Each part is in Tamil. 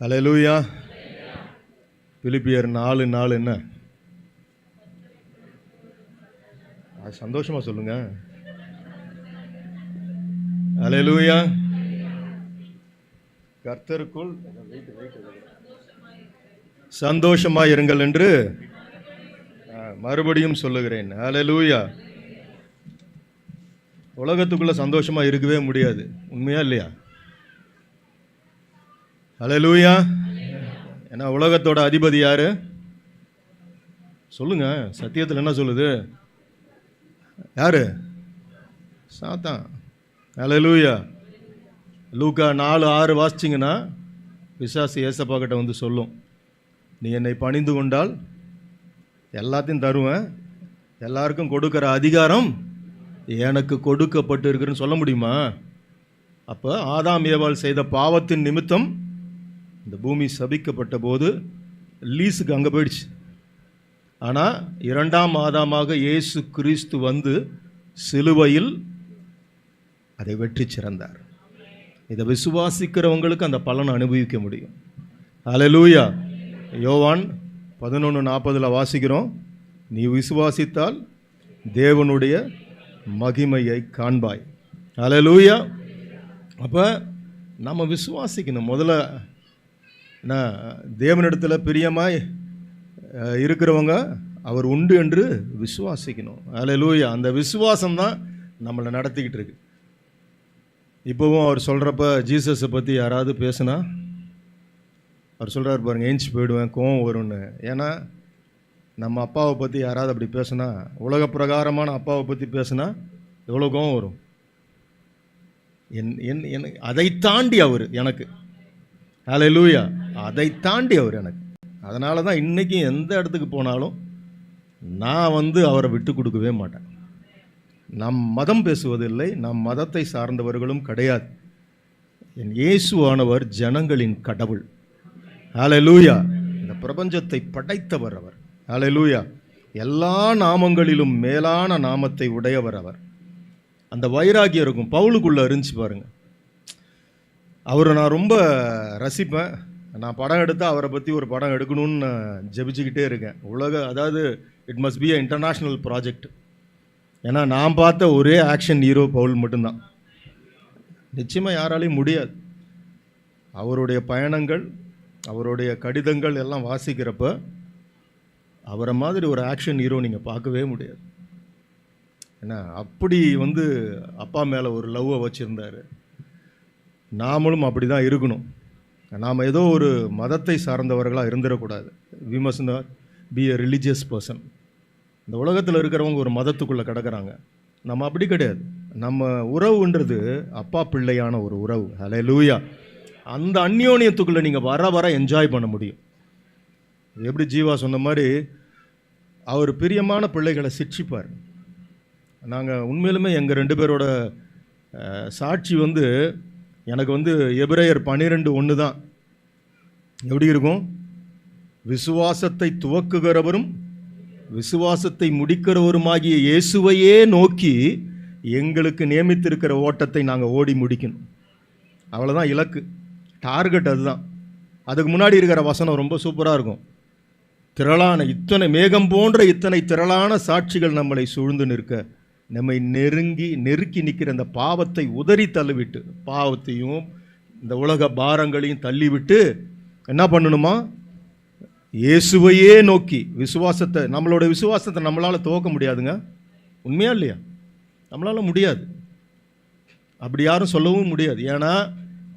ஹல்லேலூயா. பிலிப்பியர் 4:4 என்ன? அது சந்தோஷமா சொல்லுங்க. ஹல்லேலூயா. கர்த்தருக்குள் சந்தோஷமாய் இருங்கள் என்று மறுபடியும் சொல்லுகிறேன். ஹல்லேலூயா. உலகத்துக்குள்ள சந்தோஷமா இருக்கவே முடியாது. உண்மையா இல்லையா? ஹல்லேலூயா. ஏன்னா உலகத்தோட அதிபதி யாரு? சொல்லுங்க. சத்தியத்தில் என்ன சொல்லுது? யாரு? சாத்தான். ஹல்லேலூயா. லூக்கா 4:6 வாசிச்சிங்கன்னா பிசாசு ஏசப்பா கிட்ட வந்து சொல்லும், நீ என்னை பணிந்து கொண்டால் எல்லாத்தையும் தருவேன், எல்லாருக்கும் கொடுக்கிற அதிகாரம் எனக்கு கொடுக்கப்பட்டு இருக்குன்னு சொல்ல முடியுமா? அப்போ ஆதாம் ஏவாள் செய்த பாவத்தின் நிமித்தம் இந்த பூமி சபிக்கப்பட்ட போது லீஸுக்கு அங்கே போயிடுச்சு. ஆனால் 2ஆம் ஆதாமாக இயேசு கிறிஸ்து வந்து சிலுவையில் அதை வெற்றி சிறந்தார். இதை விசுவாசிக்கிறவங்களுக்கு அந்த பலனை அனுபவிக்க முடியும். ஹல்லேலூயா. யோவான் 11:40 வாசிக்கிறோம், நீ விசுவாசித்தால் தேவனுடைய மகிமையை காண்பாய். ஹல்லேலூயா. அப்போ நம்ம விசுவாசிக்கணும். முதல்ல தேவனிடத்தில் பிரியமாய் இருக்கிறவங்க அவர் உண்டு என்று விசுவாசிக்கணும். ஹல்லேலூயா. அந்த விசுவாசம் தான் நம்மளை நடத்திக்கிட்டு இருக்கு. இப்போவும் அவர் சொல்கிறப்ப ஜீசஸை பற்றி யாராவது பேசுனா அவர் சொல்கிறார் பாருங்க, ஏஞ்சி போயிடுவேன், கோவம் வரும்னு. ஏன்னா நம்ம அப்பாவை பற்றி யாராவது அப்படி பேசுனா, உலக பிரகாரமான அப்பாவை பற்றி பேசுனா எவ்வளோ கோவம் வரும். அதை தாண்டி அவர் எனக்கு. ஹல்லேலூயா. அதை தாண்டி அவர் எனக்கு. அதனால தான் இன்றைக்கி எந்த இடத்துக்கு போனாலும் நான் அவரை விட்டு கொடுக்கவே மாட்டேன். நம் மதம் பேசுவதில்லை, நம் மதத்தை சார்ந்தவர்களும் கிடையாது. என் இயேசுவானவர் ஜனங்களின் கடவுள். ஹல்லேலூயா. இந்த பிரபஞ்சத்தை படைத்தவர் அவர். ஹல்லேலூயா. எல்லா நாமங்களிலும் மேலான நாமத்தை உடையவர் அவர். அந்த வைராகியம் இருக்கும். பவுலுக்குள்ளே இருந்துச்சு பாருங்க. அவரை நான் ரொம்ப ரசிப்பேன். நான் படம் எடுத்தால் அவரை பற்றி ஒரு படம் எடுக்கணும்னு நான் ஜெபிச்சுக்கிட்டே இருக்கேன். அதாவது it must be a international project. ஏன்னா நான் பார்த்த ஒரே ஆக்ஷன் ஹீரோ பவுல் மட்டும்தான். நிச்சயமாக யாராலையும் முடியாது. அவருடைய பயணங்கள், அவருடைய கடிதங்கள் எல்லாம் வாசிக்கிறப்ப அவரை மாதிரி ஒரு ஆக்ஷன் ஹீரோ நீங்கள் பார்க்கவே முடியாது. ஏன்னா அப்படி அப்பா மேலே ஒரு லவ்வை வச்சுருந்தார். நாமளும் அப்படி தான் இருக்கணும். நாம் ஏதோ ஒரு மதத்தை சார்ந்தவர்களாக இருந்துடக்கூடாது. We must not be a religious person. இந்த உலகத்தில் இருக்கிறவங்க ஒரு மதத்துக்குள்ளே கிடக்கிறாங்க. நம்ம அப்படி கிடையாது. நம்ம உறவுன்றது அப்பா பிள்ளையான ஒரு உறவு. ஹல்லேலூயா. அந்த அந்யோன்யத்துக்குள்ளே நீங்கள் வர வர என்ஜாய் பண்ண முடியும். எப்படி ஜீவா சொன்ன மாதிரி அவர் பிரியமான பிள்ளைகளை சிட்சிப்பார். நாங்கள் உண்மையிலுமே எங்கள் 2 பேரோட சாட்சி எனக்கு எபிரேயர் 12:1 தான். எப்படி இருக்கும்? விசுவாசத்தை துவக்குகிறவரும் விசுவாசத்தை முடிக்கிறவருமாகிய இயேசுவையே நோக்கி எங்களுக்கு நியமித்திருக்கிற ஓட்டத்தை நாங்கள் ஓடி முடிக்கணும். அவ்வளோதான் இலக்கு, டார்கெட் அதுதான். அதுக்கு முன்னாடி இருக்கிற வசனம் ரொம்ப சூப்பராக இருக்கும். திரளான இத்தனை மேகம் போன்ற இத்தனை திரளான சாட்சிகள் நம்மளை சூழ்ந்து நிற்க, நம்மை நெருக்கி நிற்கிற அந்த பாவத்தை உதறி தள்ளிவிட்டு, பாவத்தையும் இந்த உலக பாரங்களையும் தள்ளிவிட்டு என்ன பண்ணணுமா? இயேசுவையே நோக்கி விசுவாசத்தை, நம்மளோட விசுவாசத்தை நம்மளால் துவக்க முடியாதுங்க. உண்மையா இல்லையா? நம்மளால் முடியாது. அப்படி யாரும் சொல்லவும் முடியாது. ஏன்னா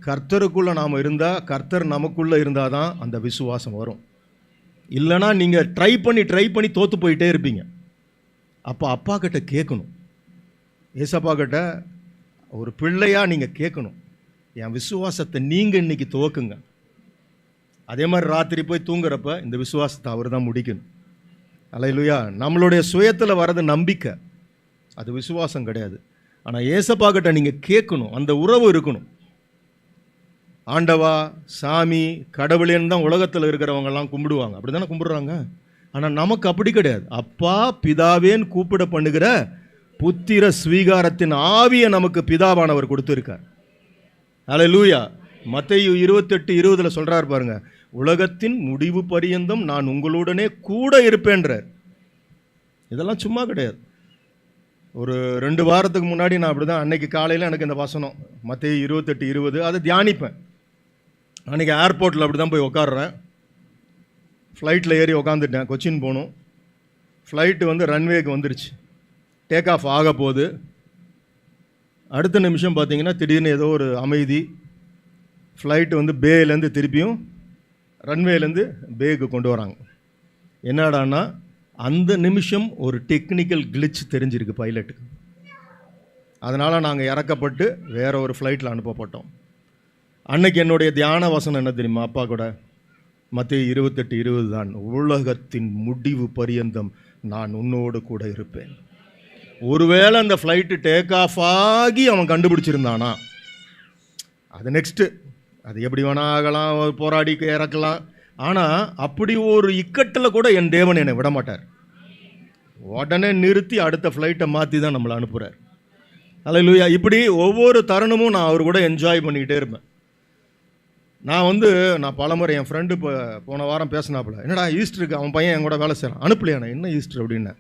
கர்த்தருக்குள்ளே நாம் இருந்தால், கர்த்தர் நமக்குள்ளே இருந்தால் தான் அந்த விசுவாசம் வரும். இல்லைனா நீங்கள் ட்ரை பண்ணி தோற்று போயிட்டே இருப்பீங்க. அப்போ அப்பா கிட்ட கேட்கணும். ஏசப்பா கிட்ட ஒரு பிள்ளையாக நீங்கள் கேட்கணும், என் விசுவாசத்தை நீங்கள் இன்னைக்கு துவக்குங்க. அதே மாதிரி ராத்திரி போய் தூங்குறப்ப இந்த விசுவாசத்தை அவர் தான் முடிக்கணும். ஹல்லேலூயா. நம்மளுடைய சுயத்தில் வர்றது நம்பிக்கை, அது விசுவாசம் கிடையாது. ஆனால் ஏசப்பா கிட்ட நீங்கள் கேட்கணும், அந்த உறவு இருக்கணும். ஆண்டவா, சாமி, கடவுளேன்னு தான் உலகத்தில் இருக்கிறவங்கெல்லாம் கும்பிடுவாங்க. அப்படி தானே கும்பிடுறாங்க. ஆனால் நமக்கு அப்படி கிடையாது. அப்பா பிதாவேன்னு கூப்பிட பண்ணுகிற புத்திர ஸ்வீகாரத்தின் ஆவியை நமக்கு பிதாவானவர் கொடுத்துருக்கார். ஹல்லேலூயா. மத்தேயு 28:20 சொல்றார் பாருங்க, உலகத்தின் முடிவு பரியந்தம் நான் உங்களுடனே கூட இருப்பேன்றார். இதெல்லாம் சும்மா கிடையாது. ஒரு 2 வாரத்துக்கு முன்னாடி நான் அப்படி தான், அன்னைக்கு காலையில் எனக்கு இந்த வசனம் மத்தேயு 28:20 அதை தியானிப்பேன். அன்றைக்கி ஏர்போர்ட்டில் அப்படி தான் போய் உட்காடுறேன். ஃப்ளைட்டில் ஏறி உட்காந்துட்டேன். கொச்சின் போகணும். ஃப்ளைட்டு வந்து ரன்வேக்கு வந்துருச்சு. டேக் ஆஃப் ஆக போகுது. அடுத்த நிமிஷம் பார்த்தீங்கன்னா திடீர்னு ஏதோ ஒரு அமைதி. ஃப்ளைட்டு வந்து பேலேருந்து திருப்பியும் ரன்வேலேருந்து பேக்கு கொண்டு வராங்க. என்னடான்னா அந்த நிமிஷம் ஒரு டெக்னிக்கல் கிளிச் தெரிஞ்சிருக்கு பைலட்டுக்கு. அதனால் நாங்கள் இறக்கப்பட்டு வேறு ஒரு ஃப்ளைட்டில் அனுப்பப்பட்டோம். அன்னைக்கு என்னுடைய தியான வசனம் என்ன தெரியுமா? அப்பா கூட மத்தேயு 28:20 தான், உலகத்தின் முடிவு பரியந்தம் நான் உன்னோடு கூட இருப்பேன். ஒருவேளை அந்த ஃப்ளைட்டு டேக் ஆஃப் ஆகி அவன் கண்டுபிடிச்சிருந்தானா, அது நெக்ஸ்ட்டு, அது எப்படி வேணா ஆகலாம், போராடி இறக்கலாம். ஆனால் அப்படி ஒரு இக்கட்டில் கூட என் தேவன் என்னை விட மாட்டார். உடனே நிறுத்தி அடுத்த ஃப்ளைட்டை மாற்றி தான் நம்மளை அனுப்புகிறார். அல்லேலூயா. இப்படி ஒவ்வொரு தருணமும் நான் அவர் கூட என்ஜாய் பண்ணிக்கிட்டே இருப்பேன். நான் பலமுறை என் ஃப்ரெண்டு இப்போ போன வாரம் பேசினாப்புல, என்னடா ஈஸ்டருக்கு அவன் பையன் என் கூட வேலை செய்கிறான், அனுப்பலையாண்ணா. என்ன ஈஸ்டர் அப்படின்னா,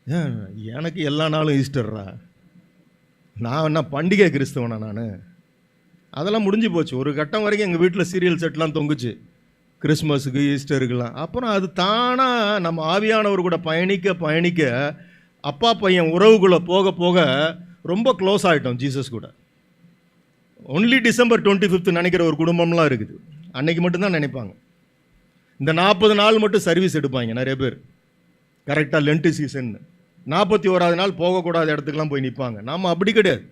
ஏன் எனக்கு எல்லா நாளும் ஈஸ்டர்ரா, நான் என்ன பண்டிகை கிறிஸ்தவனா நான்? அதெல்லாம் முடிஞ்சு போச்சு. ஒரு கட்டம் வரைக்கும் எங்கள் வீட்டில் சீரியல் செட்லாம் தொங்குச்சு, கிறிஸ்மஸுக்கு ஈஸ்டருக்குலாம். அப்புறம் அது தானாக நம்ம ஆவியானவர் கூட பயணிக்க அப்பா பையன் உறவுக்குள்ளே போக போக ரொம்ப க்ளோஸ் ஆகிட்டோம் ஜீசஸ் கூட. ஒன்லி December 25 நினைக்கிற ஒரு குடும்பம்லாம் இருக்குது. அன்னைக்கு மட்டும்தான் நினைப்பாங்க. இந்த 40 நாள் மட்டும் சர்வீஸ் எடுப்பாங்க நிறைய பேர். கரெக்டாக லென்ட்டு சீசன் 41வது நாள் போகக்கூடாத இடத்துக்குலாம் போய் நிற்பாங்க. நாம் அப்படி கிடையாது.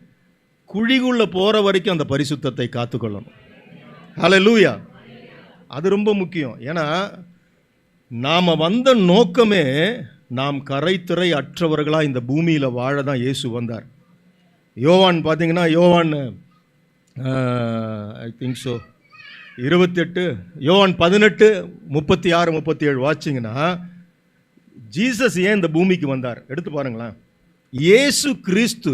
குழிக்குள்ளே போகிற வரைக்கும் அந்த பரிசுத்தத்தை காத்துக்கொள்ளணும். ஹல்லேலூயா. அது ரொம்ப முக்கியம். ஏன்னா நாம் வந்த நோக்கமே நாம் கரைத்திரை அற்றவர்களாக இந்த பூமியில் வாழ தான் இயேசு வந்தார். யோவான் பார்த்தீங்கன்னா, யோவான் ஐ திங்க் ஸோ 28, யோவான் 18:36-37 வாட்சிங்கன்னா, ஜீசஸ் ஏன் இந்த பூமிக்கு வந்தார் எடுத்து பாருங்களேன். இயேசு கிறிஸ்து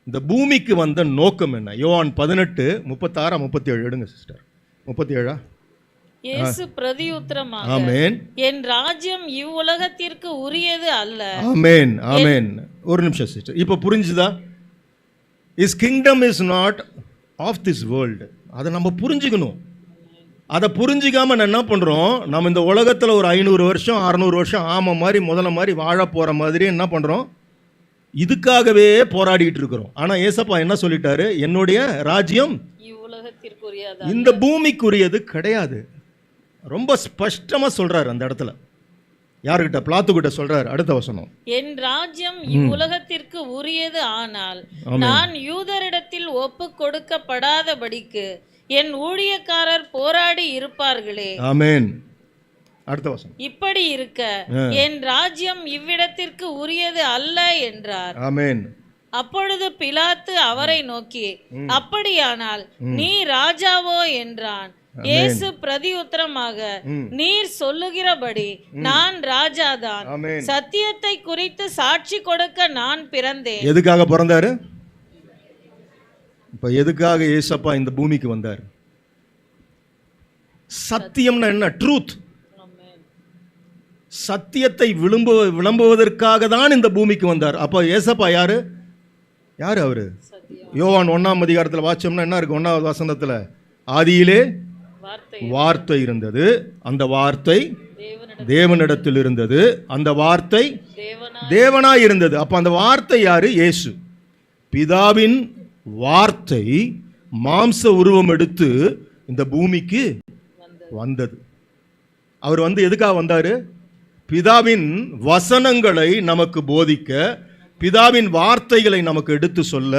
இந்த பூமிக்கு வந்த நோக்கம் என்ன? யோவான் 18:36-37 எடுங்க சிஸ்டர். 37. இயேசு பிரதியுத்தரமாக, ஆமென், என் ராஜ்யம் இவ்வுலகத்திற்கு உரியது அல்ல. ஆமென், ஆமென். ஒரு நிமிஷம் சிஸ்டர், இப்போ புரிஞ்சுதா? His kingdom is not of this world. அதை நம்ம புரிஞ்சுக்கணும். அதை புரிஞ்சிக்காம என்ன பண்ணுறோம், நம்ம இந்த உலகத்தில் ஒரு 500 வருஷம் 600 வருஷம் ஆமை மாதிரி முதல்ல மாதிரி வாழ போகிற மாதிரி என்ன பண்ணுறோம், இதுக்காகவே போராடிட்டு இருக்கிறோம். ஆனால் ஏசப்பா என்ன சொல்லிட்டாரு, என்னுடைய ராஜ்யம் இவ்வுலகத்திற்குரியது, இந்த பூமிக்குரியது கிடையாது. ரொம்ப ஸ்பஷ்டமாக சொல்கிறார் அந்த இடத்துல. யாருக்கிட்ட? பிளாத்துக்கிட்ட சொல்றாரு. அடுத்த வசனம், என் ராஜ்யம் இவ்வுலகத்திற்கு உரியது ஆனால் நான் யூதரிடத்தில் ஒப்பு கொடுக்கப்படாதபடிக்கு என் ஊழியக்காரர் போராடி இருப்பார்களே. ஆமென். அடுத்த வசனம், இப்படி இருக்க என் ராஜ்யம் இவ்விடத்திற்கு உரியது அல்ல என்றார். ஆமென். அப்பொழுது பிலாத்து அவரை நோக்கி, அப்படியானால் நீ ராஜாவோ என்றான். இயேசு பிரதியுத்தரமாக, நீர் சொல்லுகிறபடி நான் ராஜாதான். சத்தியத்தை குறித்து சாட்சி கொடுக்க நான் பிறந்தேன். எதுக்காக பிறந்தாரு? இப்ப எதுக்காக ஏசப்பா இந்த பூமிக்கு வந்தார்? சத்தியம்னா என்ன? ட்ரூத். சத்தியத்தை விளம்புவதற்காக தான் இந்த பூமிக்கு வந்தார். அப்ப ஏசப்பா யாரு? அவரு யோவான் 1ஆம் அதிகாரத்தில் வாச்சோம்னா என்ன இருக்கு? 1வது வசனத்துல, ஆதியிலே வார்த்தை இருந்தது, அந்த வார்த்தை தேவனிடத்தில் இருந்தது, அந்த வார்த்தை தேவனாய் இருந்தது. அப்ப அந்த வார்த்தை யாரு? இயேசு. பிதாவின் வார்த்தை மாம்ச உருவம் எடுத்து இந்த பூமிக்கு வந்தது. அவர் எதுக்காக வந்தாரு? பிதாவின் வசனங்களை நமக்கு போதிக்க, பிதாவின் வார்த்தைகளை நமக்கு எடுத்து சொல்ல,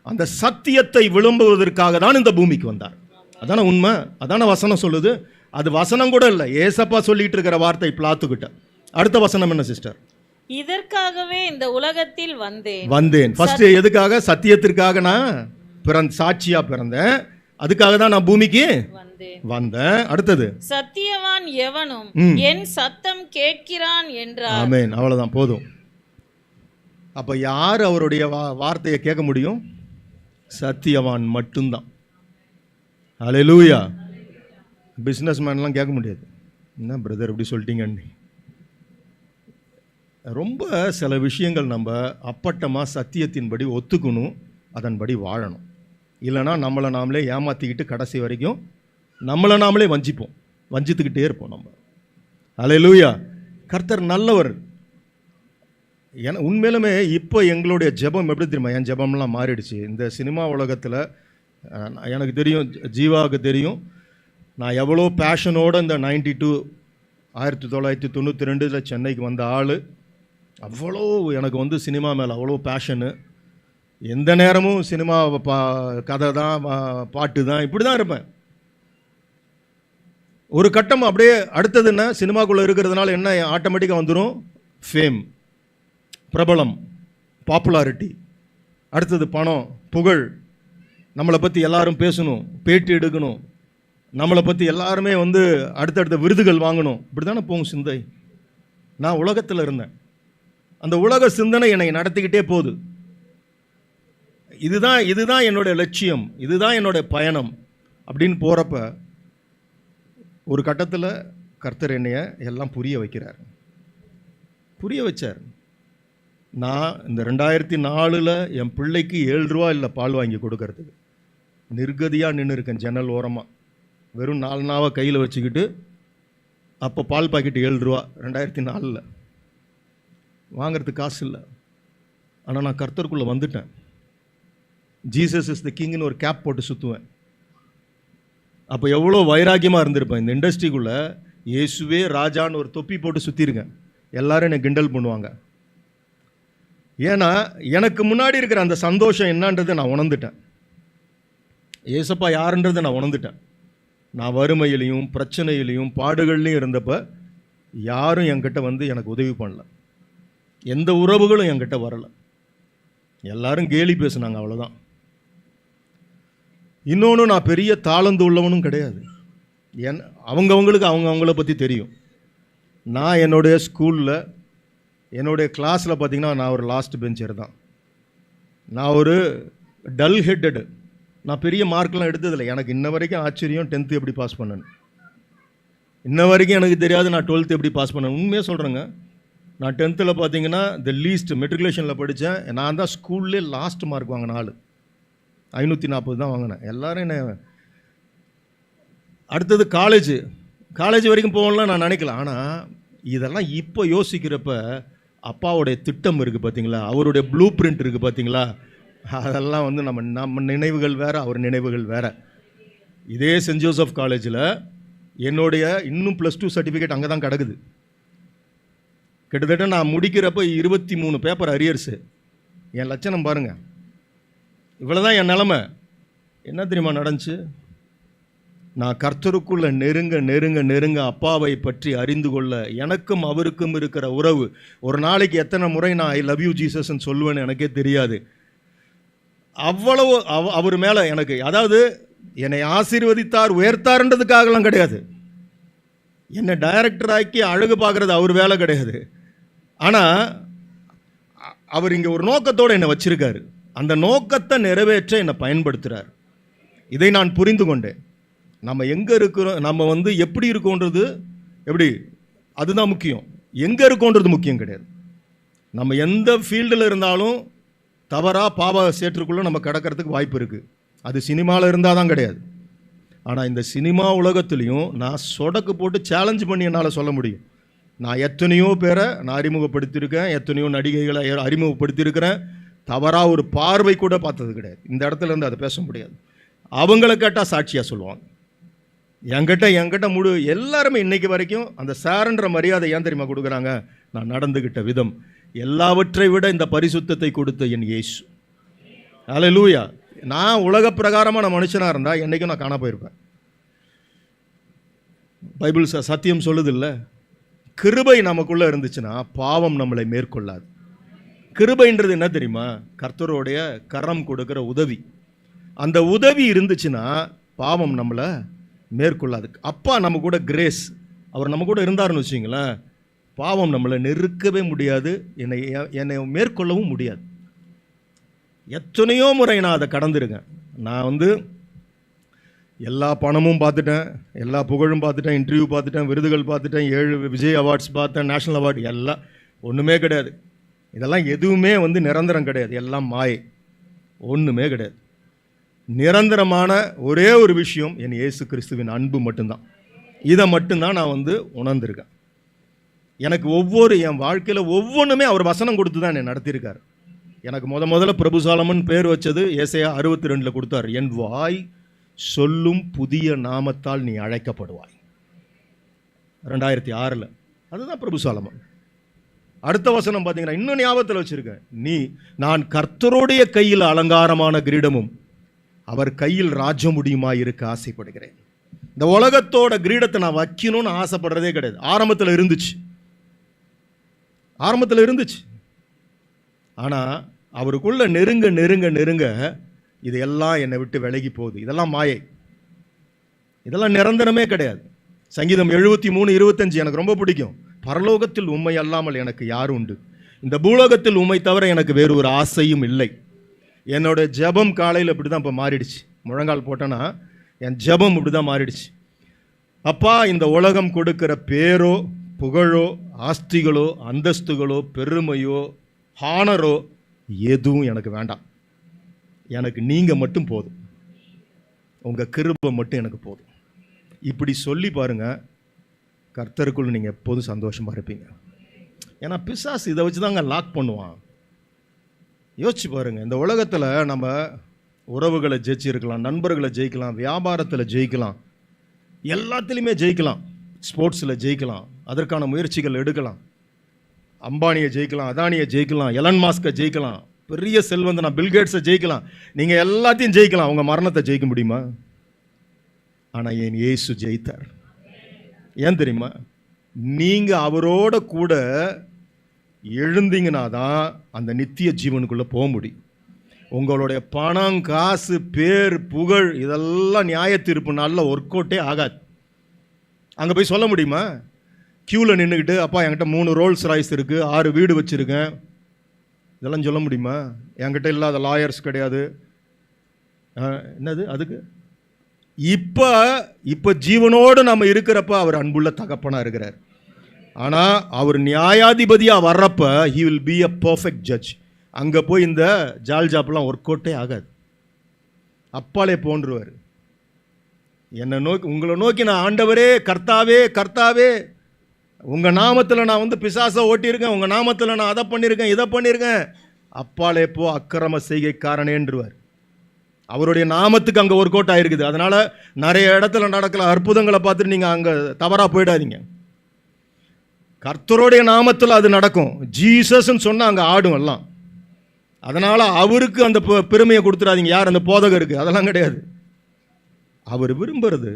அந்த சத்தியத்தை விளம்புவதற்காக தான் இந்த பூமிக்கு வந்தார். அதான உண்மை, அதான வசனம் சொல்லுது. அது வசனம் கூட இல்லை, ஏசப்பா சொல்லிட்டு இருக்கிற வார்த்தை பிளாத்துக்கிட்ட. அடுத்த வசனம் என்ன சிஸ்டர்? இதற்காகவே இந்த உலகத்தில் வந்தேன். ஃபர்ஸ்ட் எதுக்காக? சத்தியத்திற்காக நான் சாட்சியா பிறந்தேன். அதுக்காக தான் நான் பூமிக்கு வந்தேன். அடுத்தது, சத்தியவான் எவனும் என் சத்தம் கேட்கிறான் என்றார். ஆமென். அவ்வளவுதான், போதும். அப்ப யார் அவருடைய வார்த்தையை கேட்க முடியும்? சத்தியவான் மட்டும்தான். ஹல்லேலூயா. பிஸ்னஸ் மேன்லாம் கேட்க முடியாது, என்ன பிரதர் இப்படி சொல்லிட்டீங்கன்னு. ரொம்ப சில விஷயங்கள் நம்ம அப்பட்டமாக சத்தியத்தின்படி ஒத்துக்கணும், அதன்படி வாழணும். இல்லைனா நம்மளை நாமளே ஏமாற்றிக்கிட்டு கடைசி வரைக்கும் நம்மளை நாமளே வஞ்சித்துக்கிட்டே இருப்போம் நம்ம. ஹல்லேலூயா. கர்த்தர் நல்லவர். உண்மையிலுமே இப்போ எங்களுடைய ஜெபம் எப்படி தெரியுமா? என் ஜெபம்லாம் மாறிடுச்சு. இந்த சினிமா உலகத்தில் எனக்கு தெரியும், ஜீவாவுக்கு தெரியும், நான் எவ்வளோ பேஷனோடு இந்த 1992 சென்னைக்கு வந்த ஆள். அவ்வளோ எனக்கு வந்து சினிமா மேலே அவ்வளோ பேஷனு. எந்த நேரமும் சினிமா கதை தான், பாட்டு தான், இப்படி தான் இருப்பேன். ஒரு கட்டம் அப்படியே அடுத்தது என்ன, சினிமாக்குள்ளே இருக்கிறதுனால என்ன ஆட்டோமேட்டிக்காக வந்துடும், ஃபேம், பிரபலம், பாப்புலாரிட்டி. அடுத்தது பணம், புகழ், நம்மளை பற்றி எல்லாரும் பேசணும், பேட்டி எடுக்கணும், நம்மளை பற்றி எல்லாருமே வந்து அடுத்தடுத்த விருதுகள் வாங்கணும். இப்படி தானே போகும் சிந்தை. நான் உலகத்தில் இருந்தேன், அந்த உலக சிந்தனை என்னை நடத்திக்கிட்டே போகுது. இதுதான் என்னுடைய லட்சியம், இதுதான் என்னுடைய பயணம் அப்படின்னு போகிறப்ப ஒரு கட்டத்தில் கர்த்தர் என்னைய எல்லாம் புரிய வச்சார். நான் இந்த 2004 என் பிள்ளைக்கு 7 ரூபா இல்லை பால் வாங்கி கொடுக்கறதுக்கு நிர்கதியாக நின்று இருக்கேன் ஜன்னல் ஓரமாக. வெறும் 4 நாவை கையில் வச்சுக்கிட்டு. அப்போ பால் பாக்கெட்டு 7 ரூபா 2004 வாங்கிறதுக்கு காசு இல்லை. ஆனால் நான் கர்த்தருக்குள்ளே வந்துட்டேன். ஜீசஸ் இஸ் த கிங்னு ஒரு கேப் போட்டு சுற்றுவேன். அப்போ எவ்வளோ வைராக்கியமாக இருந்திருப்பேன். இந்த இண்டஸ்ட்ரிக்குள்ளே இயேசுவே ராஜான்னு ஒரு தொப்பி போட்டு சுற்றிருக்கேன். எல்லாரும் என்னை கிண்டல் பண்ணுவாங்க. ஏன்னா எனக்கு முன்னாடி இருக்கிற அந்த சந்தோஷம் என்னன்றதை நான் உணர்ந்துட்டேன். ஏசப்பா யாருன்றதை நான் உணர்ந்துட்டேன். நான் வறுமையிலையும் பிரச்சனையிலையும் பாடுகள்லையும் இருந்தப்போ யாரும் என்கிட்ட வந்து எனக்கு உதவி பண்ணல, எந்த உறவுகளும் என்கிட்ட வரலை, எல்லாரும் கேலி பேசுனாங்க, அவ்வளோதான். இன்னொன்று, நான் பெரிய தாளந்து உள்ளவனும் கிடையாது. அவங்கவுங்களுக்கு அவங்கள பற்றி தெரியும். நான் என்னுடைய ஸ்கூலில் என்னுடைய கிளாஸில் பார்த்திங்கன்னா நான் ஒரு லாஸ்ட் பெஞ்சர் தான். நான் ஒரு டல் ஹெட்டடு. நான் பெரிய மார்க்லாம் எடுத்ததில்லை. எனக்கு இன்ன வரைக்கும் ஆச்சரியம் 10th எப்படி பாஸ் பண்ணேன்னு. இன்ன வரைக்கும் எனக்கு தெரியாது நான் 12th எப்படி பாஸ் பண்ணேன். உண்மையாக சொல்கிறேங்க. நான் 10th பார்த்தீங்கன்னா த லீஸ்ட் மெட்ரிகுலேஷனில் படித்தேன். நான் தான் ஸ்கூல்லே லாஸ்ட் மார்க் வாங்கின ஆள். 540 தான் வாங்கினேன். எல்லோரும் என்ன. அடுத்தது காலேஜ் வரைக்கும் போகலாம் நான் நினைக்கல. ஆனால் இதெல்லாம் இப்போ யோசிக்கிறப்ப அப்பாவுடைய திட்டம் இருக்குது பார்த்தீங்களா, அவருடைய ப்ளூ பிரிண்ட் இருக்குது பார்த்தீங்களா, அதெல்லாம் வந்து நம்ம நினைவுகள் வேறு, அவர் நினைவுகள் வேறு. இதே சென்ட் ஜோசப் காலேஜில் என்னுடைய இன்னும் +2 சர்டிஃபிகேட் அங்கே தான் கிடக்குது. கிட்டத்தட்ட நான் முடிக்கிறப்ப 23 பேப்பர் அரியர்ஸு. என் லட்சணம் பாருங்கள். இவ்வளோ தான் என் நிலமை. என்ன தெரியுமா நடந்துச்சு? நான் கர்த்தருக்குள்ளே நெருங்க அப்பாவை பற்றி அறிந்து கொள்ள, எனக்கும் அவருக்கும் இருக்கிற உறவு, ஒரு நாளைக்கு எத்தனை முறை நான் ஐ லவ் யூ ஜீசஸ்ன்னு சொல்லுவேன்னு எனக்கே தெரியாது. அவ்வளவு அவர் மேலே எனக்கு, அதாவது என்னை ஆசீர்வதித்தார் உயர்த்தார்ன்றதுக்காகலாம் கிடையாது. என்னை டைரக்டர் ஆக்கி அழகு பார்க்குறது அவர் வேலை கிடையாது. ஆனால் அவர் இங்கே ஒரு நோக்கத்தோடு என்னை வச்சிருக்காரு. அந்த நோக்கத்தை நிறைவேற்ற என்னை பயன்படுத்துகிறார். இதை நான் புரிந்து கொண்டேன். நம்ம எங்கே இருக்கிறோம், நம்ம வந்து எப்படி இருக்கோன்றது அதுதான் முக்கியம். எங்கே இருக்கோன்றது முக்கியம் கிடையாது. நம்ம எந்த ஃபீல்டில் இருந்தாலும் தவறாக பாவ சேற்றுக்குள்ளே நம்ம கிடக்கிறதுக்கு வாய்ப்பு இருக்குது. அது சினிமாவில் இருந்தால் தான் கிடையாது. ஆனால் இந்த சினிமா உலகத்துலேயும் நான் சொடக்கு போட்டு சேலஞ்சு பண்ணி என்னால் சொல்ல முடியும். நான் எத்தனையோ பேரை நான் அறிமுகப்படுத்தியிருக்கேன், எத்தனையோ நடிகைகளை அறிமுகப்படுத்தியிருக்கிறேன். தவறாக ஒரு பார்வை கூட பார்த்தது கிடையாது. இந்த இடத்துல இருந்து அதை பேச முடியாது. அவங்கள கேட்டால் சாட்சியாக சொல்லுவாங்க. என்கிட்ட எல்லாருமே இன்னைக்கு வரைக்கும் அந்த சாரன்ற மரியாதை ஏன் தெரியுமா கொடுக்குறாங்க? நான் நடந்துக்கிட்ட விதம். எல்லாவற்றை விட இந்த பரிசுத்தத்தை கொடுத்த என் இயேசு. ஹல்லேலூயா. நான் உலக பிரகாரமான மனுஷனாக இருந்தால் என்றைக்கும் நான் காண போயிருப்பேன். பைபிள் சத்தியம் சொல்லுது இல்லை, கிருபை நமக்குள்ளே இருந்துச்சுன்னா பாவம் நம்மளை மேற்கொள்ளாது. கிருபைன்றது என்ன தெரியுமா? கர்த்தருடைய கரம் கொடுக்குற உதவி. அந்த உதவி இருந்துச்சுன்னா பாவம் நம்மளை மேற்கொள்ளாது. அப்பா நம்ம கூட கிரேஸ், அவர் நம்ம கூட இருந்தாருன்னு வச்சிங்களேன், பாவம் நம்மளை நெருக்கவே முடியாது, என்னை மேற்கொள்ளவும் முடியாது. எத்தனையோ முறை நான் அதை கடந்துருக்கேன். நான் வந்து எல்லா பணமும் பார்த்துட்டேன், எல்லா புகழும் பார்த்துட்டேன், இன்டர்வியூ பார்த்துட்டேன், விருதுகள் பார்த்துட்டேன், 7 விஜய் அவார்ட்ஸ் பார்த்தேன், நேஷ்னல் அவார்டு எல்லாம் ஒன்றுமே கிடையாது. இதெல்லாம் எதுவுமே வந்து நிரந்தரம் கிடையாது, எல்லாம் மாயை, ஒன்றுமே கிடையாது. நிரந்தரமான ஒரே ஒரு விஷயம் என் இயேசு கிறிஸ்துவின் அன்பு மட்டும்தான். இதை மட்டும்தான் நான் வந்து உணர்ந்திருக்கேன். எனக்கு என் வாழ்க்கையில் ஒவ்வொன்றுமே அவர் வசனம் கொடுத்து தான் என்னை நடத்தியிருக்கார். எனக்கு முதல்ல பிரபு சாலமன் பேர் வச்சது ஏசாயா 62 கொடுத்தார். என் வாய் சொல்லும் புதிய நாமத்தால் நீ அழைக்கப்படுவாய், 2006. அதுதான் பிரபு சாலமன். அடுத்த வசனம் பார்த்தீங்கன்னா இன்னும் ஞாபகத்தில் வச்சிருக்கேன். நான் கர்த்தருடைய கையில் அலங்காரமான கிரீடமும் அவர் கையில் ராஜமுடியுமாய் இருக்க ஆசைப்படுகிறேன். இந்த உலகத்தோட கிரீடத்தை நான் வைக்கணும்னு ஆசைப்படுறதே கிடையாது. ஆரம்பத்தில் இருந்துச்சு. ஆனால் அவருக்குள்ள நெருங்க நெருங்க நெருங்க இதெல்லாம் என்னை விட்டு விலகி போகுது. இதெல்லாம் மாயை, இதெல்லாம் நிரந்தரமே கிடையாது. சங்கீதம் 73:25 எனக்கு ரொம்ப பிடிக்கும். பரலோகத்தில் உம்மை அல்லாமல் எனக்கு யார் உண்டு, இந்த பூலோகத்தில் உம்மை தவிர எனக்கு வேறு ஒரு ஆசையும் இல்லை. என்னோட ஜெபம் காலையில் இப்படி தான் இப்போ மாறிடுச்சு. முழங்கால் போட்டேன்னா என் ஜெபம் இப்படி தான் மாறிடுச்சு. அப்பா, இந்த உலகம் கொடுக்கிற பேரோ புகழோ ஆஸ்திகளோ அந்தஸ்துகளோ பெருமையோ ஹானரோ எதுவும் எனக்கு வேண்டாம். எனக்கு நீங்கள் மட்டும் போதும், உங்கள் கிருபை மட்டும் எனக்கு போதும். இப்படி சொல்லி பாருங்கள், கர்த்தருக்குள் நீங்கள் எப்போதும் சந்தோஷமாக இருப்பீங்க. ஏன்னா பிசாசு இதை வச்சு தாங்க லாக் பண்ணுவான். யோசிச்சு பாருங்கள், இந்த உலகத்தில் நம்ம உறவுகளை ஜெயிச்சிருக்கலாம், நண்பர்களை ஜெயிக்கலாம், வியாபாரத்தில் ஜெயிக்கலாம், எல்லாத்துலேயுமே ஜெயிக்கலாம், ஸ்போர்ட்ஸில் ஜெயிக்கலாம், அதற்கான முயற்சிகள் எடுக்கலாம். அம்பானியை ஜெயிக்கலாம், அதானியை ஜெயிக்கலாம், எலன் மாஸ்கை ஜெயிக்கலாம், பெரிய செல்வந்தனா பில்கேட்ஸை ஜெயிக்கலாம். நீங்கள் எல்லாத்தையும் ஜெயிக்கலாம், உங்கள் மரணத்தை ஜெயிக்க முடியுமா? ஆனால் என் இயேசு ஜெயித்தார். ஏன் தெரியுமா? நீங்கள் அவரோட கூட எழுந்தீங்கன்னா தான் அந்த நித்திய ஜீவனுக்குள்ளே போக முடியும். உங்களுடைய பணம் காசு பேர் புகழ் இதெல்லாம் நியாய தீர்ப்பு நாளில் ஒர்க் அவுட்டே ஆகாது. அங்கே போய் சொல்ல முடியுமா? க்யூவில் நின்றுக்கிட்டு, அப்பா என்கிட்ட 3 ரோல்ஸ் ராய்ஸ் இருக்குது, 6 வீடு வச்சுருக்கேன், இதெல்லாம் சொல்ல முடியுமா? என்கிட்ட இல்லாத லாயர்ஸ் கிடையாது. என்னது அதுக்கு? இப்போ ஜீவனோடு நம்ம இருக்கிறப்ப அவர் அன்புள்ள தகப்பனாக இருக்கிறார். ஆனால் அவர் நியாயாதிபதியாக வர்றப்ப he will be a perfect judge. அங்கே போய் இந்த ஜாப்லாம் ஒர்க் அவுட்டே ஆகாது. அப்பாலே போன்றுவார். உங்களை நோக்கி நான் ஆண்டவரே கர்த்தாவே கர்த்தாவே, உங்கள் நாமத்தில் நான் வந்து பிசாசை ஓட்டியிருக்கேன், உங்கள் நாமத்தில் நான் அதை பண்ணியிருக்கேன் இதை பண்ணியிருக்கேன், அப்பாலே போ அக்கிரம செய்கைக்காரனேன்றுவார். அவருடைய நாமத்துக்கு அங்கே ஒர்க் அவுட் ஆகிருக்குது. அதனால் நிறைய இடத்துல நடக்கல அற்புதங்களை பார்த்துட்டு நீங்கள் அங்கே தவறாக போயிடாதீங்க. கர்த்தருடைய நாமத்தில் அது நடக்கும். ஜீசஸ்ன்னு சொன்னால் அங்கே ஆடும் எல்லாம். அதனால் அவருக்கு அந்த பெருமையை கொடுத்துடாதீங்க. யார்? அந்த போதகருக்கு. அதெல்லாம் கிடையாது. அவர் விரும்புறது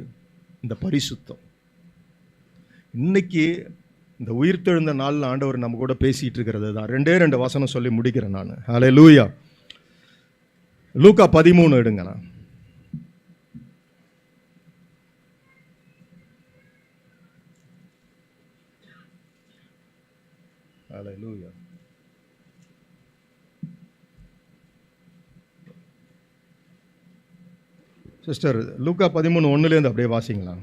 இந்த பரிசுத்தம். இன்னைக்கு இந்த உயிர்த்தெழுந்த நாளில் ஆண்டவர் நம்ம கூட பேசிகிட்டு இருக்கிறது தான். 2 வசனம் சொல்லி முடிக்கிறேன் நான். ஹல்லேலூயா. லூக்கா 13 எடுங்கண்ணா. ஹல்லேலூயா. சிஸ்டர் லூக்கா 13:1 அப்படியே வாசிங்களா?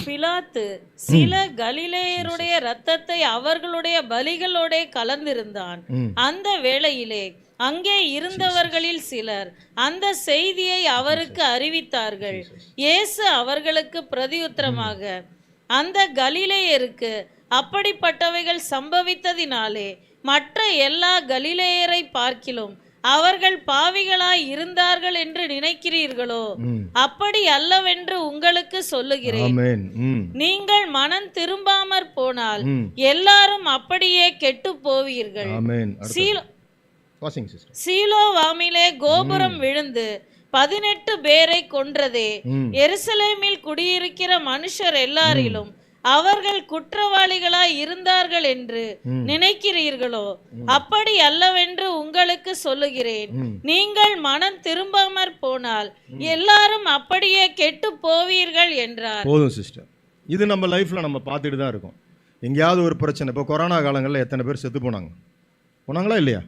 பிலாத்து சில கலிலேயருடைய இரத்தத்தை அவர்களுடைய பலிகளோட கலந்திருந்தான். அந்த வேளையிலே அங்கே இருந்தவர்களில் சிலர் அந்த செய்தியை அவருக்கு அறிவித்தார்கள். இயேசு அவர்களுக்கு பிரதியுத்தரமாக, அந்த கலிலேயருக்கு அப்படிப்பட்டவைகள் சம்பவித்ததினாலே மற்ற எல்லா கலிலேயரை பார்க்கிலும் அவர்கள் பாவிகளாய் இருந்தார்கள் என்று நினைக்கிறீர்களோ? அப்படி அல்லவென்று உங்களுக்கு சொல்லுகிறேன். நீங்கள் மனம் திரும்பாமற் போனால் எல்லாரும் அப்படியே கெட்டு போவீர்கள். சீலோவாமிலே கோபுரம் விழுந்து 18 பேரை கொன்றதே, எருசலேமில் குடியிருக்கிற மனுஷர் எல்லாரிலும் அவர்கள் குற்றவாளிகளாய் இருந்தார்கள் என்று நினைக்கிறீர்களோ? அப்படி அல்லவென்று உங்களுக்கு சொல்லுகிறேன். நீங்கள் மனம் திரும்பாமற் போனால் எல்லாரும் அப்படியே கெட்டு போவீர்கள் என்றார். போதும் சிஸ்டர், இது நம்ம லைஃப்ல நம்ம பார்த்துட்டு தான் இருக்கோம். எங்கேயாவது ஒரு பிரச்சனை. இப்போ கொரோனா காலங்களில் எத்தனை பேர் செத்து போனாங்களா இல்லையா?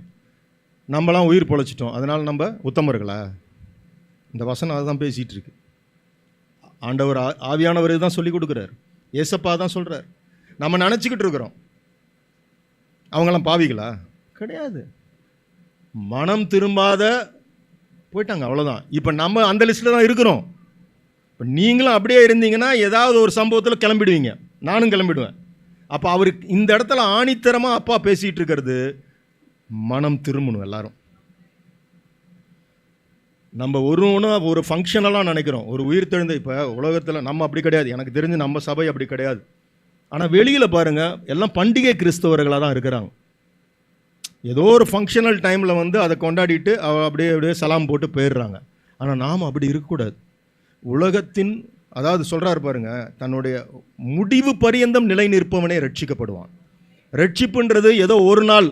நம்மளாம் உயிர் பொழைச்சிட்டோம். அதனால் நம்ம உத்தமர்களா? இந்த வசனம் அதுதான் பேசிகிட்டு இருக்கு. ஆண்டவர் ஆவியானவர் தான் சொல்லி கொடுக்குறார், ஏசப்பா தான் சொல்கிறார். நம்ம நினச்சிக்கிட்டு இருக்கிறோம் அவங்களாம் பாவிகளா? கிடையாது. மனம் திரும்பாத போயிட்டாங்க, அவ்வளோதான். இப்போ நம்ம அந்த லிஸ்ட்டில் தான் இருக்கிறோம். இப்போ நீங்களும் அப்படியே இருந்தீங்கன்னா ஏதாவது ஒரு சம்பவத்தில் கிளம்பிடுவீங்க, நானும் கிளம்பிடுவேன். அப்போ அவருக்கு இந்த இடத்துல ஆணித்தரமாக அப்பா பேசிகிட்டு இருக்கிறது, மனம் திரும்பணும் எல்லாரும். நம்ம ஒரு ஃபங்க்ஷனலாக நினைக்கிறோம், ஒரு உயிர் தெழுந்த. இப்போ உலகத்தில் நம்ம அப்படி கிடையாது, எனக்கு தெரிஞ்சு நம்ம சபை அப்படி கிடையாது. ஆனால் வெளியில் பாருங்கள், எல்லாம் பண்டிகை கிறிஸ்தவர்களாக தான் இருக்கிறாங்க. ஏதோ ஒரு ஃபங்க்ஷனல் டைமில் வந்து அதை கொண்டாடிட்டு அப்படியே சலாம் போட்டு போயிடுறாங்க. ஆனால் நாம் அப்படி இருக்கக்கூடாது. உலகத்தின், அதாவது சொல்கிறாரு பாருங்க, தன்னுடைய முடிவு பரியந்தம் நிலை நிற்பவனே ரட்சிக்கப்படுவான். ரட்சிப்புன்றது ஏதோ ஒரு நாள்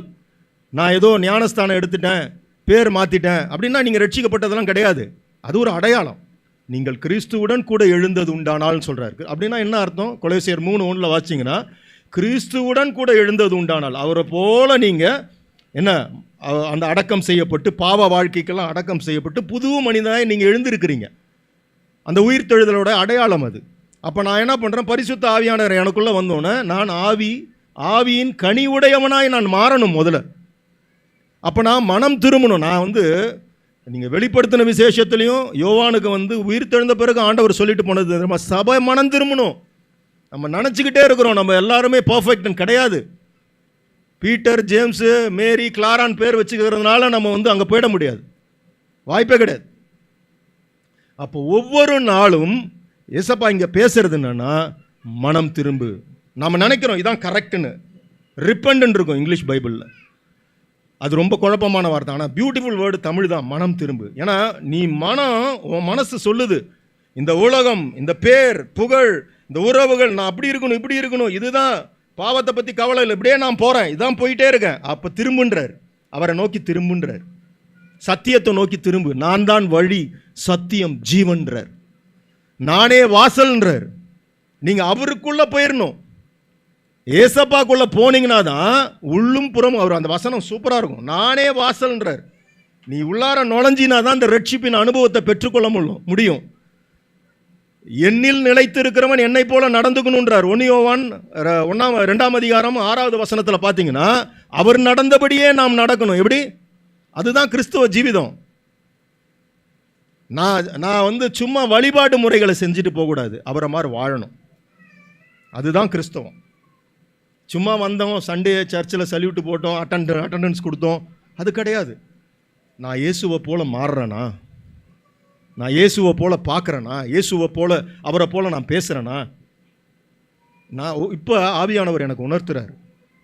நான் ஏதோ ஞானஸ்தானம் எடுத்துட்டேன், பேர் மாற்றிட்டேன் அப்படின்னா நீங்கள் ரட்சிக்கப்பட்டதெல்லாம் கிடையாது. அது ஒரு அடையாளம். நீங்கள் கிறிஸ்துவுடன் கூட எழுந்தது உண்டானால்னு சொல்கிறாரு. அப்படின்னா என்ன அர்த்தம்? கொலோசியர் 3:1 வாசிச்சிங்கன்னா, கிறிஸ்துவுடன் கூட எழுந்தது உண்டானால், அவரை போல நீங்கள் என்ன அந்த அடக்கம் செய்யப்பட்டு, பாவ வாழ்க்கைக்கெல்லாம் அடக்கம் செய்யப்பட்டு புது மனிதனாய் நீங்கள் எழுந்திருக்கிறீங்க. அந்த உயிர் தெழுதலோட அடையாளம் அது. அப்போ நான் என்ன பண்ணுறேன், பரிசுத்த ஆவியானவர் எனக்குள்ளே வந்தோன்னே நான் ஆவியின் கனி உடையவனாய் நான் மாறணும் முதல்ல. அப்போ நான் மனம் திரும்பணும். நான் வந்து நீங்கள் வெளிப்படுத்தின விசேஷத்துலையும் யோவானுக்கு வந்து உயிர் தெழுந்த பிறகு ஆண்டவர் சொல்லிட்டு போனது, நம்ம சபை மனம் திரும்பணும். நம்ம நினச்சிக்கிட்டே இருக்கிறோம் நம்ம எல்லாருமே பர்ஃபெக்ட்னு கிடையாது. பீட்டர், ஜேம்ஸு, மேரி, கிளாரான் பேர் வச்சுக்கிறதுனால நம்ம வந்து அங்கே போயிட முடியாது, வாய்ப்பே கிடையாது. அப்போ ஒவ்வொரு நாளும் ஏசப்பா இங்கே பேசுறது என்னன்னா, மனம் திரும்பு. நம்ம நினைக்கிறோம் இதான் கரெக்டுன்னு, ரிப்பெண்டன்ட் இருக்கும் இங்கிலீஷ் பைபிளில். அது ரொம்ப குழப்பமான வார்த்தை. ஆனால் பியூட்டிஃபுல் வேர்டு தமிழ் தான், மனம் திரும்பு. ஏன்னா நீ உன் மனசு சொல்லுது, இந்த உலகம், இந்த பேர், புகழ், இந்த உறவுகள், நான் அப்படி இருக்கணும் இப்படி இருக்கணும், இதுதான் பாவத்தை பற்றி கவலை இல்லை, இப்படியே நான் போகிறேன், இதான் போயிட்டே இருக்கேன். அப்போ திரும்புன்றார், அவரை நோக்கி திரும்புன்றார், சத்தியத்தை நோக்கி திரும்பு. நான் தான் வழி, சத்தியம், ஜீவன்றார். நானே வாசல்ன்றார். நீங்கள் அவருக்குள்ளே போயிடணும். ஏசப்பாக்குள்ள போனீங்கன்னா தான் உள்ளும் புறம், அவர் அந்த வசனம் சூப்பராக இருக்கும். நானே வாசல்ன்றார். நீ உள்ளார நுழைஞ்சினா தான் இந்த ரட்சிப்பின் அனுபவத்தை பெற்றுக்கொள்ள முடியும். என்னில் நிலைத்து இருக்கிறவன் என்னை போல நடந்துக்கணுன்றார். 1 யோவான் 2ஆம் அதிகாரம் 6வது வசனத்தில் பார்த்தீங்கன்னா, அவர் நடந்தபடியே நாம் நடக்கணும். எப்படி? அதுதான் கிறிஸ்துவ ஜீவிதம். நான் வந்து சும்மா வழிபாடு முறைகளை செஞ்சுட்டு போகக்கூடாது, அவரை மாதிரி வாழணும். அதுதான் கிறிஸ்தவம். சும்மா வந்தோம், சண்டே சர்ச்சில் சல்யூட்டு போட்டோம், அட்டண்டன்ஸ் கொடுத்தோம், அது கிடையாது. நான் இயேசுவை போல மாறுறேனா, நான் இயேசுவை போல பார்க்குறேனா, இயேசுவை போல அவரை போல நான் பேசுகிறேனா? நான் இப்போ ஆவியானவர் எனக்கு உணர்த்துறாரு.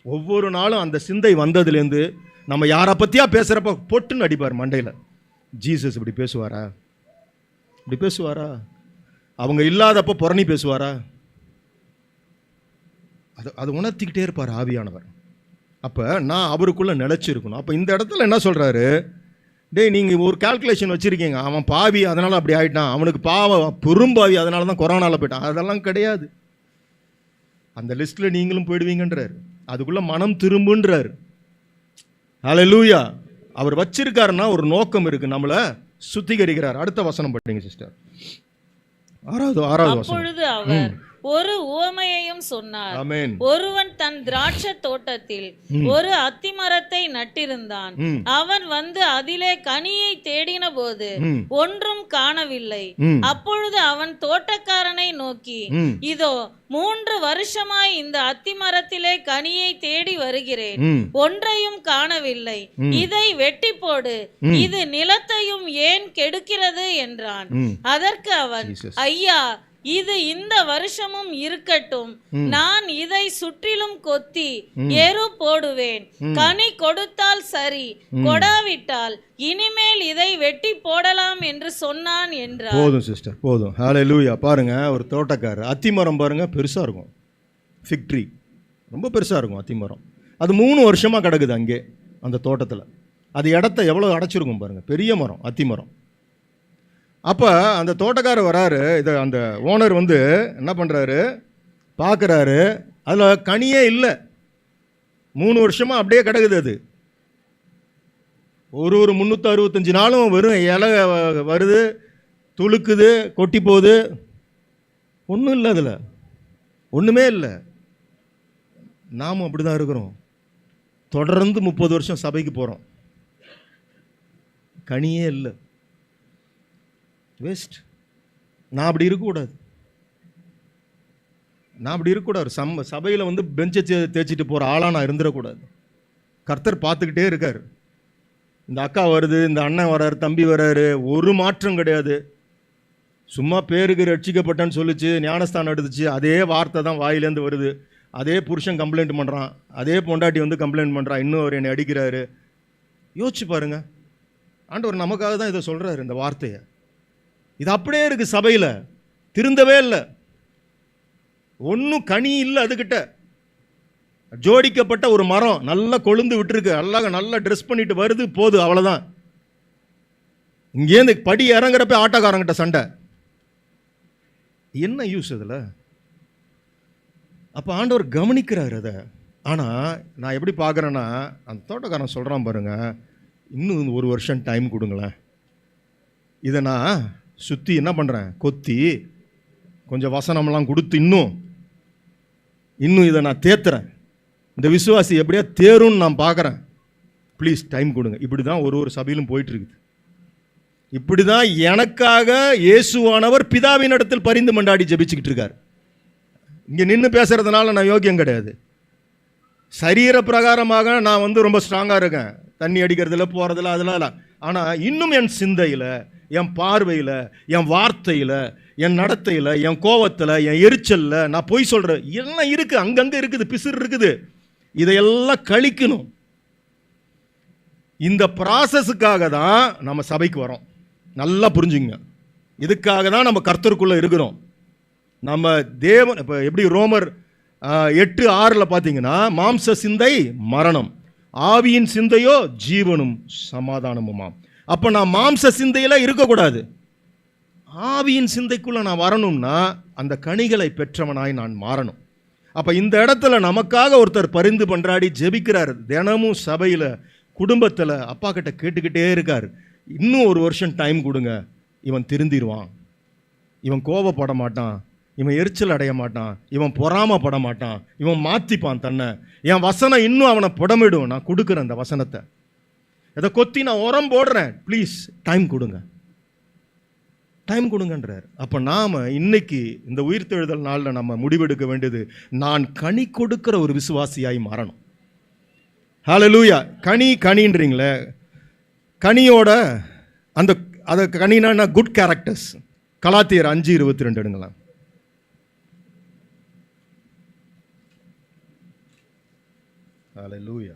ஒவ்வொரு நாளும் அந்த சிந்தை வந்ததுலேருந்து நம்ம யாரை பற்றியா பேசுகிறப்ப பொட்டுன்னு அடிப்பார் மண்டையில். ஜீசஸ் இப்படி பேசுவாரா, இப்படி பேசுவாரா? அவங்க இல்லாதப்போ புரணி பேசுவாரா? அது உணர்த்திக்கிட்டே இருப்பார் ஆவியானவர். அப்போ நான் அவருக்குள்ளே நிலச்சிருக்கணும். அப்போ இந்த இடத்துல என்ன சொல்கிறாரு, டேய் நீங்கள் ஒரு கால்குலேஷன் வச்சுருக்கீங்க, அவன் பாவி அதனால் அப்படி ஆகிட்டான், அவனுக்கு பெரும்பாவி அதனால தான் கொரோனாவில் போயிட்டான். அதெல்லாம் கிடையாது. அந்த லிஸ்ட்டில் நீங்களும் போயிடுவீங்கன்றார். அதுக்குள்ளே மனம் திரும்புன்றார். ஹல்லேலூயா. அவர் வச்சிருக்காருன்னா ஒரு நோக்கம் இருக்குது, நம்மளை சுத்திகரிக்கிறார். அடுத்த வசனம் படிங்க சிஸ்டர், 6வது வசனம். அப்பொழுது அவர் ஒரு உவமையையும் சொன்னார். ஆமென். ஒருவன் தன் திராட்சை தோட்டத்தில் ஒரு அத்திமரத்தை நட்டிருந்தான். அவன் வந்து அதிலே கனியை தேடின போது ஒன்றும் காணவில்லை. அப்பொழுது அவன் தோட்டக்காரனை நோக்கி, இதோ 3 வருஷமாய் இந்த அத்திமரத்திலே கனியை தேடி வருகிறேன், ஒன்றையும் காணவில்லை. இதை வெட்டி போடு, இது நிலத்தையும் ஏன் கெடுக்கிறது என்றான். அதற்கு அவன், ஐயா, இது இந்த வருஷமும் இருக்கட்டும், நான் இதை சுற்றிலும் கொத்தி எரு போடுவேன், கனி கொடுத்தால் சரி, கொடாவிட்டால் இனிமேல் இதை வெட்டி போடலாம் என்று சொன்னான் என்றார். போதும் சிஸ்டர், போதும். ஹல்லேலூயா. பாருங்க, ஒரு தோட்டக்காரர், அத்திமரம் பாருங்க பெருசாக இருக்கும், ஃபிக் ட்ரீ ரொம்ப பெருசாக இருக்கும் அத்திமரம். அது 3 வருஷமாக கிடக்குது அங்கே அந்த தோட்டத்தில். அது இடத்த எவ்வளோ அடைச்சிருக்கும் பாருங்க, பெரிய மரம், அத்திமரம். அப்போ அந்த தோட்டக்காரர் வராரு, இது அந்த ஓனர் வந்து என்ன பண்ணுறாரு, பார்க்குறாரு, அதில் கனியே இல்லை, 3 வருஷமாக அப்படியே கிடக்குது. அது ஒரு 365 நாளும் வெறும் இலை வருது, துளுக்குது, கொட்டி போகுது, ஒன்றும் இல்லை, அதில் ஒன்றுமே இல்லை. நாமும் அப்படி தான் இருக்கிறோம். தொடர்ந்து 30 வருஷம் சபைக்கு போகிறோம், கனியே இல்லை, வேஸ்ட். நான் அப்படி இருக்கக்கூடாது, நான் அப்படி இருக்கக்கூடாது. சபையில் வந்து பெஞ்சை தேய்ச்சிட்டு போகிற ஆளாக நான் இருந்துடக்கூடாது. கர்த்தர் பார்த்துக்கிட்டே இருக்கார். இந்த அக்கா வருது, இந்த அண்ணன் வர்றாரு, தம்பி வர்றாரு, ஒரு மாற்றம் கிடையாது. சும்மா பேருக்கு ரட்சிக்கப்பட்டேன்னு சொல்லிச்சு, ஞானஸ்தானம் எடுத்துச்சு, அதே வார்த்தை தான் வாயிலேருந்து வருது. அதே புருஷன் கம்ப்ளைண்ட் பண்ணுறான், அதே பொண்டாட்டி வந்து கம்ப்ளைண்ட் பண்ணுறான், இன்னும் அவர் என்னை அடிக்கிறாரு. யோசிச்சு பாருங்க, ஆண்டவர் நமக்காக தான் இதை சொல்கிறாரு, இந்த வார்த்தையை. இது அப்படியே இருக்குது சபையில், திருந்தவே இல்லை, ஒன்றும் கனி இல்லை. அதுக்கிட்ட ஜோடிக்கப்பட்ட ஒரு மரம் நல்லா கொழுந்து விட்டுருக்கு, நல்லா ட்ரெஸ் பண்ணிட்டு வருது, போகுது, அவ்வளோதான். இங்கேருந்து படி இறங்குறப்ப ஆட்டோக்காரங்கிட்ட சண்டை, என்ன யூஸ் அதில்? அப்போ ஆண்டவர் கவனிக்கிறார் அதை. ஆனால் நான் எப்படி பார்க்குறேன்னா, அந்த தோட்டக்காரன் சொல்கிறான் பாருங்க, இன்னும் 1 வருஷம் டைம் கொடுங்களேன், இதை நான் சுற்றி என்ன பண்ணுறேன், கொத்தி கொஞ்சம் வசனம்லாம் கொடுத்து இன்னும் இதை நான் தேத்துறேன், இந்த விசுவாசி எப்படியா தேரும்னு நான் பார்க்குறேன், ப்ளீஸ் டைம் கொடுங்க. இப்படி தான் ஒரு சபையிலும் போயிட்டுருக்குது. இப்படி தான் எனக்காக இயேசுவானவர் பிதாவின் இடத்தில் பரிந்து மண்டாடி ஜெபிச்சுக்கிட்டு இருக்கார். இங்கே நின்று பேசுகிறதுனால நான் யோக்கியம் கிடையாது. சரீர பிரகாரமாக நான் வந்து ரொம்ப ஸ்ட்ராங்காக இருக்கேன், தண்ணி அடிக்கிறதுல போகிறதுல அதெல்லாம் இல்லை. ஆனால் இன்னும் என் சிந்தையில், என் பார்வையில், என் வார்த்தையில், என் நடத்தையில், என் கோவத்தில், என் எரிச்சலில், நான் பொய் சொல்கிறேன், எல்லாம் இருக்குது, அங்கங்கே இருக்குது, பிசுறு இருக்குது. இதையெல்லாம் கழிக்கணும். இந்த ப்ராசஸுக்காக தான் நம்ம சபைக்கு வரோம். நல்லா புரிஞ்சுங்க, இதுக்காக தான் நம்ம கர்த்தருக்குள்ளே இருக்கிறோம். நம்ம தேவன் இப்போ எப்படி ரோமர் 8:6 பார்த்தீங்கன்னா, மாம்ச சிந்தை மரணம், ஆவியின் சிந்தையோ ஜீவனும் சமாதானமுமாம். அப்போ நான் மாம்ச சிந்தையில் இருக்கக்கூடாது, ஆவியின் சிந்தைக்குள்ளே நான் வரணும்னா அந்த கனிகளை பெற்றவனாய் நான் மாறணும். அப்போ இந்த இடத்துல நமக்காக ஒருத்தர் பரிந்து பன்றாடி ஜெபிக்கிறார். தினமும் சபையில், குடும்பத்தில் அப்பா கிட்ட கேட்டுக்கிட்டே இருக்கார், இன்னும் 1 வருஷம் டைம் கொடுங்க, இவன் திருந்திடுவான், இவன் கோபப்பட மாட்டான், இவன் எரிச்சல் அடைய மாட்டான், இவன் பொறாமப்பட மாட்டான், இவன் மாற்றிப்பான் தன்னை, என் வசனம் இன்னும் அவனை புடமிடும். நான் கொடுக்குறேன் அந்த வசனத்தை, இதை கொத்தி நான் உரம் போடுறேன், ப்ளீஸ் டைம் கொடுங்க, டைம் கொடுங்கன்றார். அப்போ நாம் இன்னைக்கு இந்த உயிர்த்தெழுதல் நாளில் நம்ம முடிவெடுக்க வேண்டியது, நான் கனி கொடுக்கிற ஒரு விசுவாசியாய் மாறணும். ஹல்லேலூயா. கனின்றீங்களே, கனியோட அந்த அதை கனினா குட் கேரக்டர்ஸ். கலாத்தியர் 5:22 எடுங்களேன். ஹல்லேலூயா.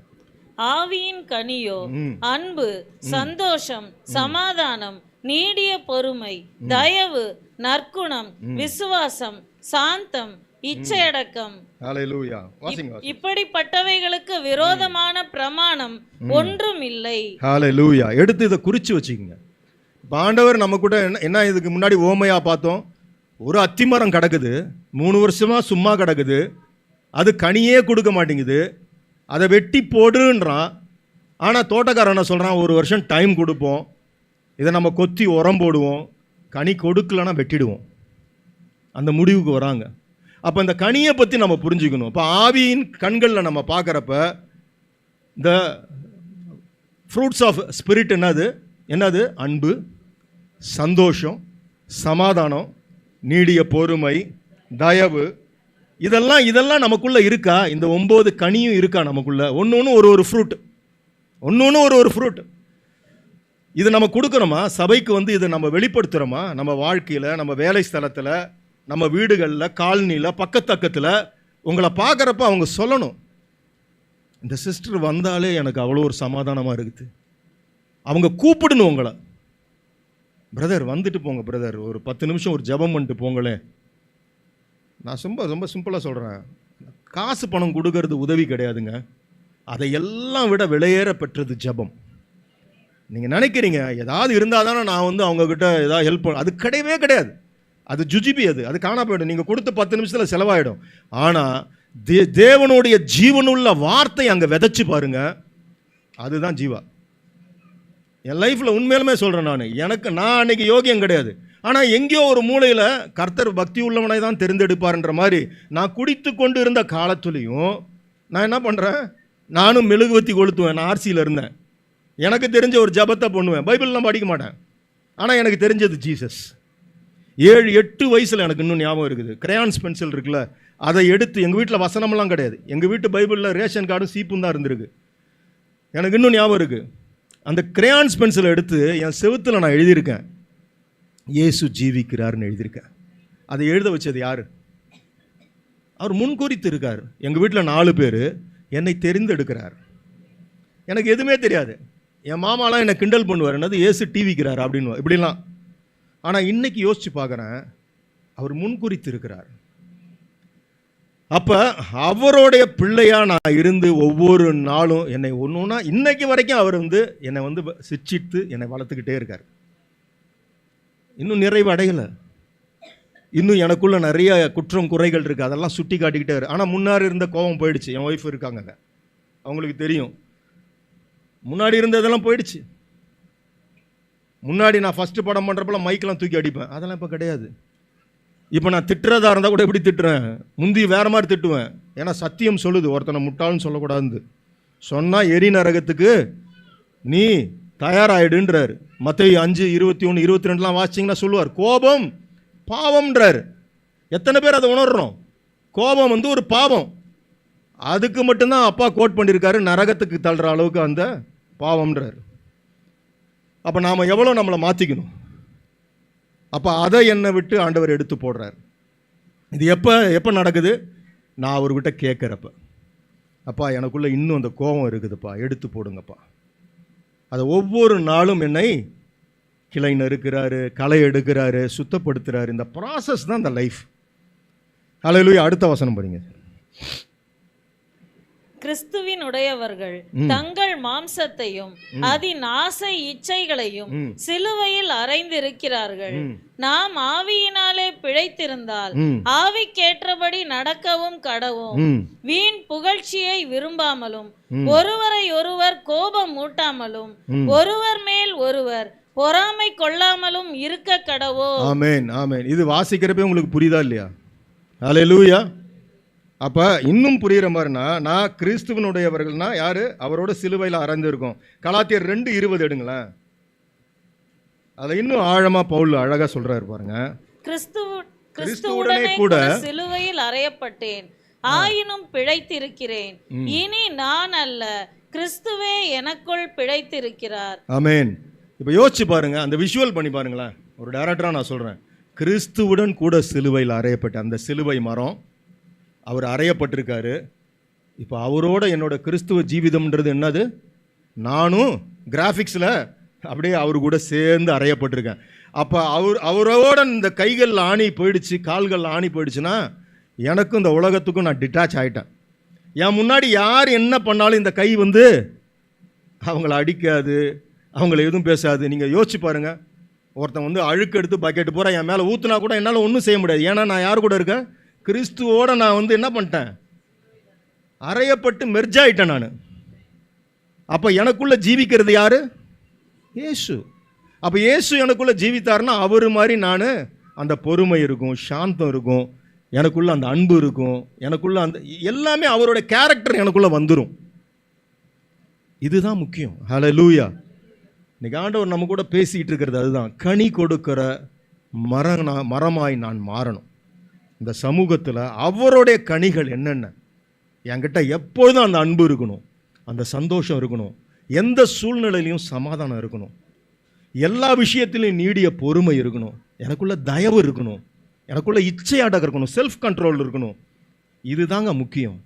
ஆவியின் கனியோ அன்பு, சந்தோஷம், சமாதானம், நீடிய பொறுமை, தயவு, நற்குணம், விசுவாசம், சாந்தம், இச்சையடக்கம். ஹல்லேலூயா. இப்படிப்பட்டவைகளுக்கு விரோதமான பிரமாணம் ஒன்றும் இல்லை. ஹல்லேலூயா. எடுத்து இதை குறித்து வச்சுக்கோங்க. ஆண்டவர் நம்ம கூட என்ன இதுக்கு முன்னாடி ஓமையா பார்த்தோம், ஒரு அத்திமரம் கிடக்குது, 3 வருஷமா சும்மா கிடக்குது, அது கனியே கொடுக்க மாட்டேங்குது, அதை வெட்டி போடுன்றான். ஆனால் தோட்டக்காரன் என்ன சொல்கிறான், 1 வருஷம் டைம் கொடுப்போம், இதை நம்ம கொத்தி உரம் போடுவோம், கனி கொடுக்கலன்னா வெட்டிடுவோம். அந்த முடிவுக்கு வராங்க. அப்போ இந்த கனியை பற்றி நம்ம புரிஞ்சுக்கணும். இப்போ ஆவியின் கண்களில் நம்ம பார்க்குறப்ப இந்த ஃப்ரூட்ஸ் ஆஃப் ஸ்பிரிட் என்னது? அன்பு, சந்தோஷம், சமாதானம், நீடிய பொறுமை, தயவு, இதெல்லாம் நமக்குள்ளே இருக்கா? இந்த 9 கனியும் இருக்கா நமக்குள்ளே? ஒன்று ஒரு ஃப்ரூட், ஒரு ஃப்ரூட். இது நம்ம கொடுக்குறோமா? சபைக்கு வந்து இதை நம்ம வெளிப்படுத்துகிறோமா? நம்ம வாழ்க்கையில், நம்ம வேலை ஸ்தலத்தில், நம்ம வீடுகளில், காலனியில், பக்கத்தில் உங்களை பார்க்குறப்ப அவங்க சொல்லணும், இந்த சிஸ்டர் வந்தாலே எனக்கு அவ்வளோ ஒரு சமாதானமாக இருக்குது. அவங்க கூப்பிடணும் உங்களை, பிரதர் வந்துட்டு போங்க பிரதர், ஒரு 10 நிமிஷம் ஒரு ஜெபம் பண்ணிட்டு போங்களே. நான் ரொம்ப சிம்பிளாக சொல்கிறேன், காசு பணம் கொடுக்கறது உதவி கிடையாதுங்க, அதையெல்லாம் விட விலையேற பெற்றது ஜெபம். நீங்கள் நினைக்கிறீங்க ஏதாவது இருந்தால் தானே நான் வந்து அவங்கக்கிட்ட ஏதாவது ஹெல்ப் பண்ண, அது கிடையவே கிடையாது. அது ஜுஜிபி, அது காணா போயிடும். நீங்கள் கொடுத்த 10 நிமிஷத்தில் செலவாயிடும். ஆனால் தேவனுடைய ஜீவனுள்ள வார்த்தை அங்கே விதைச்சு பாருங்க, அதுதான் ஜீவா. என் லைஃப்பில் உண்மையிலுமே சொல்கிறேன், நான் அன்னைக்கு யோகியம் கிடையாது, ஆனால் எங்கேயோ ஒரு மூலையில் கர்த்தர் பக்தி உள்ளவனை தான் தெரிந்தெடுப்பார்ன்ற மாதிரி நான் குடித்து கொண்டு இருந்த காலத்துலேயும் நான் என்ன பண்ணுறேன், நானும் மெழுகுவத்தி கொளுத்துவேன். நான் ஆர்சியில் இருந்தேன். எனக்கு தெரிஞ்ச ஒரு ஜபத்தை பண்ணுவேன். பைபிள்லாம் படிக்க மாட்டேன், ஆனால் எனக்கு தெரிஞ்சது ஜீசஸ். 7-8 வயசில் எனக்கு இன்னும் ஞாபகம் இருக்குது. கிரையான்ஸ் பென்சில் இருக்குல்ல, அதை எடுத்து, எங்கள் வீட்டில் வசனமெல்லாம் கிடையாது, எங்கள் வீட்டு பைபிளில் ரேஷன் கார்டும் சீப்பும் தான் இருந்திருக்கு. எனக்கு இன்னும் ஞாபகம் இருக்குது. அந்த கிரையான்ஸ் பென்சிலை எடுத்து என் செவுத்தில் நான் எழுதியிருக்கேன், இயேசு ஜீவிக்கிறார்னு எழுதியிருக்கேன். அதை எழுத வச்சது யார்? அவர் முன்குறித்து இருக்கார். எங்கள் வீட்டில் 4 பேர், என்னை தெரிந்தெடுக்கிறார். எனக்கு எதுவுமே தெரியாது. என் மாமாலாம் என்னை கிண்டல் பண்ணுவார், என்னது இயேசு டிவிக்கிறார் அப்படின்னு இப்படிலாம். ஆனால் இன்னைக்கு யோசிச்சு பார்க்குறேன், அவர் முன்குறித்து இருக்கிறார். அப்போ அவருடைய பிள்ளையா நான் இருந்து ஒவ்வொரு நாளும் என்னை ஒன்றுனா இன்னைக்கு வரைக்கும் அவர் என்னை சிச்சித்து என்னை வளர்த்துக்கிட்டே இருக்கார். இன்னும் நிறைவு அடையலை. இன்னும் எனக்குள்ள நிறைய குற்றம் குறைகள் இருக்குது, அதெல்லாம் சுட்டி காட்டிக்கிட்டே இருக்கு. ஆனால் முன்னாடி இருந்த கோபம் போயிடுச்சு. என் ஒய்ஃப் இருக்காங்க, அவங்களுக்கு தெரியும். முன்னாடி இருந்ததெல்லாம் போயிடுச்சு. முன்னாடி நான் ஃபஸ்ட்டு படம் பண்ணுறப்பெல்லாம் மைக்கெலாம் தூக்கி அடிப்பேன், அதெல்லாம் இப்போ கிடையாது. இப்போ நான் திட்டுறதா இருந்தால் கூட எப்படி திட்டுறேன், முந்தி வேறு மாதிரி திட்டுவேன். ஏன்னா சத்தியம் சொல்லுது, ஒருத்தனை முட்டாள்னு சொல்லக்கூடாது. சொன்னால் எரி நரகத்துக்கு நீ தயாராகிடுன்றார். மத்தேயு 5:21-22 வாசிச்சிங்கன்னா சொல்லுவார், கோபம் பாவம்ன்றார். எத்தனை பேர் அதை உணர்றோம்? கோபம் ஒரு பாவம். அதுக்கு மட்டும்தான் அப்பா கோட் பண்ணியிருக்காரு, நரகத்துக்கு தள்ளுற அளவுக்கு அந்த பாவம்ன்றார். அப்போ நாம் எவ்வளோ நம்மளை மாற்றிக்கணும். அப்போ அதை என்னை விட்டு ஆண்டவர் எடுத்து போடுறார். இது எப்போ நடக்குது? நான் அவர்கிட்ட கேட்குறப்ப, அப்பா எனக்குள்ளே இன்னும் அந்த கோபம் இருக்குதுப்பா, எடுத்து போடுங்கப்பா. அதை ஒவ்வொரு நாளும் என்னை கிளை நறுக்கிறாரு, களை எடுக்கிறாரு, சுத்தப்படுத்துகிறாரு. இந்த ப்ராசஸ் தான் இந்த லைஃப். ஹல்லேலூயா. அடுத்த வசனம் படிங்க. கிறிஸ்துவின் உடையவர்கள் தங்கள் மாம்சத்தையும் அதின் ஆசை இச்சைகளையும் சிலுவையில் அறைந்திருக்கிறார்கள். நாம் ஆவியினாலே பிழைத்திருந்தால் ஆவிக்கேற்றபடி நடக்கவும் கடவும், வீண் புகழ்ச்சியை விரும்பாமலும், ஒருவரை ஒருவர் கோபம் மூட்டாமலும், ஒருவர் மேல் ஒருவர் பொறாமை கொள்ளாமலும் இருக்க கடவோம். ஆமென், ஆமென். இது வாசிக்கிறப்ப உங்களுக்கு புரியுதா இல்லையா? ஹல்லேலூயா. அப்போ இன்னும் புரிகிற மாதிரினா, நான் கிறிஸ்துவனுடையவர்கள்னா யார்? அவரோட சிலுவையில் அறைந்திருக்கோம். கலாத்தியர் 2:20 எடுங்களேன். அதை இன்னும் ஆழமாக பவுல் அழகாக சொல்கிறாரு பாருங்க. கிறிஸ்துவுடனே கூட சிலுவையில் அறையப்பட்டேன், ஆயினும் பிழைத்திருக்கிறேன். இனி நான் அல்ல, கிறிஸ்துவே எனக்குள் பிழைத்திருக்கிறார். ஆமென். இப்போ யோசிச்சு பாருங்க, அந்த விஷுவல் பண்ணி பாருங்களேன். ஒரு டைரக்டராக நான் சொல்கிறேன், கிறிஸ்துவுடன் கூட சிலுவையில் அறையப்பட்ட அந்த சிலுவை மரம், அவர் அறையப்பட்டிருக்காரு. இப்போ அவரோட என்னோட கிறிஸ்துவ ஜீவிதம்ன்றது என்னது? நானும் கிராஃபிக்ஸில் அப்படியே அவர் கூட சேர்ந்து அறையப்பட்டிருக்கேன். அப்போ அவரோட இந்த கைகள் ஆணி போயிடுச்சு, கால்கள் ஆணி போயிடுச்சுன்னா எனக்கும் இந்த உலகத்துக்கும் நான் டிட்டாச் ஆகிட்டேன். என் முன்னாடி யார் என்ன பண்ணாலும் இந்த கை அவங்கள அடிக்காது, அவங்கள எதுவும் பேசாது. நீங்கள் யோசிச்சு பாருங்கள், ஒருத்தன் அழுக்கு எடுத்து பக்கெட்டு பூரா என் மேலே ஊற்றுனா கூட என்னால் ஒன்றும் செய்ய முடியாது. ஏன்னா நான் யார் கூட இருக்கேன்? கிறிஸ்துவோட நான் என்ன பண்ணிட்டேன்? அறையப்பட்டு மெர்ஜாயிட்டேன் நான். அப்போ எனக்குள்ள ஜீவிக்கிறது யாரு? இயேசு. அப்போ இயேசு எனக்குள்ள ஜீவித்தாருன்னா அவர் மாதிரி நான் அந்த பொறுமை இருக்கும், சாந்தம் இருக்கும், எனக்குள்ள அந்த அன்பு இருக்கும், எனக்குள்ள அந்த எல்லாமே அவரோட கேரக்டர் எனக்குள்ள வந்துடும். இதுதான் முக்கியம். ஹல்லேலூயா. இன்னைக்கு ஆண்டவர் நம்ம கூட பேசிக்கிட்டு இருக்கிறது அதுதான். கனி கொடுக்கிற மரமாய் நான் மாறணும். இந்த சமூகத்தில் அவருடைய கனிகள் என்னென்ன? என்கிட்ட எப்பொழுதும் அந்த அன்பு இருக்கணும், அந்த சந்தோஷம் இருக்கணும், எந்த சூழ்நிலையிலையும் சமாதானம் இருக்கணும், எல்லா விஷயத்திலையும் நீடிய பொறுமை இருக்கணும், எனக்குள்ள தயவு இருக்கணும், எனக்குள்ள இச்சையாட்டம் இருக்கணும், செல்ஃப் கண்ட்ரோல் இருக்கணும். இதுதாங்க முக்கியம்.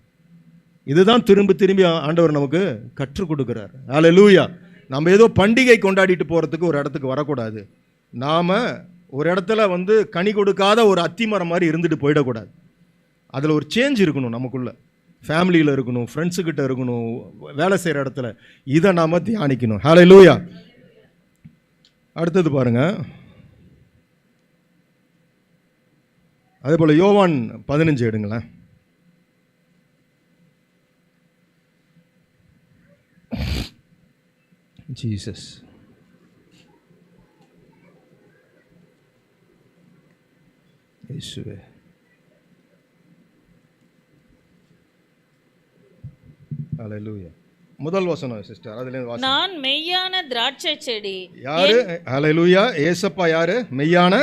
இதுதான் திரும்பி திரும்பி ஆண்டவர் நமக்கு கற்றுக் கொடுக்குறார். ஹல்லேலூயா. நம்ம ஏதோ பண்டிகை கொண்டாடிட்டு போகிறதுக்கு ஒரு இடத்துக்கு வரக்கூடாது. நாம் ஒரு இடத்துல கனி கொடுக்காத ஒரு அத்திமரம் மாதிரி இருந்துட்டு போயிடக்கூடாது. அதில் ஒரு சேஞ்ச் இருக்கணும் நமக்குள்ள. ஃபேமிலியில் இருக்கணும், ஃப்ரெண்ட்ஸுக்கிட்ட இருக்கணும், வேலை செய்கிற இடத்துல. இதை நாம் தியானிக்கணும். ஹல்லேலூயா. அடுத்தது பாருங்க. அதே போல் யோவான் 15 எடுங்களேன். ஜீசஸ். இயேசுவே. ஹல்லேலூயா. முதல் வசனம் சிஸ்டர், அதுல வாசி. நான் மெய்யான திராட்சை செடி. யாரு? ஹல்லேலூயா. ஏசப்பா யாரு? மெய்யான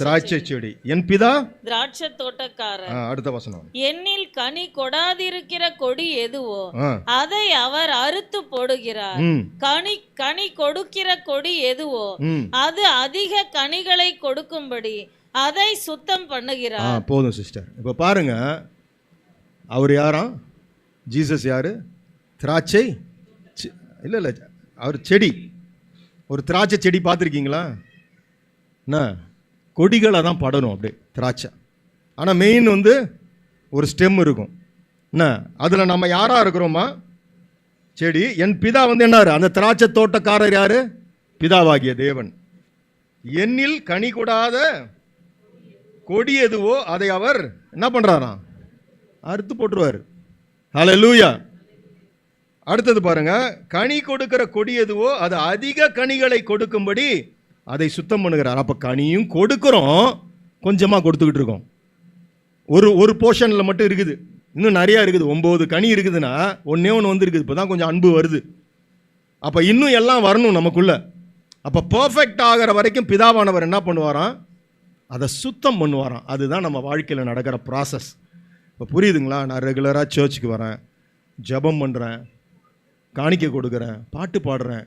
திராட்சை செடி. என் பிதா திராட்சை தோட்டக்காரர். அடுத்த வசனம். என்னில் கனி கொடாதிருக்கிற கொடி எதுவோ அதை அவர் அறுத்து போடுகிறார். கனி கொடுக்கிற கொடி எதுவோ அது அதிக கனிகளை கொடுக்கும்படி அதை சுத்தம் பண்ணுகிறார். போதும் சிஸ்டர். இப்ப பாருங்க, அவர் யாரா? ஜீசஸ் யாரு? திராட்சை இல்லை, அவர் செடி. ஒரு திராட்சை செடி பார்த்துருக்கீங்களா? என்ன கொடிகளை தான் படணும் அப்படியே திராட்சை. ஆனால் மெயின் வந்து ஒரு ஸ்டெம் இருக்கும். என்ன அதில் நம்ம யாராக இருக்கிறோமா? செடி. என் பிதா வந்து என்னாரு? அந்த திராட்சை தோட்டக்காரர் யாரு? பிதாவாகிய தேவன். என்னில் கனி கொடாத கொடி எதுவோ அதை அவர் என்ன பண்ணுறாராம்? அறுத்து போட்டுருவார். ஹல்லேலூயா. அடுத்தது பாருங்க, கனி கொடுக்கிற கொடி எதுவோ அது அதிக கனிகளை கொடுக்கும்படி அதை சுத்தம் பண்ணுகிறார். அப்போ கனியும் கொடுக்குறோம், கொஞ்சமாக கொடுத்துக்கிட்டு இருக்கோம். ஒரு போர்ஷனில் மட்டும் இருக்குது, இன்னும் நிறையா இருக்குது. 9 கனி இருக்குதுன்னா ஒன்றே ஒன்று வந்து இருக்குது. இப்போ தான் கொஞ்சம் அன்பு வருது. அப்போ இன்னும் எல்லாம் வரணும் நமக்குள்ள. அப்போ பர்ஃபெக்ட் ஆகிற வரைக்கும் பிதாவானவர் என்ன பண்ணுவாராம்? அதை சுத்தம் பண்ணுவாராம். அதுதான் நம்ம வாழ்க்கையில் நடக்கிற ப்ராசஸ். இப்போ புரியுதுங்களா? நான் ரெகுலராக சர்ச்சுக்கு வரேன், ஜெபம் பண்ணுறேன், காணிக்க கொடுக்குறேன், பாட்டு பாடுறேன்.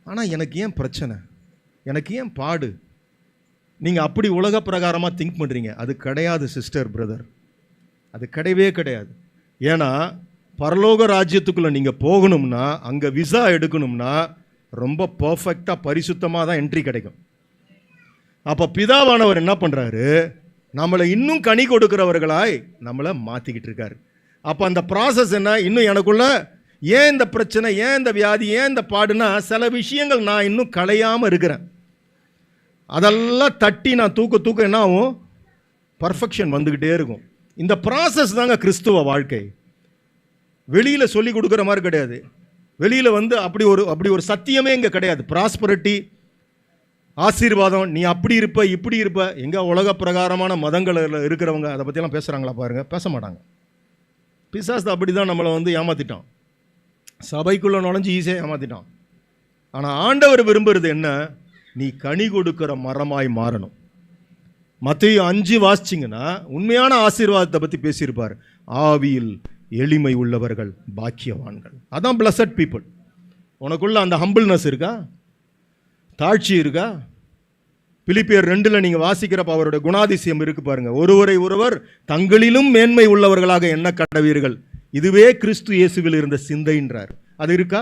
ஆனால் எனக்கு ஏன் பிரச்சனை? எனக்கு ஏன் பாடு? நீங்கள் அப்படி உலக பிரகாரமாக திங்க் பண்ணுறீங்க. அது கிடையாது சிஸ்டர், பிரதர். அது கிடையவே கிடையாது. ஏன்னா பரலோக ராஜ்யத்துக்குள்ளே நீங்கள் போகணும்னா, அங்கே விசா எடுக்கணும்னா ரொம்ப பர்ஃபெக்டாக பரிசுத்தமாக தான் என்ட்ரி கிடைக்கும். அப்போ பிதாவானவர் என்ன பண்ணுறாரு? நம்மளை இன்னும் கனி கொடுக்கிறவர்களாய் நம்மளை மாற்றிக்கிட்டு இருக்காரு. அப்போ அந்த ப்ராசஸ் என்ன? இன்னும் எனக்குள்ள ஏன் இந்த பிரச்சனை, ஏன் இந்த வியாதி, ஏன் இந்த பாடுனா, சில விஷயங்கள் நான் இன்னும் களையாமல் இருக்கிறேன். அதெல்லாம் தட்டி நான் தூக்க என்ன ஆகும்? பர்ஃபெக்ஷன் வந்துக்கிட்டே இருக்கும். இந்த ப்ராசஸ் தாங்க கிறிஸ்துவ வாழ்க்கை. வெளியில் சொல்லி கொடுக்குற மாதிரி கிடையாது. வெளியில் வந்து அப்படி ஒரு சத்தியமே இங்கே கிடையாது. ப்ராஸ்பரிட்டி, ஆசீர்வாதம், நீ அப்படி இருப்ப இப்படி இருப்ப. எங்கே உலக பிரகாரமான மதங்களில் இருக்கிறவங்க அதை பற்றியெல்லாம் பேசுகிறாங்களா? பாருங்கள், பேச மாட்டாங்க. பிசாசு அப்படி தான் நம்மளை வந்து ஏமாற்றிட்டான். சபைக்குள்ளே நுழைஞ்சு ஈஸியாக ஏமாற்றிட்டான். ஆனால் ஆண்டவர் விரும்புகிறது என்ன? நீ கனி கொடுக்கிற மரமாய் மாறணும். மத்தேயு 5 வாசிச்சிங்கன்னா உண்மையான ஆசீர்வாதத்தை பற்றி பேசியிருப்பார். ஆவியில் எளிமை உள்ளவர்கள் பாக்கியவான்கள். அதான் பிளஸட் பீப்புள். உனக்குள்ள அந்த ஹம்பிள்னஸ் இருக்கா? தாழ்ச்சி இருக்கா? பிலிப்பியர் 2 நீங்கள் வாசிக்கிறப்ப அவருடைய குணாதிசயம் இருக்கு பாருங்க. ஒருவரை ஒருவர் தங்களிலும் மேன்மை உள்ளவர்களாக எண்ண கடவீர்கள், இதுவே கிறிஸ்து இயேசுவில் இருந்த சிந்தைன்றார். அது இருக்கா?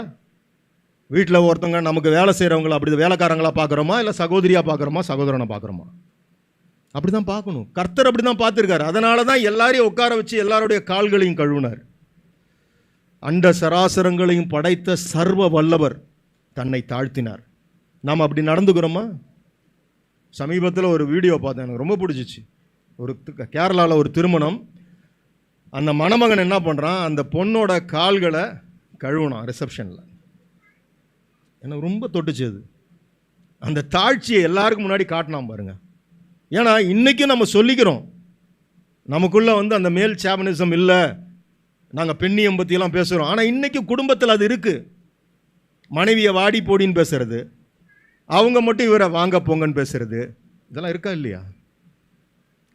வீட்டில் ஒருத்தவங்க நமக்கு வேலை செய்கிறவங்கள அப்படி வேலைக்காரங்களா பார்க்குறோமா, இல்லை சகோதரியாக பார்க்குறோமா, சகோதரனை பார்க்குறோமா? அப்படி தான் பார்க்கணும். கர்த்தர் அப்படி தான் பார்த்துருக்காரு. அதனால தான் எல்லாரையும் உட்கார வச்சு எல்லாருடைய கால்களையும் கழுவினார். அண்ட சராசரங்களையும் படைத்த சர்வ வல்லவர் தன்னை தாழ்த்தினார். நாம் அப்படி நடந்துக்கிறோமா? சமீபத்தில் ஒரு வீடியோ பார்த்தேன், எனக்கு ரொம்ப பிடிச்சிச்சு. ஒரு கேரளாவில் ஒரு திருமணம். அந்த மணமகன் என்ன பண்ணுறான்? அந்த பொண்ணோட கால்களை கழுவுனான் ரிசப்ஷனில். எனக்கு ரொம்ப தொட்டுச்சு அது. அந்த தாழ்ச்சியை எல்லாருக்கும் முன்னாடி காட்டினான் பாருங்க. ஏன்னா இன்றைக்கும் நம்ம சொல்லிக்கிறோம், நமக்குள்ளே வந்து அந்த மேல் சாவனிசம் இல்லை, நாங்கள் பெண்ணியம் பற்றியெல்லாம் பேசுகிறோம். ஆனால் இன்றைக்கும் குடும்பத்தில் அது இருக்குது. மனைவியை வாடி போடின்னு பேசுறது, அவங்க மட்டும் இவரை வாங்க போங்கன்னு பேசுறது, இதெல்லாம் இருக்கா இல்லையா?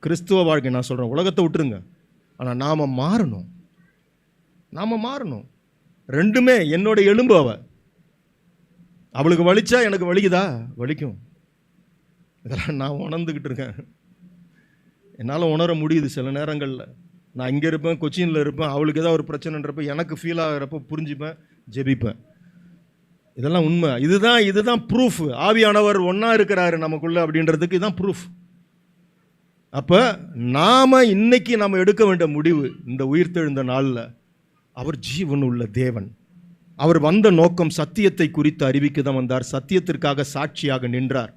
கிறிஸ்துவ வாழ்க்கை நான் சொல்கிறேன், உலகத்தை விட்டுருங்க. ஆனால் நாம் மாறணும். ரெண்டுமே என்னோட எலும்பு. அவளுக்கு வலிச்சா எனக்கு வலிக்குதா? வலிக்கும். இதெல்லாம் நான் உணர்ந்துக்கிட்டு இருக்கேன். என்னால் உணர முடியுது சில நேரங்களில். நான் இங்கே இருப்பேன், கொச்சினில் இருப்பேன், அவளுக்கு ஏதாவது ஒரு பிரச்சனைன்றப்ப எனக்கு ஃபீல் ஆகிறப்ப புரிஞ்சுப்பேன், ஜெபிப்பேன். இதெல்லாம் உண்மை. இதுதான் ப்ரூஃப். ஆவியானவர் ஒன்றா இருக்கிறாரு நமக்குள்ள அப்படின்றதுக்கு இதுதான் ப்ரூஃப். அப்போ நாம் இன்னைக்கு நம்ம எடுக்க வேண்டிய முடிவு, இந்த உயிர்த்தெழுந்த நாளில் அவர் ஜீவன் உள்ள தேவன். அவர் வந்த நோக்கம் சத்தியத்தை குறித்து அறிவிக்க தான் வந்தார். சத்தியத்திற்காக சாட்சியாக நின்றார்.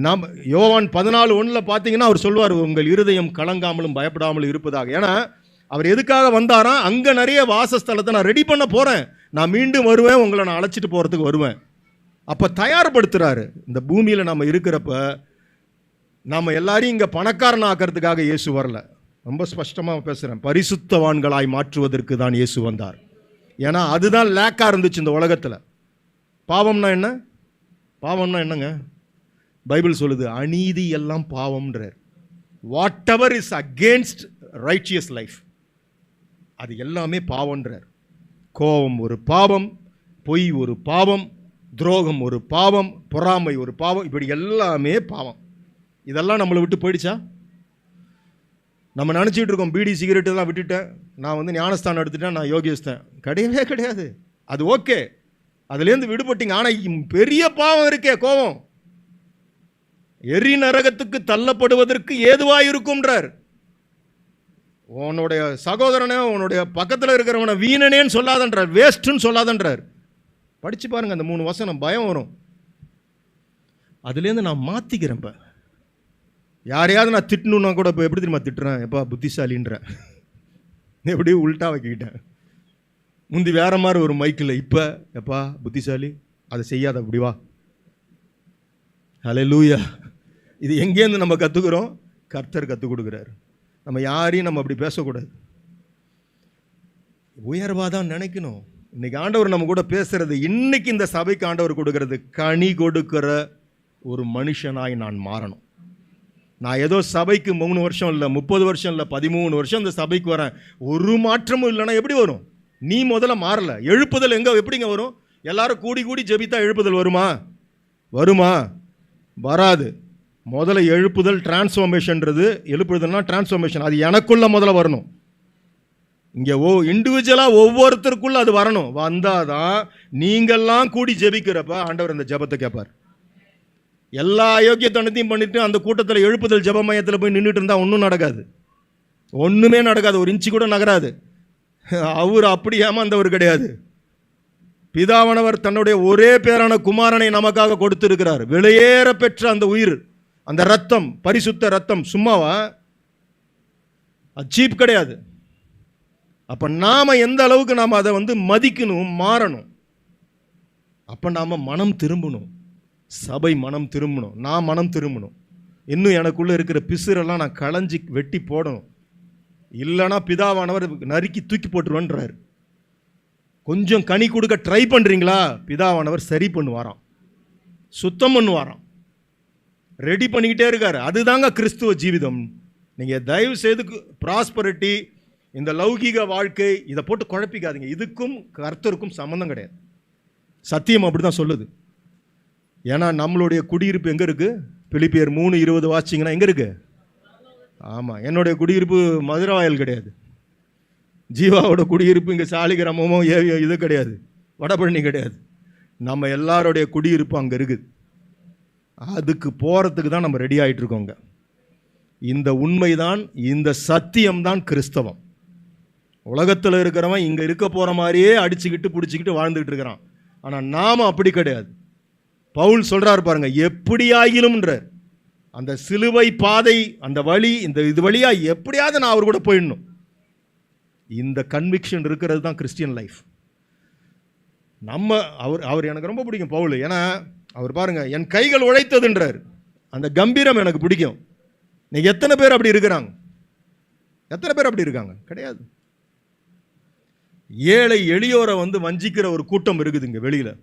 நாம் யோவான் 14:1 பார்த்தீங்கன்னா அவர் சொல்வார், உங்கள் இருதயம் கலங்காமலும் பயப்படாமலும் இருப்பதாக. ஏன்னா அவர் எதுக்காக வந்தாரா? அங்கே நிறைய வாசஸ்தலத்தை நான் ரெடி பண்ண போகிறேன், நான் மீண்டும் வருவேன், உங்களை நான் அழைச்சிட்டு போகிறதுக்கு வருவேன். அப்போ தயார்படுத்துகிறாரு. இந்த பூமியில் நம்ம இருக்கிறப்ப நாம் எல்லாரையும் இங்கே பணக்காரன் ஆக்கிறதுக்காக இயேசு வரல. ரொம்ப ஸ்பஷ்டமாக பேசுகிறேன். பரிசுத்தவான்களாய் மாற்றுவதற்கு தான் இயேசு வந்தார். ஏன்னா அதுதான் லேக்காக இருந்துச்சு இந்த உலகத்தில். பாவம்னா என்ன? பாவம்னா என்னங்க? பைபிள் சொல்லுது அநீதி எல்லாம் பாவம்ன்றார். Whatever is against righteous life அது எல்லாமே பாவம்ன்றார். கோபம் ஒரு பாவம், பொய் ஒரு பாவம், துரோகம் ஒரு பாவம், பொறாமை ஒரு பாவம், இப்படி எல்லாமே பாவம். இதெல்லாம் நம்மளை விட்டு போயிடுச்சா? நம்ம நினச்சிட்டு இருக்கோம் பீடி சிகரெட்டு எல்லாம் விட்டுட்டேன், நான் வந்து ஞானஸ்தானம் எடுத்துட்டேன், நான் யோகிஸ்தேன். கிடையவே கிடையாது. அது ஓகே, அதுலேருந்து விடுபட்டீங்க. ஆனால் பெரிய பாவம் இருக்கே கோபம், எரி நரகத்துக்கு தள்ளப்படுவதற்கு ஏதுவாக இருக்கும்ன்றார். உன்னுடைய சகோதரனை, உன்னுடைய பக்கத்தில் இருக்கிறவனை வீணனேன்னு சொல்லாதன்றார், வேஸ்ட்டுன்னு சொல்லாதன்றார். படித்து பாருங்கள் அந்த 3 வசனம், பயம் வரும். அதுலேருந்து நான் மாற்றிக்கிறேன். இப்போ யாரையாவது நான் திட்டணுன்னா கூட இப்போ எப்படி தெரியுமா திட்டுறேன்? எப்பா புத்திசாலின்றேன், எப்படி உள்டா வைக்கிட்டேன். முந்தி வேற மாதிரி ஒரு மைக்கில், இப்போ எப்பா புத்திசாலி, அதை செய்யாத, அப்படி வா. ஹல்லேலூயா. இது எங்கேருந்து நம்ம கற்றுக்குறோம்? கர்த்தர் கற்றுக் கொடுக்குறாரு. நம்ம யாரையும் நம்ம அப்படி பேசக்கூடாது, உயர்வாக தான் நினைக்கணும். இன்னைக்கு ஆண்டவர் நம்ம கூட பேசுறது, இன்னைக்கு இந்த சபைக்கு ஆண்டவர் கொடுக்கறது, கனி கொடுக்கிற ஒரு மனுஷனாய் நான் மாறணும். நான் ஏதோ சபைக்கு 3 வருஷம் இல்லை, 30 வருஷம் இல்லை, 13 வருஷம் இந்த சபைக்கு வரேன், ஒரு மாற்றமும் இல்லைன்னா எப்படி வரும்? நீ முதல்ல மாறல. எழுப்புதல் எங்கே எப்படிங்க வரும்? எல்லாரும் கூடி கூடி ஜெபித்தா எழுப்புதல் வருமா? வருமா? வராது. முதல்ல எழுப்புதல், டிரான்ஸ்ஃபார்மேஷன்றது. எழுப்புதல்னா டிரான்ஸ்ஃபார்மேஷன், அது எனக்குள்ள முதல்ல வரணும். இங்கே இண்டிவிஜுவலாக ஒவ்வொருத்தருக்குள்ள அது வரணும். வந்தாதான் நீங்கள்லாம் கூடி ஜெபிக்கிறப்ப ஆண்டவர் அந்த ஜெபத்தை கேட்பார். எல்லா அயோக்கியத்தனத்தையும் பண்ணிட்டு அந்த கூட்டத்தில் எழுப்புதல் ஜெப மையத்தில் போய் நின்றுட்டு இருந்தால் ஒன்றும் நடக்காது, ஒன்றுமே நடக்காது, ஒரு இன்ச்சு கூட நகராது. அவர் அப்படி ஏமாந்தவர் கிடையாது. பிதாவானவர் தன்னுடைய ஒரே பேரான குமாரனை நமக்காக கொடுத்திருக்கிறார். விலையேற பெற்ற அந்த உயிர், அந்த ரத்தம், பரிசுத்த ரத்தம் சும்மாவா? அது சீப் கிடையாது. அப்போ நாம் எந்த அளவுக்கு நாம் அதை வந்து மதிக்கணும், மாறணும். அப்போ நாம் மனம் திரும்பணும், சபை மனம் திரும்பணும், நான் மனம் திரும்பணும். இன்னும் எனக்குள்ளே இருக்கிற பிசுரெல்லாம் நான் களைஞ்சி வெட்டி போடணும். இல்லைனா பிதாவானவர் நறுக்கி தூக்கி போட்டுருவேன்றார். கொஞ்சம் கனி கொடுக்க ட்ரை பண்ணுறீங்களா? பிதாவானவர் சரி பண்ணுவாராம், சுத்தம் பண்ணுவாராம், ரெடி பண்ணிக்கிட்டே இருக்கார். அதுதாங்க கிறிஸ்துவ ஜீவிதம். நீங்கள் தயவு செய்து ப்ராஸ்பரிட்டி, இந்த லௌகீக வாழ்க்கை, இதை போட்டு குழப்பிக்காதீங்க. இதுக்கும் கர்த்தருக்கும் சம்மந்தம் கிடையாது. சத்தியம் அப்படி தான் சொல்லுது. ஏன்னா நம்மளுடைய குடியிருப்பு எங்கே இருக்குது? பிலிப்பியர் 3:20 வாசிச்சிங்கன்னா எங்கே இருக்குது? ஆமாம், என்னுடைய குடியிருப்பு மதுரவாயல் கிடையாது, ஜீவாவோட குடியிருப்பு இங்கே சாலிகிராமமோ ஏவியோ இது கிடையாது, வடபழனி கிடையாது. நம்ம எல்லாருடைய குடியிருப்பு அங்கே இருக்குது. அதுக்கு போகிறதுக்கு தான் நம்ம ரெடி ஆகிட்டு இருக்கோங்க. இந்த உண்மைதான், இந்த சத்தியம்தான் கிறிஸ்தவம். உலகத்தில் இருக்கிறவன் இங்கே இருக்க போகிற மாதிரியே அடிச்சுக்கிட்டு பிடிச்சிக்கிட்டு வாழ்ந்துக்கிட்டு இருக்கிறான். ஆனால் நாம் அப்படி கிடையாது. பவுல் சொல்கிறார் பாருங்க, எப்படியாகிலும்ன்றார். அந்த சிலுவை பாதை, அந்த வழி, இந்த இது வழியாக எப்படியாவது நான் அவர் கூட போயிடணும். இந்த கன்விக்ஷன் இருக்கிறது தான் கிறிஸ்டியன் லைஃப். அவர் எனக்கு ரொம்ப பிடிக்கும் பவுல். ஏன்னா அவர் பாருங்க, என் கைகள் உழைத்ததுன்றார். அந்த கம்பீரம் எனக்கு பிடிக்கும். நீங்கள் எத்தனை பேர் அப்படி இருக்கிறாங்க? எத்தனை பேர் அப்படி இருக்காங்க? கிடையாது. ஏழை எளியோரை வந்து வஞ்சிக்கிற ஒரு கூட்டம் இருக்குது இங்கே வெளியில்.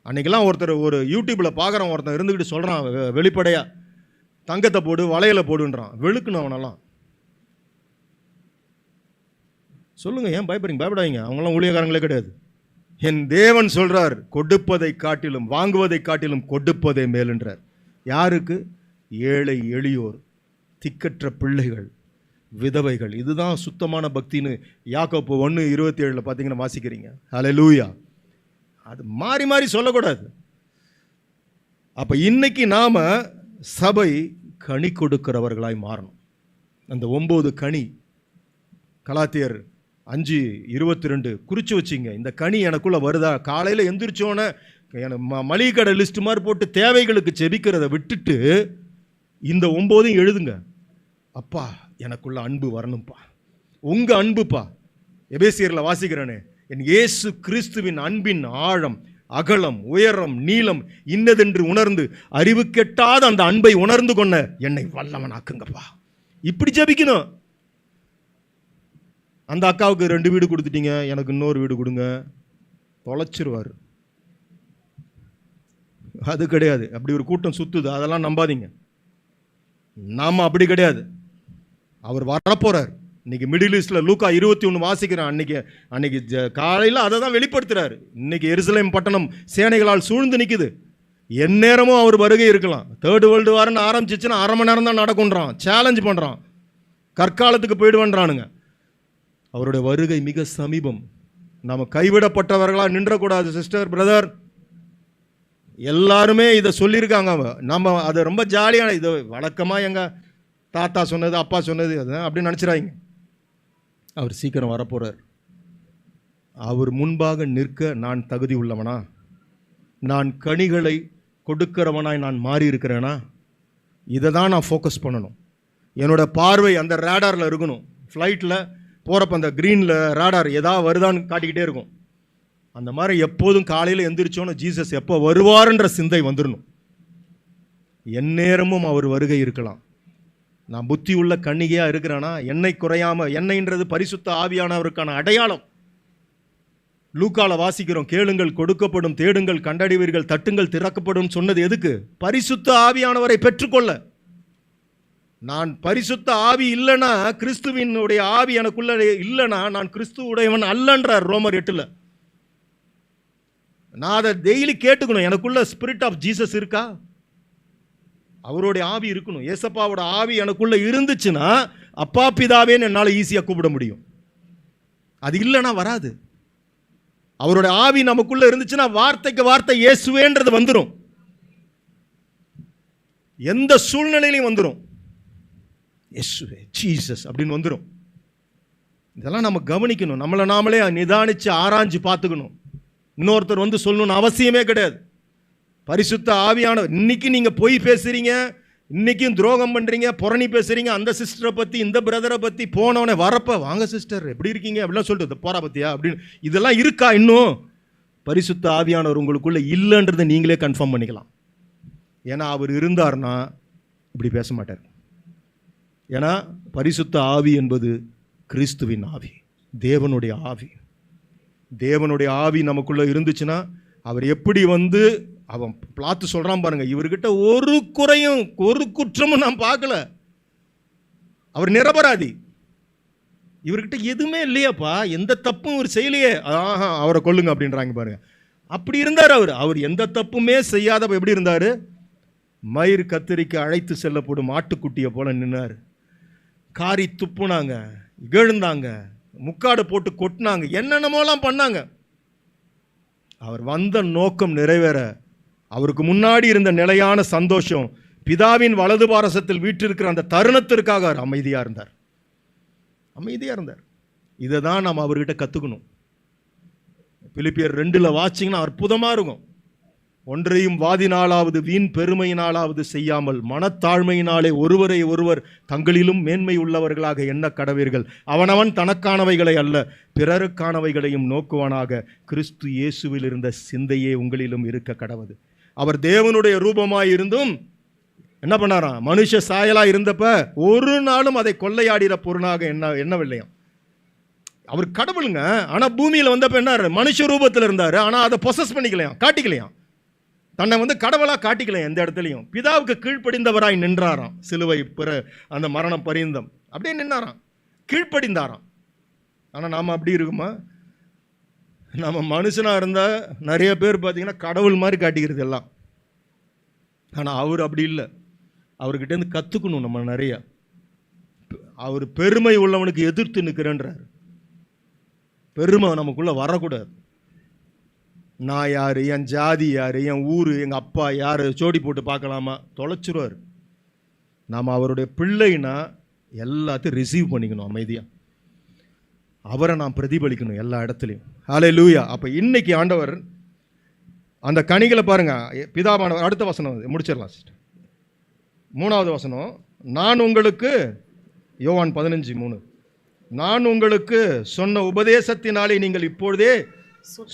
அன்றைக்கெல்லாம் ஒருத்தர் ஒரு யூடியூப்பில் பார்க்குறவன் ஒருத்தன் இருந்துக்கிட்டு சொல்கிறான் வெளிப்படையாக, தங்கத்தை போடு, வளையலை போடுன்றான். வெளுக்கணும் அவனெல்லாம். சொல்லுங்கள், ஏன் பயப்படுறீங்க? பயப்படாதீங்க, அவங்களாம் ஊழியக்காரங்களே கிடையாது. என் தேவன் சொல்கிறார், கொடுப்பதை காட்டிலும் வாங்குவதை காட்டிலும் கொடுப்பதே மேலுன்றார். யாருக்கு? ஏழை எளியோர், திக்கற்ற பிள்ளைகள், விதவைகள். இதுதான் சுத்தமான பக்தின்னு யாக்கோப்பு 1:27 பார்த்தீங்கன்னா வாசிக்கிறீங்க. ஹல்லேலூயா. அது மாறி மாறி சொல்லக்கூடாது. அப்போ இன்னைக்கு நாம் சபை கனி கொடுக்கிறவர்களாய் மாறணும். அந்த 9 கனி, கலாத்தியர் 5:22 குறித்து வச்சிங்க. இந்த கனி எனக்குள்ளே வருதா? காலையில் எந்திரிச்சோன்னே மளிகை கடை லிஸ்ட் மாதிரி போட்டு தேவைகளுக்கு செபிக்கிறத விட்டுட்டு இந்த 9 எழுதுங்க. அப்பா எனக்குள்ள அன்பு வரணும்ப்பா, உங்கள் அன்புப்பா. எபேசியரில் வாசிக்கிறேனே, என் இயேசு கிறிஸ்துவின் அன்பின் ஆழம் அகலம், உயரம், நீளம் இன்னதென்று உணர்ந்து அறிவு கெட்டாத அந்த அன்பை உணர்ந்து கொண்ட என்னை வல்லவனாக்குங்கப்பா. இப்படி ஜெபிக்கணும். அந்த அக்காவுக்கு 2 வீடு கொடுத்துட்டீங்க, எனக்கு இன்னொரு வீடு கொடுங்க, தொலைச்சிருவார். அது கிடையாது. அப்படி ஒரு கூட்டம் சுத்துது, அதெல்லாம் நம்பாதீங்க. நாம அப்படி கிடையாது. அவர் வரப்போறார். இன்னைக்கு மிடில் ஈஸ்ட்ல லூக்கா 21 வாசிக்கிறேன். அன்னைக்கு காலையில் அதை தான் வெளிப்படுத்துறாரு. இன்னைக்கு எருசலேம் பட்டணம் சேனைகளால் சூழ்ந்து நிற்குது. எந்நேரமும் அவர் வருகை இருக்கலாம். 3rd வேர்ல்டு வார்னு ஆரம்பிச்சிச்சுன்னா 1/2 மணி நேரம் தான் நடக்கும்ன்றான், சேலஞ்ச் பண்ணுறான், கற்காலத்துக்கு போயிடுவேன்றானுங்க. அவருடைய வருகை மிக சமீபம். நம்ம கைவிடப்பட்டவர்களாக நின்றக்கூடாது சிஸ்டர், பிரதர். எல்லாருமே இதை சொல்லியிருக்காங்க. நம்ம அதை ரொம்ப ஜாலியான இது வழக்கமாக எங்கள் தாத்தா சொன்னது, அப்பா சொன்னது அதுதான் அப்படின்னு நினச்சிடாதீங்க. அவர் சீக்கிரம் வரப்போகிறார். அவர் முன்பாக நிற்க நான் தகுதி உள்ளவனா? நான் கனிகளை கொடுக்கிறவனாய் நான் மாறி இருக்கிறேனா? இதை தான் நான் ஃபோக்கஸ் பண்ணணும். என்னோட பார்வை அந்த ரேடாரில் இருக்கணும். ஃப்ளைட்டில் போகிறப்ப அந்த க்ரீனில் ரேடார் ஏதாவது வருதான்னு காட்டிக்கிட்டே இருக்கும். அந்த மாதிரி எப்போதும் காலையில் எந்திரிச்சோன்னு ஜீசஸ் எப்போ வருவார்ன்ற சிந்தை வந்துடணும். எந்நேரமும் அவர் வருகை இருக்கலாம். நான் புத்தி உள்ள கன்னிகையாக இருக்கிறேன்னா, எண்ணெய் குறையாமல், எண்ணெய்ன்றது பரிசுத்த ஆவியானவருக்கான அடையாளம். லூக்கால வாசிக்கிறோம், கேளுங்கள் கொடுக்கப்படும், தேடுங்கள் கண்டடைவீர்கள், தட்டுங்கள் திறக்கப்படும் சொன்னது எதுக்கு? பரிசுத்த ஆவியானவரை பெற்றுக்கொள்ள. நான் பரிசுத்த ஆவி இல்லைன்னா, கிறிஸ்துவினுடைய ஆவி எனக்குள்ள இல்லைன்னா நான் கிறிஸ்துவுடையவன் அல்லன்றார் ரோமர் 8. நான் அதை டெய்லி கேட்டுக்கணும். எனக்குள்ள ஸ்பிரிட் ஆஃப் ஜீசஸ் இருக்கா? அவருடைய ஆவி இருக்கணும். ஏசப்பாவோட ஆவி எனக்குள்ள இருந்துச்சுன்னா அப்பா பிதாவேன்னு என்னால் ஈஸியாக கூப்பிட முடியும். அது இல்லைன்னா வராது. அவருடைய ஆவி நமக்குள்ள இருந்துச்சுன்னா வார்த்தைக்கு வார்த்தை இயேசுவேன்றது வந்துடும். எந்த சூழ்நிலையிலையும் வந்துடும். இயேசுவே, ஜீசஸ் அப்படின்னு வந்துடும். இதெல்லாம் நம்ம கவனிக்கணும். நம்மளை நாமளே நிதானிச்சு ஆராய்ஞ்சு பார்த்துக்கணும். இன்னொருத்தர் வந்து சொல்லணும்னு அவசியமே கிடையாது. பரிசுத்த ஆவியானவர். இன்னைக்கு நீங்கள் பொய் பேசுகிறீங்க, இன்றைக்கும் துரோகம் பண்ணுறீங்க, புரணி பேசுகிறீங்க, அந்த சிஸ்டரை பற்றி இந்த பிரதரை பற்றி, போனவனே வரப்போ வாங்க சிஸ்டர் எப்படி இருக்கீங்க அப்படிலாம் சொல்லிட்டு போரா பற்றியா அப்படின்னு இதெல்லாம் இருக்கா? இன்னும் பரிசுத்த ஆவியானவர் உங்களுக்குள்ளே இல்லைன்றதை நீங்களே கன்ஃபார்ம் பண்ணிக்கலாம். ஏன்னா அவர் இருந்தார்னா இப்படி பேச மாட்டார். ஏன்னா பரிசுத்த ஆவி என்பது கிறிஸ்துவின் ஆவி, தேவனுடைய ஆவி. தேவனுடைய ஆவி நமக்குள்ளே இருந்துச்சுன்னா அவர் எப்படி வந்து அவன் பார்த்து சொல்கிறான் பாருங்க, இவர்கிட்ட ஒரு குறையும் ஒரு குற்றமும் நான் பார்க்கல, அவர் நிரபராதி, இவர்கிட்ட எதுவுமே இல்லையாப்பா, எந்த தப்பும் இவர் செய்யலையே, அவரை கொல்லுங்க அப்படின்றாங்க பாருங்க. அப்படி இருந்தார் அவர் எந்த தப்புமே செய்யாதப்ப எப்படி இருந்தார்? மயிர் கத்தரிக்கு அழைத்து செல்லப்படும் ஆட்டுக்குட்டியை போல நின்னார். காரி துப்புனாங்க, இகழ்ந்தாங்க, முக்காடு போட்டு கொட்டினாங்க, என்னென்னமோலாம் பண்ணாங்க. அவர் வந்த நோக்கம் நிறைவேற அவருக்கு முன்னாடி இருந்த நிலையான சந்தோஷம், பிதாவின் வலது பாரசத்தில் வீற்றிருக்கிற அந்த தருணத்திற்காக அவர் அமைதியாக இருந்தார். இதை தான் நாம் அவர்கிட்ட கற்றுக்கணும். பிலிப்பியர் 2 வாசிங்கன்னா அற்புதமாக இருக்கும். ஒன்றையும் வாதினாலாவது வீண் பெருமையினாலாவது செய்யாமல் மனத்தாழ்மையினாலே ஒருவரை ஒருவர் தங்களிலும் மேன்மை உள்ளவர்களாக எண்ண கடவீர்கள். அவனவன் தனக்கானவைகளை அல்ல பிறருக்கானவைகளையும் நோக்குவானாக. கிறிஸ்து இயேசுவில் இருந்த சிந்தையே உங்களிலும் இருக்க கடவது. அவர் தேவனுடைய ரூபமாய் இருந்தும் என்ன பண்ணாராம்? மனுஷ சாயலா இருந்தப்ப ஒரு நாளும் அதை கொள்ளையாடிற பொருளாக என்னவில்லையாம். அவர் கடவுளுங்க, ஆனால் பூமியில் வந்தப்ப என்ன மனுஷ ரூபத்தில் இருந்தார். ஆனால் அதை பொசஸ் பண்ணிக்கலையாம், காட்டிக்கலையாம், தன்னை வந்து கடவுளாக காட்டிக்கலையாம். எந்த இடத்துலையும் பிதாவுக்கு கீழ்ப்படிந்தவராய் நின்றாராம். சிலுவை பிற அந்த மரணம் பரிந்தம் அப்படியே நின்னாராம், கீழ்ப்படிந்தாராம். ஆனால் நாம் அப்படி இருக்குமா? நம்ம மனுஷனாக இருந்தால் நிறைய பேர் பார்த்தீங்கன்னா கடவுள் மாதிரி காட்டிக்கிறது எல்லாம். ஆனால் அவர் அப்படி இல்லை. அவர்கிட்டேருந்து கற்றுக்கணும் நம்ம நிறையா. அவர் பெருமை உள்ளவனுக்கு எதிர்த்து நிற்கிறேன்றார். பெருமை நமக்குள்ளே வரக்கூடாது. நான் யார், என் ஜாதி யார், என் ஊர், எங்கள் அப்பா யார் ஜோடி போட்டு பார்க்கலாமா? தொலைச்சிருவார். நாம் அவருடைய பிள்ளைனா எல்லாத்தையும் ரிசீவ் பண்ணிக்கணும் அமைதியாக. அவரை நாம் பிரதிபலிக்கணும் எல்லா இடத்துலையும். ஹல்லேலூயா. அப்போ இன்னைக்கு ஆண்டவர் அந்த கனிகளை பாருங்க. பிதாவானவர் அடுத்த வசனம் முடிச்சிடலாம் சிஸ்டர். 3வது வசனம், நான் உங்களுக்கு, யோவான் 15:3, நான் உங்களுக்கு சொன்ன உபதேசத்தினாலே நீங்கள் இப்பொழுதே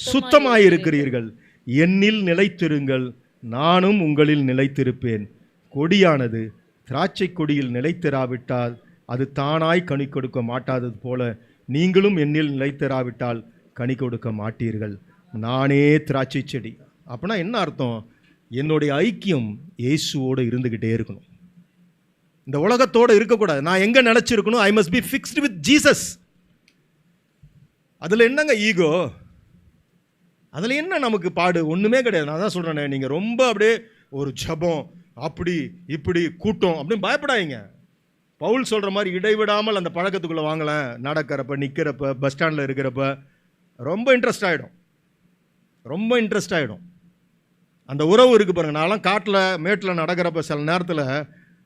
சுத்தமாயிருக்கிறீர்கள். என்னில் நிலைத்திருங்கள், நானும் உங்களில் நிலைத்திருப்பேன். கொடியானது திராட்சை கொடியில் நிலைத்திராவிட்டால் அது தானாய் கனி கொடுக்க மாட்டாதது போல நீங்களும் என்னில் நிலைத்திராவிட்டால் கனி கொடுக்க மாட்டீர்கள். நானே திராட்சை செடி. அப்படின்னா என்ன அர்த்தம்? என்னுடைய ஐக்கியம் இயேசுவோடு இருந்துக்கிட்டே இருக்கணும். இந்த உலகத்தோடு இருக்கக்கூடாது. நான் எங்கே நினச்சிருக்கணும்? I must be fixed with Jesus. அதில் என்னங்க ஈகோ? அதில் என்ன நமக்கு பாடு? ஒன்றுமே கிடையாது. நான் தான் சொல்கிறேனே, நீங்கள் ரொம்ப அப்படியே ஒரு ஜபம் அப்படி இப்படி கூட்டம் அப்படின்னு பயப்படாதீங்க. பவுல் சொல்கிற மாதிரி இடைவிடாமல் அந்த பழக்கத்துக்குள்ளே வாங்கலாம். நடக்கிறப்ப, நிற்கிறப்ப, பஸ் ஸ்டாண்டில் இருக்கிறப்ப ரொம்ப இன்ட்ரெஸ்ட் ஆகிடும். ரொம்ப இன்ட்ரெஸ்ட் ஆகிடும். அந்த உறவு இருக்குது பாருங்கள். நான்லாம் காட்டில் மேட்டில் நடக்கிறப்ப சில நேரத்தில்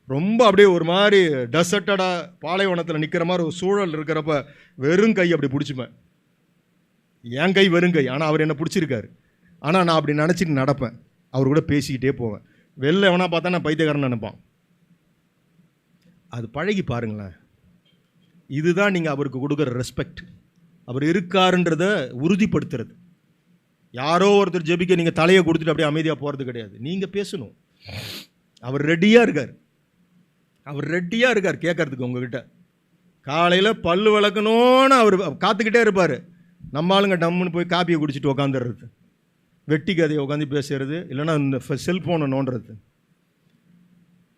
ரொம்ப அப்படியே ஒரு மாதிரி டெசர்ட்டடாக பாலைவனத்தில் நிற்கிற மாதிரி ஒரு சூழல் இருக்கிறப்ப வெறும் கை அப்படி பிடிச்சிப்பேன். என் கை வெறும் கை, ஆனால் அவர் என்னை பிடிச்சிருக்காரு. ஆனால் நான் அப்படி நினச்சிட்டு நடப்பேன். அவர் கூட பேசிக்கிட்டே போவேன். வெளில எவனா பார்த்தா நான் பைத்தியக்காரன் நினைப்பான். அது பழகி பாருங்களேன். இதுதான் நீங்கள் அவருக்கு கொடுக்குற ரெஸ்பெக்ட். அவர் இருக்காருன்றத உறுதிப்படுத்துறது. யாரோ ஒருத்தர் ஜெபிக்க நீங்கள் தலையை கொடுத்துட்டு அப்படியே அமைதியாக போகிறது கிடையாது. நீங்கள் பேசணும். அவர் ரெடியாக இருக்கார். அவர் ரெடியாக இருக்கார் கேட்கறதுக்கு உங்ககிட்ட. காலையில் பல்லு விளக்கணும்னு அவர் காத்துக்கிட்டே இருப்பார். நம்ம ஆளுங்க டம்முன்னு போய் காப்பியை குடிச்சிட்டு உக்காந்துடுறது, வெட்டி கதையை உட்காந்து பேசுறது, இல்லைன்னா இந்த செல்ஃபோனை நோண்டுறது.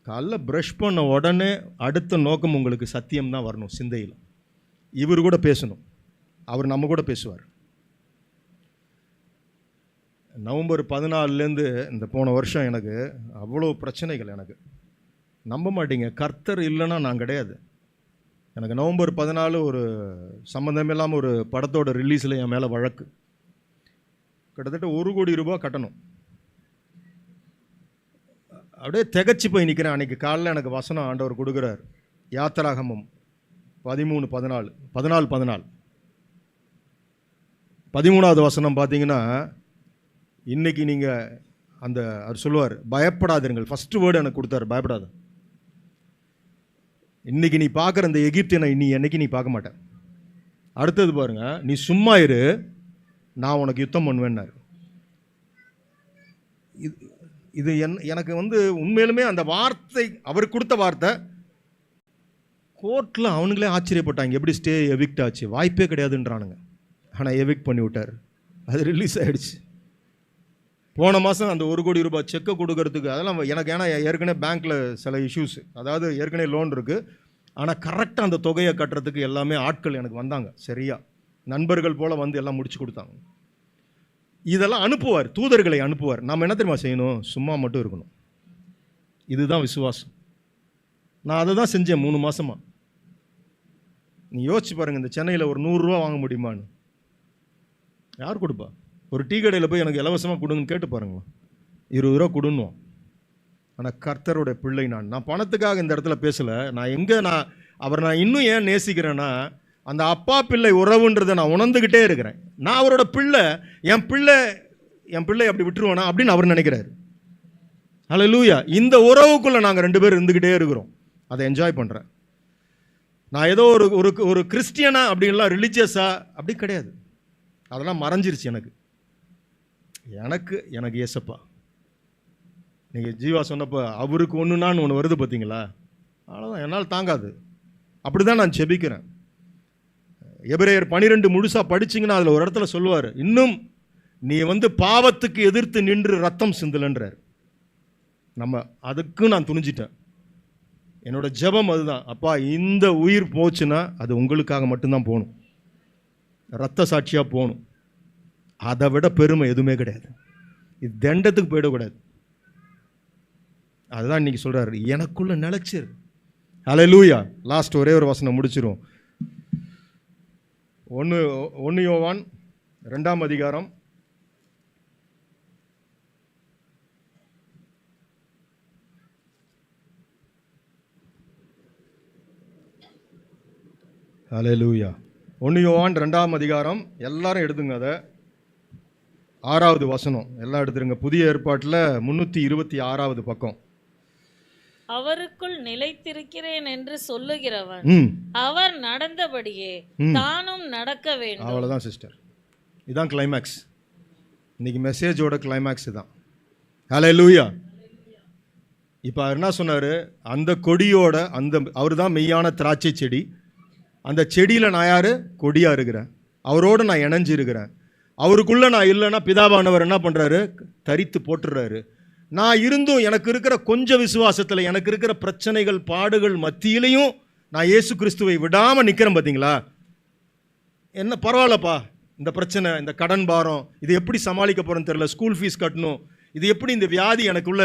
காலைல ப்ரஷ் பண்ண உடனே அடுத்த நோக்கம் உங்களுக்கு சத்தியம் தான் வரணும் சிந்தையில். இவர் கூட பேசணும். அவர் நம்ம கூட பேசுவார். நவம்பர் 14லேருந்து இந்த போன வருஷம் எனக்கு அவ்வளோ பிரச்சனைகள். எனக்கு நம்ப மாட்டீங்க, கர்த்தர் இல்லைன்னா நான் கிடையாது. எனக்கு நவம்பர் 14 ஒரு சம்மந்தம் இல்லாமல் ஒரு படத்தோட ரிலீஸில் என் மேலே வழக்கு. கிட்டத்தட்ட 1 கோடி ரூபாய் கட்டணும். அப்படியே திகச்சு போய் நிற்கிறேன். அன்றைக்கி காலையில் எனக்கு வசனம் ஆண்டவர் கொடுக்குறார். யாத்திராகமம் 13:14 14 13வது வசனம் பார்த்தீங்கன்னா, இன்றைக்கி நீங்கள் அந்த அவர் சொல்லுவார், பயப்படாதீர்கள். ஃபஸ்ட்டு வேர்டு எனக்கு கொடுத்தாரு, பயப்படாத. இன்றைக்கி நீ பார்க்குற இந்த எகிப்தியனை என்னைக்கு நீ பார்க்க மாட்டேன். அடுத்தது பாருங்க, நீ சும்மா இரு, நான் உனக்கு யுத்தம் பண்ணுவேன்னாரு. இது எனக்கு உண்மையிலுமே அந்த வார்த்தை, அவர் கொடுத்த வார்த்தை. கோர்ட்டில் அவனுங்களே ஆச்சரியப்பட்டாங்க, எப்படி ஸ்டே எவிக்ட் ஆச்சு, வாய்ப்பே கிடையாதுன்றானுங்க. ஆனால் எவிக்ட் பண்ணி விட்டார். அது ரிலீஸ் ஆகிடுச்சு. போன மாதம் அந்த 1 கோடி ரூபாய் செக்கை கொடுக்கறதுக்கு அதெல்லாம் எனக்கு, ஏன்னா ஏற்கனவே பேங்க்கில் சில இஷ்யூஸ், அதாவது ஏற்கனவே லோன் இருக்குது. ஆனால் கரெக்டாக அந்த தொகையை கட்டுறதுக்கு எல்லாமே ஆட்கள் எனக்கு வந்தாங்க. சரியா நண்பர்கள் போல் வந்து எல்லாம் முடிச்சு கொடுத்தாங்க. இதெல்லாம் அனுப்புவார், தூதர்களை அனுப்புவார். நாம் என்ன தெரியுமா செய்யணும்? சும்மா மட்டும் இருக்கணும். இதுதான் விசுவாசம். நான் அதை தான் செஞ்சேன் 3 மாதமாக. நீ யோசிச்சு பாருங்கள், இந்த சென்னையில் ஒரு 100 ரூபா வாங்க முடியுமான்னு? யார் கொடுப்பா? ஒரு டீ கடையில் போய் எனக்கு இலவசமாக கொடுங்கன்னு கேட்டு பாருங்களா, 20 ரூபா கொடுன்னுவோம். ஆனால் கர்த்தருடைய பிள்ளை நான் பணத்துக்காக இந்த இடத்துல பேசலை. நான் அவரை இன்னும் ஏன் நேசிக்கிறேன்னா, அந்த அப்பா பிள்ளை உறவுன்றதை நான் உணர்ந்துக்கிட்டே இருக்கிறேன். நான் அவரோட பிள்ளை, என் பிள்ளை அப்படி விட்டுருவானா அப்படின்னு அவர் நினைக்கிறாரு. ஹல்லேலூயா. இந்த உறவுக்குள்ளே நாங்கள் 2 பேர் இருந்துக்கிட்டே இருக்கிறோம். அதை என்ஜாய் பண்ணுறேன். நான் ஏதோ ஒரு கிறிஸ்டியனா அப்படின்லாம் ரிலீஜியஸாக அப்படி கிடையாது. அதெல்லாம் மறைஞ்சிருச்சு எனக்கு ஏசப்பா. நீங்கள் ஜீவா சொன்னப்போ அவருக்கு ஒன்று வருது பார்த்தீங்களா? அவ்வளோதான், என்னால் தாங்காது. அப்படி தான் நான் ஜெபிக்கிறேன். எபிரேயர் 12 முழுசாக படிச்சிங்கன்னா அதில் ஒரு இடத்துல சொல்லுவார், இன்னும் நீ பாவத்துக்கு எதிர்த்து நின்று ரத்தம் சிந்தலன்றார். நம்ம அதுக்கும் நான் துணிஞ்சிட்டேன். என்னோட ஜெபம் அதுதான், அப்பா இந்த உயிர் போச்சுன்னா அது உங்களுக்காக மட்டும்தான் போகணும், ரத்த சாட்சியாக போகணும். அதை விட பெருமை எதுவுமே கிடையாது. இது தண்டத்துக்கு போயிடக்கூடாது. அதுதான் இன்னைக்கு சொல்கிறாரு, எனக்குள்ள நிலைச்சிரு. ஹல்லேலூயா. லாஸ்ட் ஒரே ஒரு வசனம் முடிச்சிரும். 1 யோவான் 2ஆம் அதிகாரம் 1 யோவான் 2ஆம் அதிகாரம், எல்லாரும் எடுத்துங்க, அதை 6வது வசனம் எல்லாம் எடுத்துருங்க. புதிய ஏற்பாட்டில் 326வது பக்கம். அவருக்குள் நிலைத்திருக்கிறேன் என்று சொல்லுகிறவன் அவர் நடந்தபடியே தானும் நடக்க வேண்டும். அவ்வளவுதான் சிஸ்டர், இதுதான் கிளைமேக்ஸ். இன்னைக்கு மெசேஜோட கிளைமேக்ஸ் தான். ஹல்லேலூயா. இப்போ என்ன சொன்னார், அந்த கொடியோட அவர் தான் மெய்யான திராட்சை செடி. அந்த செடியில் நான் யார்? கொடியாக இருக்கிறேன். அவரோடு நான் இணைஞ்சு இருக்கிறேன். அவருக்குள்ளே நான் இல்லைன்னா பிதாவானவர் என்ன பண்ணுறாரு? தரித்து போட்டுடுறாரு. நான் இருந்தும் எனக்கு இருக்கிற கொஞ்சம் விசுவாசத்தில், எனக்கு இருக்கிற பிரச்சனைகள் பாடுகள் மத்தியிலையும் நான் இயேசு கிறிஸ்துவை விடாமல் நிற்கிறேன். பார்த்தீங்களா? என்ன பரவாயில்லப்பா, இந்த பிரச்சனை, இந்த கடன் பாரம், இது எப்படி சமாளிக்க போகிறேன்னு தெரியல, ஸ்கூல் ஃபீஸ் கட்டணும், இது எப்படி இந்த வியாதி எனக்குள்ள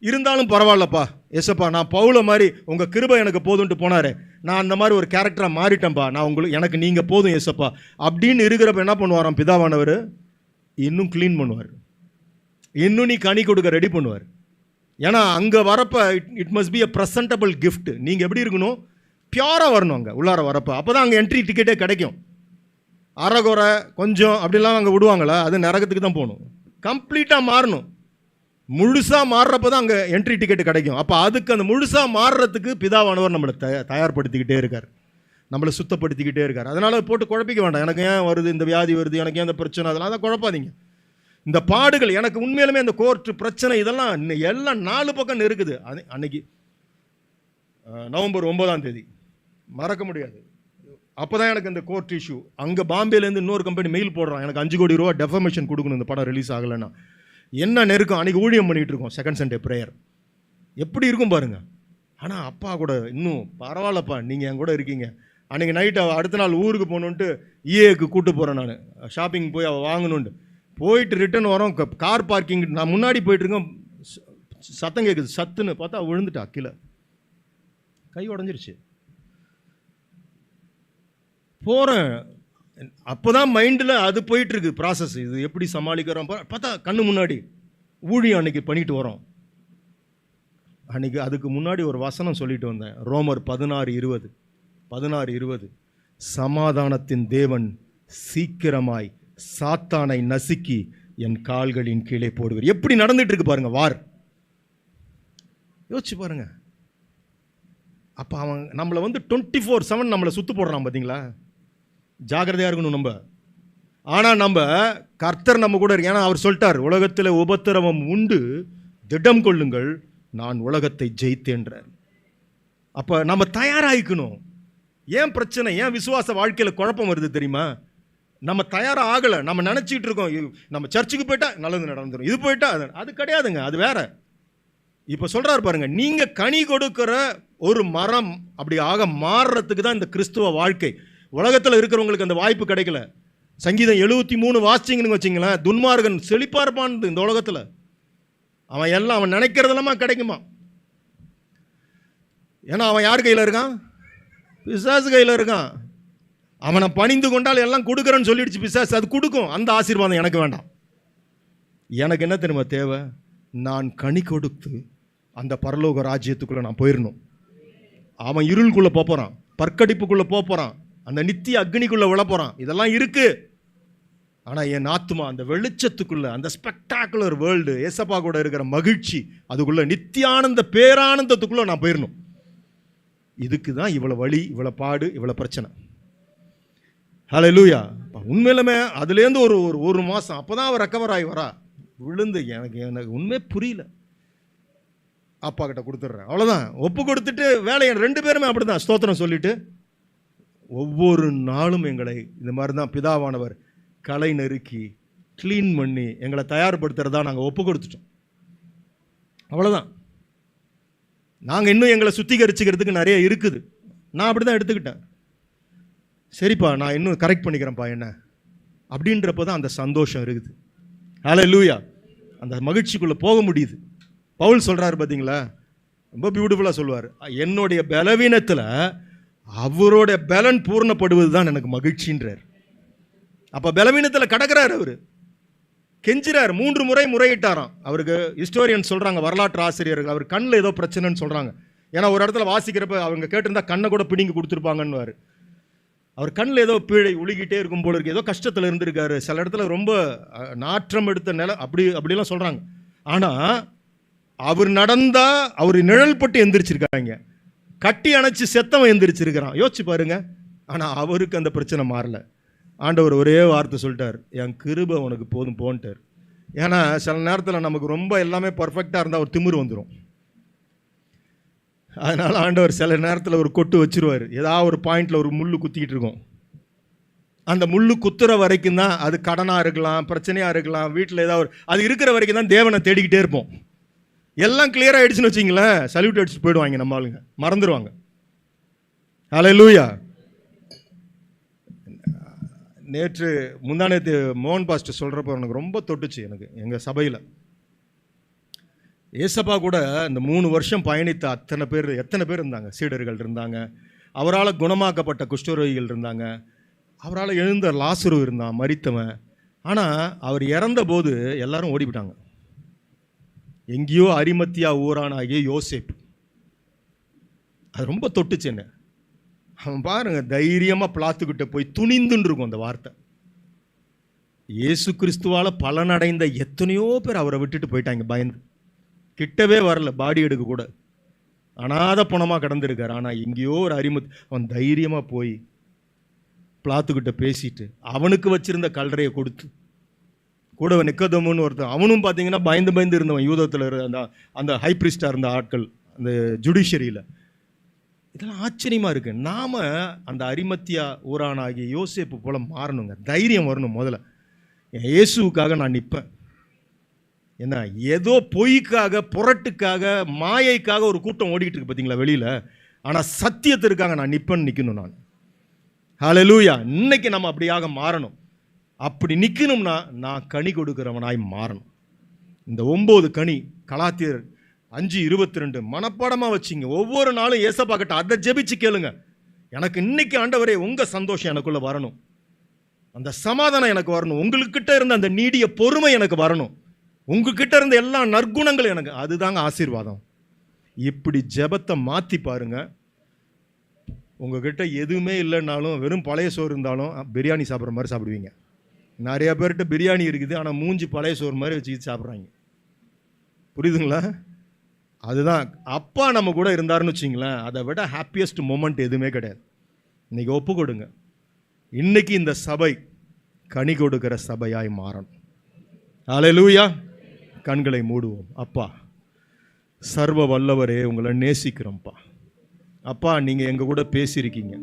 இருந்தாலும் பரவாயில்லப்பா ஏசப்பா, நான் பவுல மாதிரி உங்கள் கிருபை எனக்கு போதுன்ட்டு போனார், நான் அந்த மாதிரி ஒரு கேரக்டராக மாறிட்டேன்ப்பா, நான் எனக்கு நீங்கள் போதும் ஏசப்பா அப்படின்னு இருக்கிறப்ப என்ன பண்ணுவாராம் பிதாவானவர்? இன்னும் க்ளீன் பண்ணுவார், இன்னும் நீ கனி கொடுக்க ரெடி பண்ணுவார். ஏன்னா அங்கே வரப்போ it must be a presentable gift. நீங்கள் எப்படி இருக்கணும்? பியூராக வரணும் அங்கே உள்ளார வரப்போ. அப்போ தான் அங்கே என்ட்ரி டிக்கெட்டே கிடைக்கும். அரைகுறை கொஞ்சம் அப்படிலாம் அங்கே விடுவாங்களா? அது நரகத்துக்கு தான் போகணும். கம்ப்ளீட்டாக மாறணும். முழுசாக மாறுறப்ப தான் அங்கே என்ட்ரி டிக்கெட்டு கிடைக்கும். அப்போ அதுக்கு அந்த முழுசாக மாறுறதுக்கு பிதாவானவர் நம்மளை தயார்படுத்திக்கிட்டே இருக்கார், நம்மளை சுத்தப்படுத்திக்கிட்டே இருக்கார். அதனால் போட்டு குழப்பிக்க வேண்டாம். எனக்கு ஏன் வருது இந்த வியாதி வருது, எனக்கு ஏன் இந்த பிரச்சனை, அதெல்லாம் தான் குழப்பாதீங்க. இந்த பாடுகள் எனக்கு உண்மையிலுமே இந்த கோர்ட்டு பிரச்சனை இதெல்லாம் எல்லாம் 4 பக்கம் இருக்குது. அன்னைக்கு நவம்பர் 9ஆம் தேதி மறக்க முடியாது. அப்போ தான் எனக்கு இந்த கோர்ட் இஷ்யூ. அங்கே பாம்பேலேருந்து இன்னொரு கம்பெனி மெயில் போடுறான், எனக்கு 5 கோடி ரூபா டெஃபர்மேஷன் கொடுக்கணும் இந்த படம் ரிலீஸ் ஆகலைன்னா. என்ன நெருக்கம். அன்றைக்கி ஊழியம் பண்ணிகிட்டு இருக்கோம், செகண்ட் சண்டே ப்ரேயர். எப்படி இருக்கும் பாருங்கள். ஆனால் அப்பா கூட இன்னும் பரவாயில்லப்பா, நீங்கள் என் கூட இருக்கீங்க. அன்றைக்கி நைட்டு அடுத்த நாள் ஊருக்கு போகணுன்ட்டு இஏக்கு கூப்பிட்டு போகிறேன். நான் ஷாப்பிங் போய் அவள் வாங்கணுன்ட்டு போயிட்டு ரிட்டன் வரோம். கார் பார்க்கிங் நான் முன்னாடி போயிட்டுருக்கேன், சத்தம் கேட்குது. சத்துன்னு பார்த்தா விழுந்துட்டா கீழே, கை உடஞ்சிருச்சு. போகிறேன், அப்போ தான் மைண்டில் அது போயிட்டுருக்கு ப்ராசஸ், இது எப்படி சமாளிக்கிறோம். பார்த்தா கண்ணு முன்னாடி ஊழியம் அன்றைக்கி பண்ணிட்டு வரோம். அன்றைக்கி அதுக்கு முன்னாடி ஒரு வசனம் சொல்லிட்டு வந்தேன், ரோமர் 16:20 சமாதானத்தின் தேவன் சீக்கிரமாய் சாத்தானை நசுக்கி என் கால்களின் கீழே போடுவார். எப்படி நடந்துட்டு இருக்கு பாருங்க வார், யோசிச்சு பாருங்க. அப்போ அவன் நம்மளை 24/7 நம்மளை சுத்து போடுறான் பார்த்தீங்களா? ஜாகிரதையாக இருக்கணும் நம்ம. ஆனால் நம்ம கர்த்தர் நம்ம கூட இருக்கு. ஏன்னா அவர் சொல்லிட்டார், உலகத்தில் உபத்திரவம் உண்டு, திடம் கொள்ளுங்கள், நான் உலகத்தை ஜெயித்தேன்றார். அப்போ நம்ம தயாராகிக்கணும். ஏன் பிரச்சனை, ஏன் விசுவாச வாழ்க்கையில் குழப்பம் வருது தெரியுமா? நம்ம தயாராக ஆகலை. நம்ம நினச்சிக்கிட்டு இருக்கோம், நம்ம சர்ச்சுக்கு போயிட்டா நல்லது நடந்துடும், இது போயிட்டா அது கிடையாதுங்க, அது வேற. இப்போ சொல்கிறாரு பாருங்க, நீங்கள் கனி கொடுக்குற ஒரு மரம் அப்படி ஆக மாறுறதுக்கு தான் இந்த கிறிஸ்துவ வாழ்க்கை. உலகத்தில் இருக்கிறவங்களுக்கு அந்த வாய்ப்பு கிடைக்கல. சங்கீதம் 73 வாசிச்சிங்கன்னு வச்சிங்களேன், துன்மார்கன் செழிப்பாக இருப்பான் இந்த உலகத்தில். அவன் நினைக்கிறதெல்லாமா கிடைக்குமா? ஏன்னா அவன் யார் கையில் இருக்கான்? பிசாசு கையில் இருக்கான். அவனை பணிந்து கொண்டால் எல்லாம் கொடுக்குறேன்னு சொல்லிடுச்சு பிசாசு, அது கொடுக்கும். அந்த ஆசீர்வாதம் எனக்கு வேண்டாம். எனக்கு என்ன தெரியுமா தேவை? நான் கனி கொடுத்து அந்த பரலோக ராஜ்யத்துக்குள்ளே நான் போயிடணும். அவன் இருளுக்குள்ளே போகிறான், பற்கடிப்புக்குள்ளே போகிறான், அந்த நித்திய அக்னிக்குள்ளே விழ போகிறான். இதெல்லாம் இருக்குது. ஆனால் என் ஆத்துமா அந்த வெளிச்சத்துக்குள்ளே, அந்த ஸ்பெக்டாகுலர் வேர்ல்டு, ஏசப்பா கூட இருக்கிற மகிழ்ச்சி, அதுக்குள்ளே நித்தியானந்த பேரானந்தத்துக்குள்ளே நான் போயிடணும். இதுக்கு தான் இவ்வளோ வலி, இவ்வளோ பாடு, இவ்வளோ பிரச்சனை. ஹல்லேலூயா. உண்மையிலுமே அதுலேருந்து ஒரு மாதம் அப்போ தான் அவள் ரெக்கவர் ஆகி வரா. விழுந்து எனக்கு உண்மையே புரியல. அப்பா கிட்ட கொடுத்துட்றேன், அவ்வளோதான். ஒப்பு கொடுத்துட்டு வேலையை 2 பேருமே அப்படி தான் ஸ்தோத்திரம் சொல்லிட்டு ஒவ்வொரு நாளும் எங்களை இந்த மாதிரி தான் பிதாவானவர் களை நெருக்கி க்ளீன் பண்ணி எங்களை தயார்படுத்துறதா நாங்கள் ஒப்பு கொடுத்துட்டோம். அவ்வளோதான். நாங்கள் இன்னும் எங்களை சுத்திகரிச்சுக்கிறதுக்கு நிறைய இருக்குது. நான் அப்படி தான் எடுத்துக்கிட்டேன். சரிப்பா, நான் இன்னும் கரெக்ட் பண்ணிக்கிறேன்ப்பா என்ன அப்படின்றப்போ தான் அந்த சந்தோஷம் இருக்குது. ஹல்லேலூயா. அந்த மகிழ்ச்சிக்குள்ளே போக முடியுது. பவுல் சொல்கிறாரு பார்த்தீங்களா, ரொம்ப பியூட்டிஃபுல்லாக சொல்லுவார், என்னுடைய பலவீனத்தில் அவருடைய பலன் பூர்ணப்படுவது தான் எனக்கு மகிழ்ச்சின்றார். அப்போ பலவீனத்தில் கடக்கிறார், அவர் கெஞ்சிறார். 3 முறை முறையிட்டாராம். அவருக்கு ஹிஸ்டோரியன் சொல்கிறாங்க, வரலாற்று ஆசிரியர்கள், அவர் கண்ணில் ஏதோ பிரச்சனைன்னு சொல்கிறாங்க. ஏன்னா ஒரு இடத்துல வாசிக்கிறப்ப அவங்க கேட்டிருந்தா கண்ணை கூட பிடிங்கி கொடுத்துருப்பாங்கன்னு. அவர் கண்ணில் ஏதோ பீழை உழுகிட்டே இருக்கும் போல இருக்கு, ஏதோ கஷ்டத்தில் இருந்திருக்காரு. சில இடத்துல ரொம்ப நாற்றம் எடுத்த அப்படிலாம் சொல்கிறாங்க. ஆனால் அவர் நடந்தா அவர் நிழல் பட்டு எந்திரிச்சிருக்காங்க, கட்டி அணைச்சி செத்தவன் எந்திரிச்சிருக்கிறான். யோசிச்சு பாருங்க. ஆனால் அவருக்கு அந்த பிரச்சனை மாறல. ஆண்டவர் ஒரே வார்த்தை சொல்லிட்டார், என் கிருபை உனக்கு போதும் போன்ட்டார். ஏன்னா சில நேரத்தில் நமக்கு ரொம்ப எல்லாமே பர்ஃபெக்டாக இருந்தால் ஒரு திமிரு வந்துடும். அதனால் ஆண்டவர் சில நேரத்தில் ஒரு கொட்டு வச்சிருவார். ஏதாவது ஒரு பாயிண்டில் ஒரு முள் குத்திக்கிட்டு இருக்கும். அந்த முள் குத்துற வரைக்கும் தான், அது கடனாக இருக்கலாம், பிரச்சனையாக இருக்கலாம், வீட்டில் ஏதாவது அது இருக்கிற வரைக்கும் தான் தேவனை தேடிக்கிட்டே இருப்போம். எல்லாம் கிளியர் ஆகிடுச்சுன்னு வச்சிங்களேன், சல்யூட் அடிச்சுட்டு போயிடுவாங்க, நம்ம ஆளுங்க மறந்துடுவாங்க. ஹல்லேலூயா. நேற்று முந்தானேத்து மோகன் பாஸ்டர் சொல்கிறப்ப எனக்கு ரொம்ப தொட்டுச்சு. எனக்கு எங்கள் சபையில் ஏசப்பா கூட இந்த 3 வருஷம் பயணித்த எத்தனை பேர் இருந்தாங்க, சீடர்கள் இருந்தாங்க, அவரால் குணமாக்கப்பட்ட குஷ்டரோகிகள் இருந்தாங்க, அவரால் எழுந்த லாசரு இருந்தான் மரித்தவன். ஆனால் அவர் இறந்த போது எல்லாரும் ஓடிவிட்டாங்க. எங்கேயோ அரிமத்தியா ஊரானாகிய யோசேப்பு, அது ரொம்ப தொட்டுச்சு என்ன. அவன் பாருங்க தைரியமாக பிளாத்துக்கிட்ட போய் துணிந்துன்னு இருக்கும் அந்த வார்த்தை. இயேசு கிறிஸ்துவால் பலனடைந்த எத்தனையோ பேர் அவரை விட்டுட்டு போயிட்டாங்க, பயந்து கிட்டவே வரல, பாடி எடுக்க கூட அனாத பணமாக கடந்திருக்கார். ஆனால் எங்கேயோ ஒரு அவன் தைரியமாக போய் பிளாத்துக்கிட்ட பேசிட்டு அவனுக்கு வச்சிருந்த கல்லறையை கொடுத்து, கூட நிக்கோதேமுன்னு ஒருத்தன், அவனும் பார்த்தீங்கன்னா பயந்து இருந்தவன், யூதத்தில் அந்த ஹை பிரிஸ்டாக இருந்த ஆட்கள் அந்த ஜுடிஷியரியில். இதெல்லாம் ஆச்சரியமாக இருக்குது. நாம் அந்த அரிமத்தியா ஊரானாகிய யோசேப்பு போல் மாறணுங்க. தைரியம் வரணும். முதல்ல என் இயேசுவுக்காக நான் நிற்பேன். என்ன ஏதோ பொய்க்காக, புரட்டுக்காக, மாயைக்காக ஒரு கூட்டம் ஓடிக்கிட்டு இருக்கு பார்த்தீங்களா வெளியில். ஆனால் சத்தியத்திற்காக நான் நிற்கணும் நான். ஹல்லேலூயா. இன்னைக்கு நம்ம அப்படியாக மாறணும். அப்படி நிற்கணும்னா நான் கனி கொடுக்கிறவனாய் மாறணும். இந்த 9 கனி கலாத்தியர் 5:22 மனப்பாடமாக வச்சிங்க. ஒவ்வொரு நாளும் ஏசப்பா கிட்ட அதை ஜெபிச்சு கேளுங்க. எனக்கு இன்னைக்கு ஆண்டவரே உங்கள் சந்தோஷம் எனக்குள்ளே வரணும், அந்த சமாதானம் எனக்கு வரணும், உங்களுக்கிட்ட இருந்த அந்த நீடிய பொறுமை எனக்கு வரணும், உங்ககிட்ட இருந்த எல்லா நற்குணங்களும் எனக்கு, அதுதாங்க ஆசீர்வாதம். இப்படி ஜெபத்தை மாற்றி பாருங்க. உங்ககிட்ட எதுவுமே இல்லைன்னாலும், வெறும் பழைய சோறு இருந்தாலும் பிரியாணி சாப்பிட்ற மாதிரி சாப்பிடுவீங்க. நிறைய பேர்கிட்ட பிரியாணி இருக்குது, ஆனால் மூஞ்சி பழைய சோறு மாதிரி வச்சுக்கிட்டு சாப்பிட்றாங்க. புரியுதுங்களா? அதுதான் அப்பா நம்ம கூட இருந்தாருன்னு வச்சிங்களேன், அதை விட ஹாப்பியஸ்ட் மூமெண்ட் எதுவுமே கிடையாது. இன்னைக்கு ஒப்பு கொடுங்க. இன்னைக்கு இந்த சபை கனி கொடுக்கிற சபையாய் மாறணும். ஹல்லேலூயா. கண்களை மூடுவோம். அப்பா சர்வ வல்லவரே, உங்களை நேசிக்கிறோம்ப்பா. அப்பா நீங்கள் எங்கள் கூட பேசியிருக்கீங்க,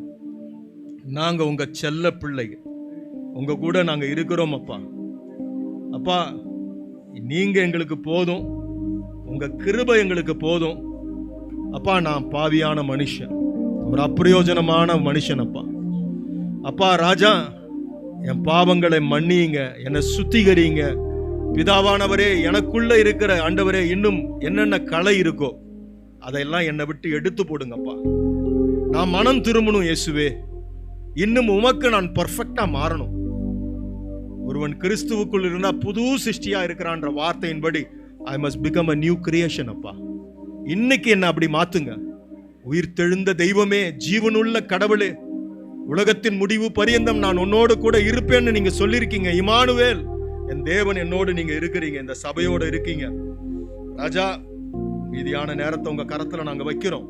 நாங்கள் உங்கள் செல்ல பிள்ளைகள், உங்கள் கூட நாங்கள் இருக்கிறோம். அப்பா அப்பா நீங்கள் எங்களுக்கு போதும், உங்கள் கிருபை எங்களுக்கு போதும். அப்பா நான் பாவியான மனுஷன், ஒரு அப்பிரயோஜனமான மனுஷன். அப்பா அப்பா ராஜா, என் பாவங்களை மன்னியுங்க, என்னை சுத்திகரிங்க. பிதாவானவரே, எனக்குள்ள இருக்கிற ஆண்டவரே இன்னும் என்னென்ன கலை இருக்கோ அதையெல்லாம் என்னை விட்டு எடுத்து போடுங்கப்பா. நான் மனம் திரும்பணும் இயேசுவே. இன்னும் உமக்கு நான் பர்ஃபெக்டா மாறணும். ஒருவன் கிறிஸ்துவுக்குள் இருந்தா புது சிருஷ்டியா இருக்கிறான்ற வார்த்தையின்படி I must become a new creation. அப்பா இன்னைக்கு என்ன அப்படி மாத்துங்க. உயிர் தெழுந்த தெய்வமே, ஜீவனுள்ள கடவுளே, உலகத்தின் முடிவு பரியந்தம் நான் உன்னோடு கூட இருப்பேன்னு நீங்க சொல்லியிருக்கீங்க. இமானுவேல், என் தேவன் என்னோடு நீங்க இருக்கிறீங்க, இந்த சபையோடு இருக்கீங்க. ராஜா, மீதியான நேரத்தை உங்க கரத்துல நாங்க வைக்கிறோம்.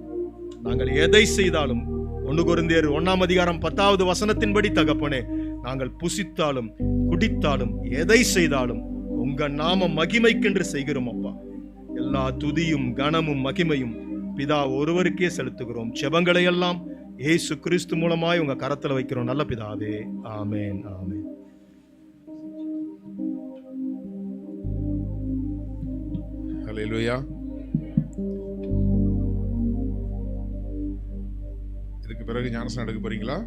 நாங்கள் எதை செய்தாலும் 1 கொரிந்தியர் 1:10 வசனத்தின்படி தகப்பனே, நாங்கள் புசித்தாலும் குடித்தாலும் எதை செய்தாலும் உங்க நாம மகிமைக்கென்று செய்கிறோம். அப்பா எல்லா துதியும் கனமும் மகிமையும் பிதா ஒருவருக்கே செலுத்துகிறோம். செபங்களை எல்லாம் இயேசு கிறிஸ்து மூலமாய் உங்க கரத்துல வைக்கிறோம் நல்ல பிதாவே. ஆமென், ஆமென். ஹல்லேலூயா. இதுக்கு பிறகு ஞானஸ்நானம் எடுக்க போறீங்களா?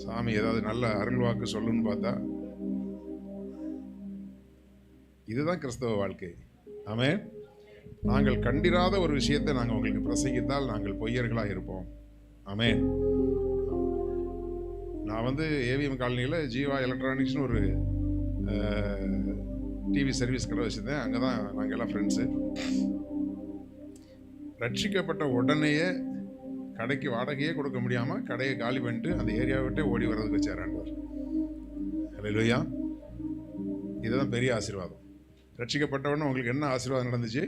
சாமி ஏதாவது நல்ல அருள் வாக்கு சொல்லுன்னு பார்த்தா இதுதான் கிறிஸ்தவ வாழ்க்கை. ஆமென். நாங்கள் கண்டிராத ஒரு விஷயத்தை நாங்கள் உங்களுக்கு பிரசங்கித்தால் நாங்கள் பொய்யர்களாக இருப்போம். ஆமென். நான் ஏவிஎம் காலனியில் ஜீவா எலக்ட்ரானிக்ஸ்னு ஒரு டிவி சர்வீஸ் கடை வச்சுருந்தேன். அங்கே தான் நாங்கள் எல்லாம் ஃப்ரெண்ட்ஸு. ரட்சிக்கப்பட்ட உடனேயே கடைக்கு வாடகையே கொடுக்க முடியாமல் கடையை காலி பண்ணிட்டு அந்த ஏரியாவை விட்டே ஓடி வர்றதுக்கு வச்சார் ஆண்டவர். ஹல்லேலூயா. இதுதான் பெரிய ஆசீர்வாதம். ரட்சிக்கப்பட்டவொடனே உங்களுக்கு என்ன ஆசீர்வாதம் நடந்துச்சு?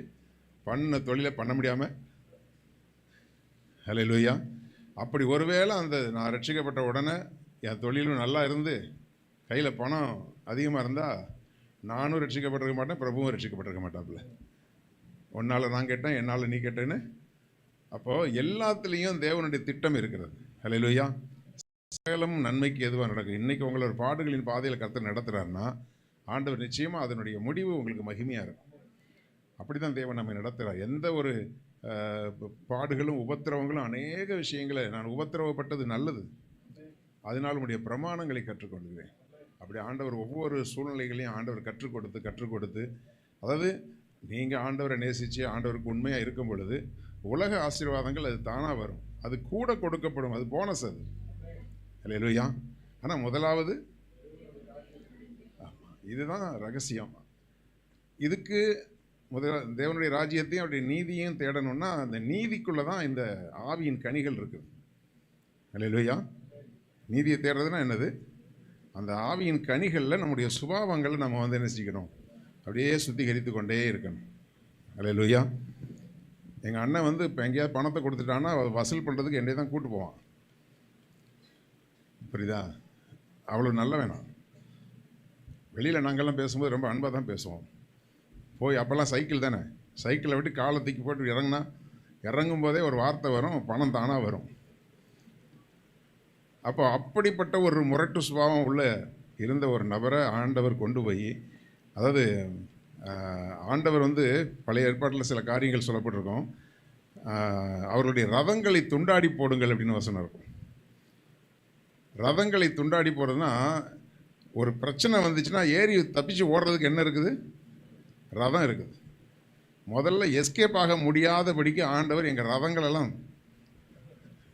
பண்ண தொழிலை பண்ண முடியாமல். ஹல்லேலூயா. அப்படி ஒருவேளை நான் ரட்சிக்கப்பட்ட உடனே என் தொழிலும் நல்லா இருந்து கையில் பணம் அதிகமாக இருந்தால் நானும் ரட்சிக்கப்பட்டிருக்க மாட்டேன், பிரபுவும் ரட்சிக்கப்பட்டிருக்க மாட்டாப்புல. உன்னால் நான் கேட்டேன், என்னால் நீ கேட்டேன்னு. அப்போது எல்லாத்துலேயும் தேவனுடைய திட்டம் இருக்கிறது. ஹல்லேலூயா. சகலம் நன்மைக்கு எதுவாக நடக்கும். இன்றைக்கி உங்களை ஒரு பாடுகளின் பாதையில் கர்த்தர் நடத்துகிறாருன்னா ஆண்டவர் நிச்சயமாக அதனுடைய முடிவு உங்களுக்கு மகிமையாக இருக்கும். அப்படி தான் தேவன் நம்மை நடத்துகிறார். எந்த ஒரு பாடுகளும் உபத்திரவங்களும் அநேக விஷயங்களை, நான் உபத்திரவப்பட்டது நல்லது, அதனால் உடைய பிரமாணங்களை கற்றுக்கொள்கிறேன். அப்படி ஆண்டவர் ஒவ்வொரு சூழ்நிலைகளையும் ஆண்டவர் கற்றுக் கொடுத்து அதாவது நீங்கள் ஆண்டவரை நேசித்து ஆண்டவருக்கு உண்மையாக இருக்கும் பொழுது உலக ஆசீர்வாதங்கள் அது தானாக வரும், அது கூட கொடுக்கப்படும், அது போனஸ். அது அல்லேலூயா. ஆனால் முதலாவது இதுதான் ரகசியம். இதுக்கு தேவனுடைய ராஜ்யத்தையும் அவருடைய நீதியையும் தேடணும்னா அந்த நீதிக்குள்ளே தான் இந்த ஆவியின் கனிகள் இருக்குது. அல்லேலூயா. நீதியை தேடுறதுன்னா என்னது? அந்த ஆவியின் கனிகளில் நம்முடைய சுபாவங்களை நம்ம என்ன செஞ்சுக்கணும்? அப்படியே சுத்திகரித்து கொண்டே இருக்கணும். அல்லேலூயா. எங்கள் அண்ணன் இப்போ எங்கேயாவது பணத்தை கொடுத்துட்டான்னா வசூல் பண்ணுறதுக்கு என்னையே தான் கூப்பிட்டு போவான். புரியுதா? அவ்வளோ நல்ல வேணாம். வெளியில் நாங்கள்லாம் பேசும்போது ரொம்ப அன்பாக தான் பேசுவோம். போய் அப்போல்லாம் சைக்கிள் தானே, சைக்கிளை விட்டு காலை தூக்கி போட்டு இறங்கும் போதே ஒரு வார்த்தை வரும், பணம் தானாக வரும். அப்போ அப்படிப்பட்ட ஒரு முரட்டு சுபாவம் உள்ள இருந்த ஒரு நபரை ஆண்டவர் கொண்டு போய், அதாவது ஆண்டவர் பழைய ஏற்பாட்டில் சில காரியங்கள் சொல்லப்பட்டிருக்கோம். அவருடைய ரதங்களை துண்டாடி போடுங்கள் அப்படின்னு வசனம் இருக்கும். ரதங்களை துண்டாடி போடுறதுன்னா, ஒரு பிரச்சனை வந்துச்சுன்னா ஏறி தப்பிச்சு ஓடுறதுக்கு என்ன இருக்குது? ரதம் இருக்குது. முதல்ல எஸ்கேப் ஆக முடியாதபடிக்கு ஆண்டவர் எங்கள் ரதங்களெல்லாம்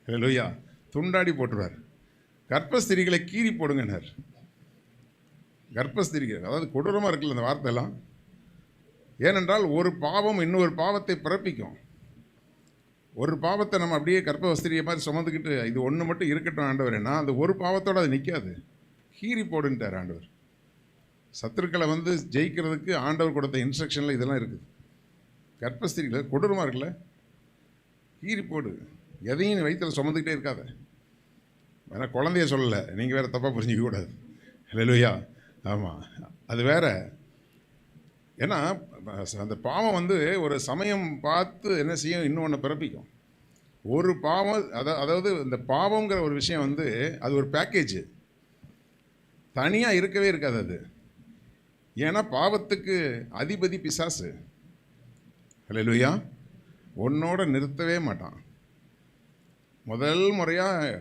ஹல்லேலூயா துண்டாடி போட்டுருவார். கர்ப்பஸ்திரிகளை கீறி போடுங்கன்னார். கர்ப்பஸ்திரிகள், அதாவது கொடூரமாக இருக்குல்ல அந்த வார்த்தையெல்லாம். ஏனென்றால் ஒரு பாவம் இன்னொரு பாவத்தை பிறப்பிக்கும். ஒரு பாவத்தை நம்ம அப்படியே கர்ப்பவஸ்திரியை மாதிரி சுமந்துக்கிட்டு இது ஒன்று மட்டும் இருக்கட்டும் ஆண்டவரேன்னா, அந்த ஒரு பாவத்தோடு அது நிற்காது. கீறி போடுன்ட்டார் ஆண்டவர். சத்துருக்களை ஜெயிக்கிறதுக்கு ஆண்டவர் கொடுத்த இன்ஸ்ட்ரக்ஷனில் இதெல்லாம் இருக்குது. கர்ப்பஸ்திரியில் கொடூரமாக இருக்குல்ல, கீறி போடு. எதையும் வயிற்றில் சுமந்துக்கிட்டே இருக்காத. வேணா குழந்தைய சொல்லலை, நீங்கள் வேறு தப்பாக புரிஞ்சிக்க கூடாது. ஹல்லேலூயா. ஆமாம், அது வேற. ஏன்னா அந்த பாவம் ஒரு சமயம் பார்த்து என்ன செய்யும், இன்னொன்று பிறப்பிக்கும். ஒரு பாவம் அதாவது இந்த பாவங்கிற ஒரு விஷயம் அது ஒரு பேக்கேஜ், தனியாக இருக்கவே இருக்காது அது. ஏன்னா பாவத்துக்கு அதிபதி பிசாசு. ஹல்லேலூயா. உன்னோட நிறுத்தவே மாட்டான். முதல் முறையாக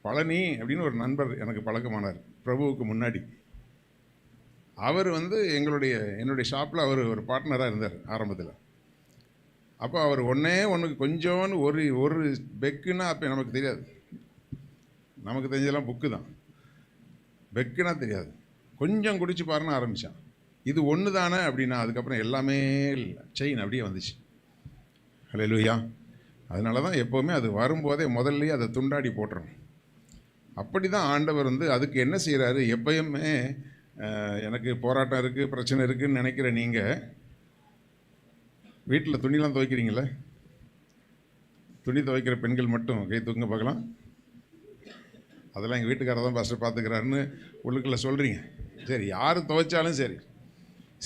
பழனி அப்படின்னு ஒரு நண்பர் எனக்கு பழக்கமானார் பிரபுவுக்கு முன்னாடி. அவர் என்னுடைய ஷாப்பில் அவர் ஒரு பார்ட்னராக இருந்தார் ஆரம்பத்தில். அப்போ அவர் ஒன்றுக்கு கொஞ்சோன்னு ஒரு பெக்குன்னா அப்போ நமக்கு தெரியாது. நமக்கு தெரிஞ்சதெல்லாம் புக்கு தான். பெக்குன்னா தெரியாது. கொஞ்சம் குடிச்சு பாருன்னு ஆரம்பித்தான். இது ஒன்று தானே அப்படின்னா அதுக்கப்புறம் எல்லாமே செயின் அப்படியே வந்துச்சு. ஹல்லேலூயா. அதனால தான் எப்போவுமே அது வரும்போதே முதல்லையே அதை துண்டாடி போட்டுறோம். அப்படி தான் ஆண்டவர் அதுக்கு என்ன செய்கிறாரு, எப்பயுமே எனக்கு போராட்டம் இருக்குது, பிரச்சனை இருக்குதுன்னு நினைக்கிற நீங்கள் வீட்டில் துணிலாம் துவைக்கிறீங்களே, துணி துவைக்கிற பெண்கள் மட்டும் கை தூங்க பார்க்கலாம். அதெல்லாம் எங்கள் வீட்டுக்காரர் தான் பாஸ்டர் பார்த்துக்கிறாருன்னு உள்ளுக்குள்ளே சொல்கிறீங்க. சரி, யார் துவைச்சாலும் சரி,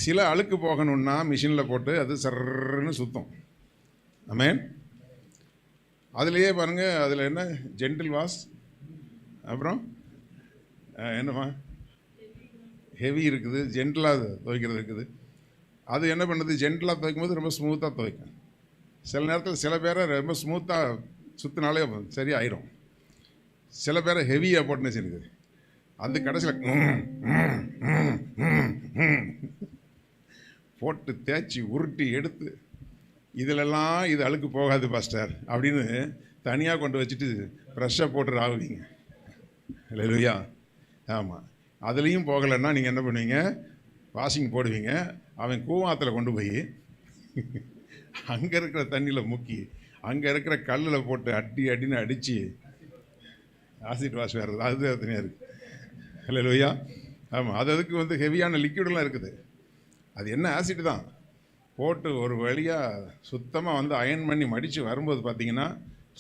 சில அழுக்கு போகணுன்னா மிஷினில் போட்டு அது சர்ன்னு சுத்தம். ஆமென். அதுலேயே பாருங்கள், அதில் என்ன ஜென்டில் வாஷ், அப்புறம் என்னம்மா ஹெவி இருக்குது, ஜென்டலாக துவைக்கிறது இருக்குது. அது என்ன பண்ணுது, ஜென்டலாக துவைக்கும் போது ரொம்ப ஸ்மூத்தாக துவைக்கும். சில நேரத்தில் சில பேரை ரொம்ப ஸ்மூத்தாக சுற்றினாலே சரி ஆயிரும். சில பேரை ஹெவியாக போட்டுன்னு செய்யுது. அந்த கடைசியில் போட்டு தேய்ச்சி உருட்டி எடுத்து இதிலெல்லாம் இது அழுக்கு போகாது பாஸ்டர் அப்படின்னு தனியாக கொண்டு வச்சுட்டு ஃப்ரெஷ்ஷாக போட்டு ஆகுவீங்க. ஹல்லேலூயா. ஆமாம், அதுலேயும் போகலைன்னா நீங்கள் என்ன பண்ணுவீங்க, வாஷிங் போடுவீங்க. அவன் கூவாத்தில் கொண்டு போய் அங்கே இருக்கிற தண்ணியில் முக்கி அங்கே இருக்கிற கல்லில் போட்டு அடின்னு அடித்து ஆசிட் வாஷ் வேறு அது தனியாக இருக்குது. ஹல்லேலூயா. ஆமாம், அதுக்கு ஹெவியான லிக்விடெலாம் இருக்குது. அது என்ன ஆசிட் தான் போட்டு ஒரு வழியாக சுத்தமாக அயன் பண்ணி மடித்து வரும்போது பார்த்திங்கன்னா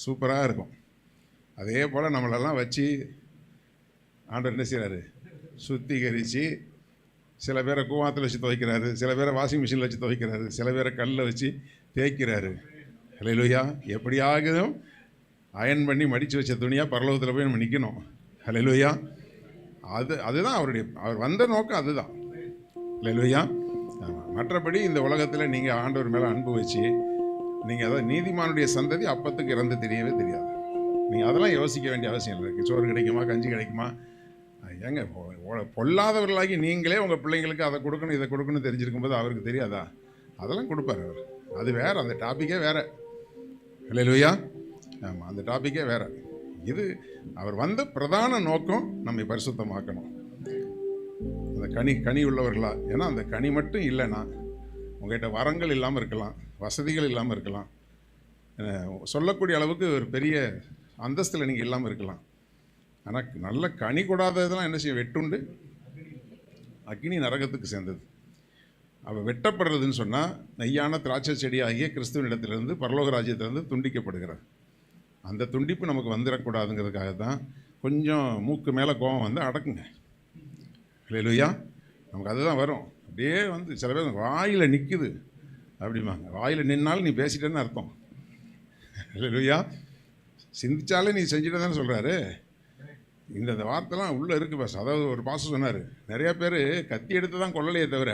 சூப்பராக இருக்கும். அதே போல் நம்மளெல்லாம் வச்சு ஆண்டவர் என்ன செய்கிறாரு, சுத்திகரித்து சில பேரை கூவாத்தில் வச்சு துவைக்கிறாரு, சில பேரை வாஷிங் மிஷினில் வச்சு துவைக்கிறாரு, சில பேரை கல்லில் வச்சு தேய்க்கிறாரு. ஹல்லேலூயா. எப்படியாகதும் அயன் பண்ணி மடித்து வச்ச துணியாக பரலோகத்தில் போய் நம்ம நிற்கணும். ஹல்லேலூயா. அதுதான் அவர் வந்த நோக்கம், அதுதான். ஹல்லேலூயா. மற்றபடி இந்த உலகத்தில் நீங்கள் ஆண்டவர் மேலே அன்பு வச்சு நீங்கள் அதாவது நீதிமானுடைய சந்ததி அப்பத்துக்கு இறந்து தெரியவே தெரியாது. நீங்கள் அதெல்லாம் யோசிக்க வேண்டிய அவசியம் இல்லை. சோறு கிடைக்குமா, கஞ்சி கிடைக்குமா? ஏங்க, பொல்லாதவர்களாகி நீங்களே உங்கள் பிள்ளைங்களுக்கு அதை கொடுக்கணும் இதை கொடுக்கணும் தெரிஞ்சிருக்கும்போது அவருக்கு தெரியாதா? அதெல்லாம் கொடுப்பார் அவர். அது வேறு, அந்த டாப்பிக்கே வேறு. ஹல்லேலூயா. ஆமாம், அந்த டாப்பிக்கே வேறு. இது அவர் வந்த பிரதான நோக்கம் நம்மை பரிசுத்தமாக்கணும். அந்த கனி உள்ளவர்களா. ஏன்னா அந்த கனி மட்டும் இல்லைன்னா உங்கள்கிட்ட வரங்கள் இல்லாமல் இருக்கலாம், வசதிகள் இல்லாமல் இருக்கலாம், சொல்லக்கூடிய அளவுக்கு ஒரு பெரிய அந்தஸ்தில் நீங்கள் இல்லாமல் இருக்கலாம். ஆனால் நல்ல கனி கொடாததெல்லாம் என்ன செய்ய? வெட்டுண்டு அக்னி நரகத்துக்கு சேர்ந்தது. அவள் வெட்டப்படுறதுன்னு சொன்னால் நெய்யான திராட்சை செடியாகிய கிறிஸ்துவனிடத்திலிருந்து பரலோக ராஜ்யத்திலிருந்து துண்டிக்கப்படுகிறார். அந்த துண்டிப்பு நமக்கு வந்துடக்கூடாதுங்கிறதுக்காக தான் கொஞ்சம் மூக்கு மேலே கோபம் வந்து அடக்குங்க. ஹல்லேலூயா. நமக்கு அதுதான் வரும். அப்படியே வந்து சில பேர் வாயில் நிற்குது அப்படிம்பாங்க. வாயில் நின்னாலும் நீ பேசிட்டேன்னு அர்த்தம். ஹல்லேலூயா. சிந்திச்சாலே நீ செஞ்சுட்டு தானே சொல்கிறாரு. இந்த வார்த்தைலாம் உள்ளே இருக்குது பாஸ். அதாவது ஒரு பாசம் சொன்னார், நிறையா பேர் கத்தி எடுத்து தான் கொள்ளலையே தவிர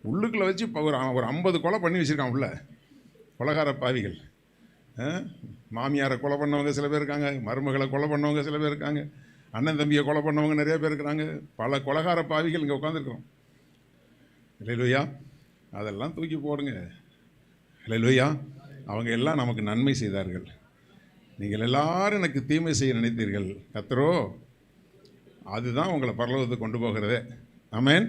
உள்ளுக்குள்ளே வச்சு ஒரு 50 கொலை பண்ணி வச்சுருக்கான் உள்ள. கொலகார பாவிகள். மாமியாரை கொலை பண்ணவங்க சில பேர் இருக்காங்க, மருமகளை கொலை பண்ணவங்க சில பேர் இருக்காங்க, அண்ணன் தம்பியை கொலை பண்ணவங்க நிறைய பேர் இருக்கிறாங்க. பல கொலகார பாவிகள் இங்கே உட்காந்துருக்கோம். ஹல்லேலூயா. அதெல்லாம் தூக்கி போடுங்க. ஹல்லேலூயா. அவங்க எல்லாம் நமக்கு நன்மை செய்தார்கள். நீங்கள் எல்லாரும் எனக்கு தீமை செய்ய நினைத்தீர்கள், கர்த்தரோ அதுதான் உங்களை பரலோகத்துக்கு கொண்டு போகிறதே. ஆமென்.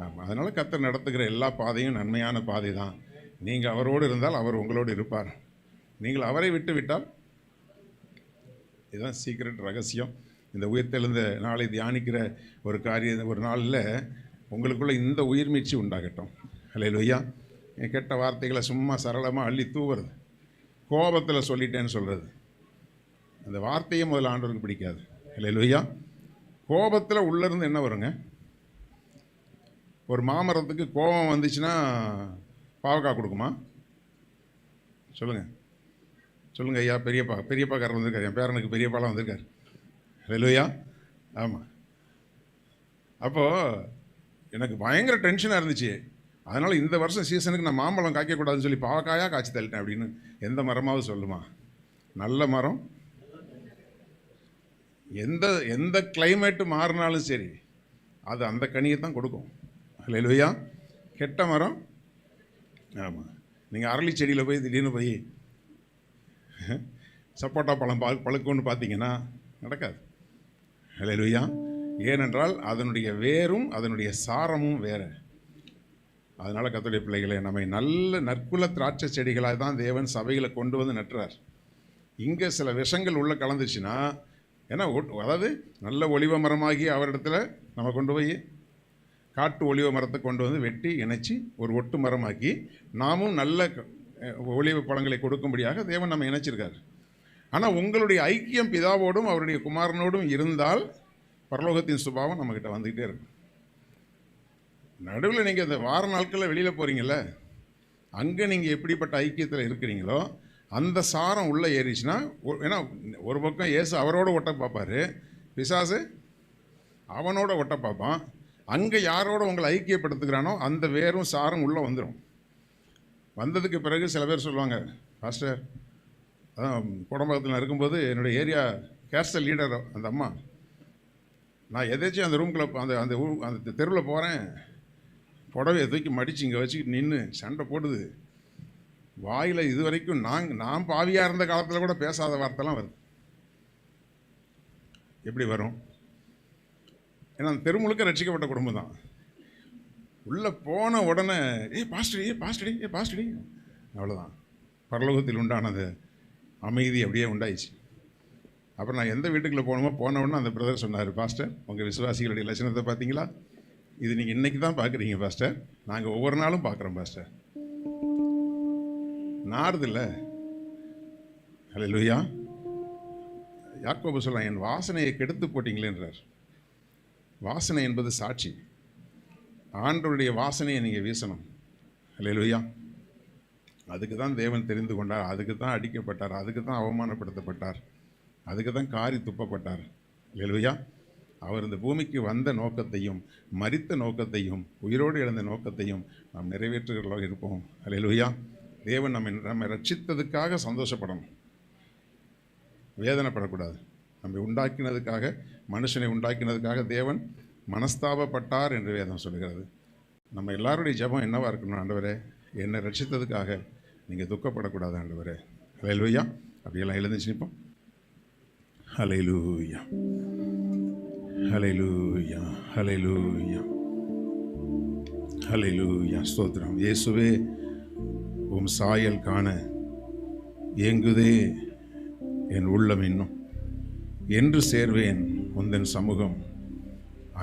ஆமாம். அதனால் கர்த்தர் நடத்துகிற எல்லா பாதையும் நன்மையான பாதை தான். நீங்கள் அவரோடு இருந்தால் அவர் உங்களோடு இருப்பார். நீங்கள் அவரை விட்டு விட்டால், இதுதான் சீக்ரெட் ரகசியம். இந்த உயிர்த்தெழுந்த நாளை தியானிக்கிற ஒரு காரியம், ஒரு நாளில் உங்களுக்குள்ள இந்த உயிர் மீட்சி உண்டாகட்டும். ஹல்லேலூயா. கெட்ட வார்த்தைகளை சும்மா சரளமாக அள்ளி தூவுறது, கோபத்தில் சொல்லிட்டேன்னு சொல்கிறது, அந்த வார்த்தையே முதல்ல ஆண்டவருக்கு பிடிக்காது. ஹல்லேலூயா. கோபத்தில் உள்ளேருந்து என்ன வருங்க? ஒரு மாமரத்துக்கு கோபம் வந்துச்சுன்னா பாவக்காய் கொடுக்குமா? சொல்லுங்கள் சொல்லுங்கள் ஐயா. பெரியப்பாக்காரர் வந்திருக்காரு, என் பேரனுக்கு பெரியப்பாலாம் வந்திருக்கார். ஹல்லேலூயா. ஆமாம். அப்போது எனக்கு பயங்கர டென்ஷனாக இருந்துச்சு. அதனால் இந்த வருஷம் சீசனுக்கு நான் மாம்பழம் காய்க்கக்கூடாதுன்னு சொல்லி பாவக்காயாக காய்ச்சி தள்ளிட்டேன் அப்படின்னு எந்த மரமாவது சொல்லுமா? நல்ல மரம் எந்த கிளைமேட்டு மாறினாலும் சரி அது அந்த கனியை தான் கொடுக்கும். ஹல்லேலூயா. கெட்ட மரம், ஆமாம், நீங்கள் அரளி செடியில் போய் திடீர்னு போய் சப்போட்டா பழம் பழுக்குன்னு பார்த்தீங்கன்னா நடக்காது. ஹல்லேலூயா. ஏனென்றால் அதனுடைய வேரும் அதனுடைய சாரமும் வேறு. அதனால் கர்த்தருடைய பிள்ளைகளை நம்மை நல்ல நற்குல திராட்சை செடிகளாக தான் தேவன் சபைகளை கொண்டு வந்து நட்டுறார். இங்கே சில விஷங்கள் உள்ளே கலந்துச்சுன்னா, ஏன்னா அதாவது நல்ல ஒலிவ மரமாகி அவரிடத்துல நம்ம கொண்டு போய் காட்டு ஒலிவ மரத்தை கொண்டு வந்து வெட்டி இணைச்சி ஒரு ஒட்டு மரமாக்கி நாமும் நல்ல ஒலிவ பழங்களை கொடுக்கும்படியாக தேவன் நம்ம இணைச்சிருக்கார். ஆனால் உங்களுடைய ஐக்கியம் பிதாவோடும் அவருடைய குமாரனோடும் இருந்தால் பரலோகத்தின் சுபாவம் நம்மக்கிட்ட வந்துக்கிட்டே இருக்கும். நடுவில் நீங்கள் இந்த வார நாட்களில் வெளியில் போகிறீங்கள, அங்கே நீங்கள் எப்படிப்பட்ட ஐக்கியத்தில் இருக்கிறீங்களோ அந்த சாரம் உள்ளே ஏறிச்சுன்னா, ஏன்னா ஒரு பக்கம் இயேசு அவரோட ஒட்ட பார்ப்பார், பிசாசு அவனோட ஒட்ட பார்ப்பான். அங்கே யாரோட உங்களை ஐக்கியப்படுத்துகிறானோ அந்த வேரும் சாரம் உள்ளே வந்துடும். வந்ததுக்கு பிறகு சில பேர் சொல்லுவாங்க, பாஸ்டர் அதான் குடம்பகத்தில் நான் இருக்கும்போது என்னுடைய ஏரியா கேர்ஸ்டல் லீடர் அந்த அம்மா, நான் எதாச்சும் அந்த ரூம்குள்ளே அந்த தெருவில் போகிறேன், புடவையை தூக்கி மடித்து இங்கே வச்சுக்கிட்டு நின்று சண்டை போடுது. வாயில் இது வரைக்கும் நான் பாவியாக இருந்த காலத்தில் கூட பேசாத வார்த்தைலாம் வருது. எப்படி வரும்? ஏன்னா அந்த தெரு முழுக்க ரட்சிக்கப்பட்ட குடும்பம் தான். உள்ளே போன உடனே பாஸ்டடி அவ்வளோதான். பரலோகத்தில் உண்டானது அமைதி அப்படியே உண்டாயிடுச்சு. அப்புறம் நான் எந்த வீட்டுக்குள்ளே போன உடனே அந்த பிரதர் சொன்னார், பாஸ்டர் உங்கள் விசுவாசிகளுடைய லட்சணத்தை பார்த்தீங்களா? இது நீங்கள் இன்றைக்கி தான் பார்க்குறீங்க பாஸ்டர், நாங்கள் ஒவ்வொரு நாளும் பார்க்குறோம் பாஸ்டர். நாறுதில்ல. ஹல்லேலூயா. யாக்கோபு சொல்லலாம், என் வாசனையை கெடுத்து போட்டிங்களேன்றார். வாசனை என்பது சாட்சி. ஆண்டவருடைய வாசனையை நீங்கள் வீசணும். அல்லேலூயா. அதுக்கு தான் தேவன் தெரிந்து கொண்டார், அதுக்கு தான் அடிக்கப்பட்டார், அதுக்கு தான் அவமானப்படுத்தப்பட்டார், அதுக்கு தான் காரி துப்பப்பட்டார். அல்லேலூயா. அவர் இந்த பூமிக்கு வந்த நோக்கத்தையும் மரித்த நோக்கத்தையும் உயிரோடு எழுந்த நோக்கத்தையும் நாம் நிறைவேற்றுகிறவர்களாக இருப்போம். அல்லேலூயா. தேவன் நம்மை ரட்சித்ததுக்காக சந்தோஷப்படணும், வேதனைப்படக்கூடாது. நம்மை உண்டாக்கினதுக்காக, மனுஷனை உண்டாக்கினதுக்காக தேவன் மனஸ்தாபப்பட்டார் என்று வேதம் சொல்கிறது. நம்ம எல்லாருடைய ஜெபம் என்னவாக இருக்கணும்? ஆண்டவரே, என்னை ரட்சித்ததுக்காக நீங்கள் துக்கப்படக்கூடாது ஆண்டவரே. ஹல்லேலூயா. அப்படியெல்லாம் எழுந்துச்சு நிற்போம். ஹல்லேலூயா, ஹல்லேலூயா, ஹல்லேலூயா, ஹல்லேலூயா. ஸ்தோத்திரம். இயேசுவே, உம் சாயல் காண ஏங்குதே என் உள்ளம் இன்னும். என்று சேர்வேன் உந்தன் சமூகம்,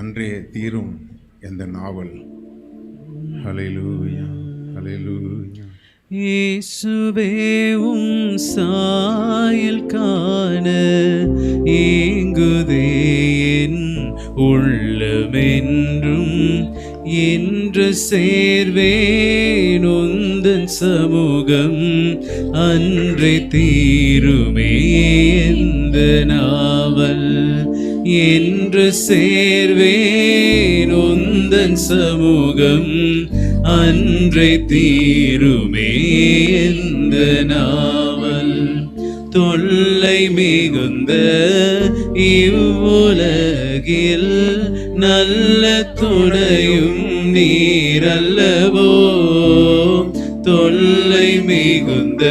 அன்றே தீரும் எந்த நாவல். ஹல்லேலூயா, ஹல்லேலூயா. இயேசுவே, உம் சாயல் காண ஏங்குதே என் உள்ளமென்றும். என்று சேர்வேன் உந்தன் சமூகம், அன்றே தீருமே எந்த நாவல். என்று சேர்வேன் உந்தன் சமூகம், அன்றே தீருமே எந்த நாவல். தொல்லை மிகுந்த இவ்வுலகில் நல்ல துணையும் நீரல்லவோ. தொல்லை மிகுந்த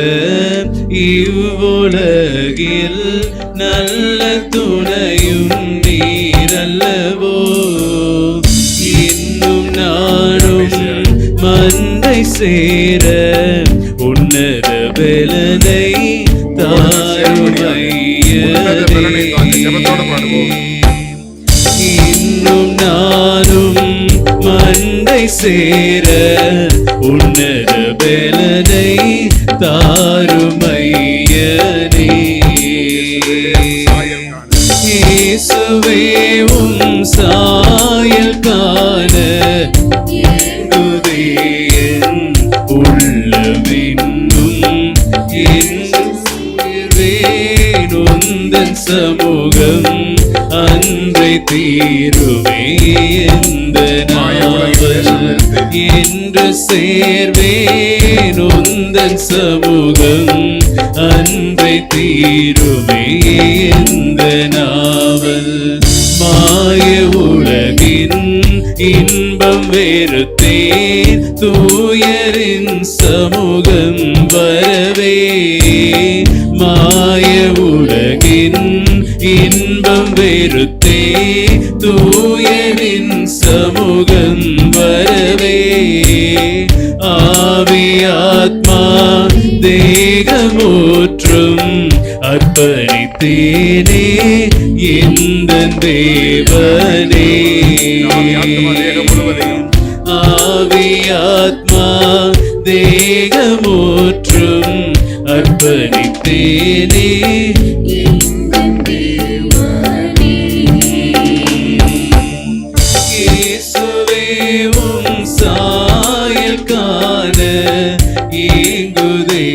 இவ்வுலகில் நல்ல துணையும் நீரல்லவோ. இன்னும் நானும் மந்தை சேர உன்னத பலனை தாருமையனே. இன்னும் நானும் மந்தை சேர உன்னத பலனை தாருமையனே. இயேசுவே, உம் சாயல் காண ஏங்குதே என் உள்ளமென்னும். என்று சேர்வேன் உந்தன் சமூகம், அன்றை தீருமே எந்த நாவல். என்று சேர்வேன் உந்தன் சமூகம், அன்றை தீருமே எந்த நாவல். மாய உலகின் இன்பம் வெறுத்தேன், தூயரின் சமூகம் வரவே. மாய உலகின் இன்பம் வெறுத்தே, தூயரின் சமூகம் வரவே. ஆவியாத்மா தேகமூற்றும் அர்ப்பணித்தேனே இந்த தேவனே. ஆவியாத்மா தேகமூற்றும் அர்ப்பணித்தேனே இந்த தேவனே. இயேசுவே, உம் சாயல் காண ஏங்குதே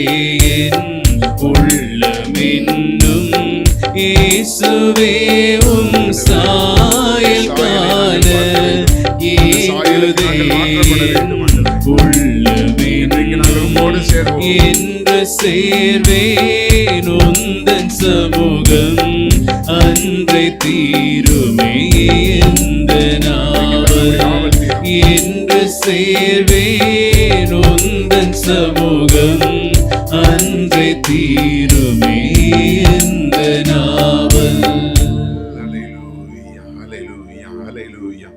என் உள்ளமென்னும். இயேசுவே, உம் சாயல் காண ஏங்குதே என் உள்ளமென்னும். என்று சேர்வேன் உந்தன் சமூகம், அன்றை தீருமே எந்த நாவல். என்று சேர்வேன் உந்தன் சமூகம், அன்றை தீருமே எந்த நாவல். ஹல்லேலூயா, ஹல்லேலூயா, ஹல்லேலூயா,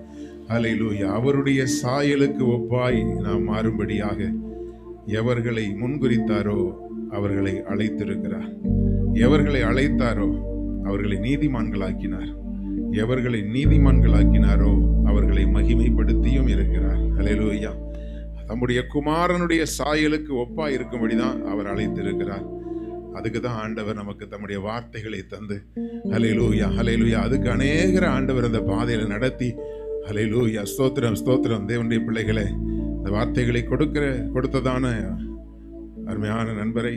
ஹல்லேலூயா. அவருடைய சாயலுக்கு ஒப்பாய் நாம் மாறும்படியாக எவர்களை முன்குறித்தாரோ அவர்களை அழைத்திருக்கிறார். எவர்களை அழைத்தாரோ அவர்களை நீதிமான்களாக்கினார். எவர்களை நீதிமான்களாக்கினாரோ அவர்களை மகிமைப்படுத்தியும் இருக்கிறார். ஹல்லேலூயா. தம்முடைய குமாரனுடைய சாயலுக்கு ஒப்பா இருக்கும்படிதான் அவர் அழைத்திருக்கிறார். அதுக்கு தான் ஆண்டவர் நமக்கு தம்முடைய வார்த்தைகளை தந்து, ஹல்லேலூயா, ஹல்லேலூயா, அதுக்கு அநேகர ஆண்டவர் அந்த பாதையில நடத்தி, ஹல்லேலூயா. ஸ்தோத்திரம், ஸ்தோத்திரம். தேவனுடைய பிள்ளைகளே, இந்த வார்த்தைகளை கொடுத்ததான அருமையான நண்பரை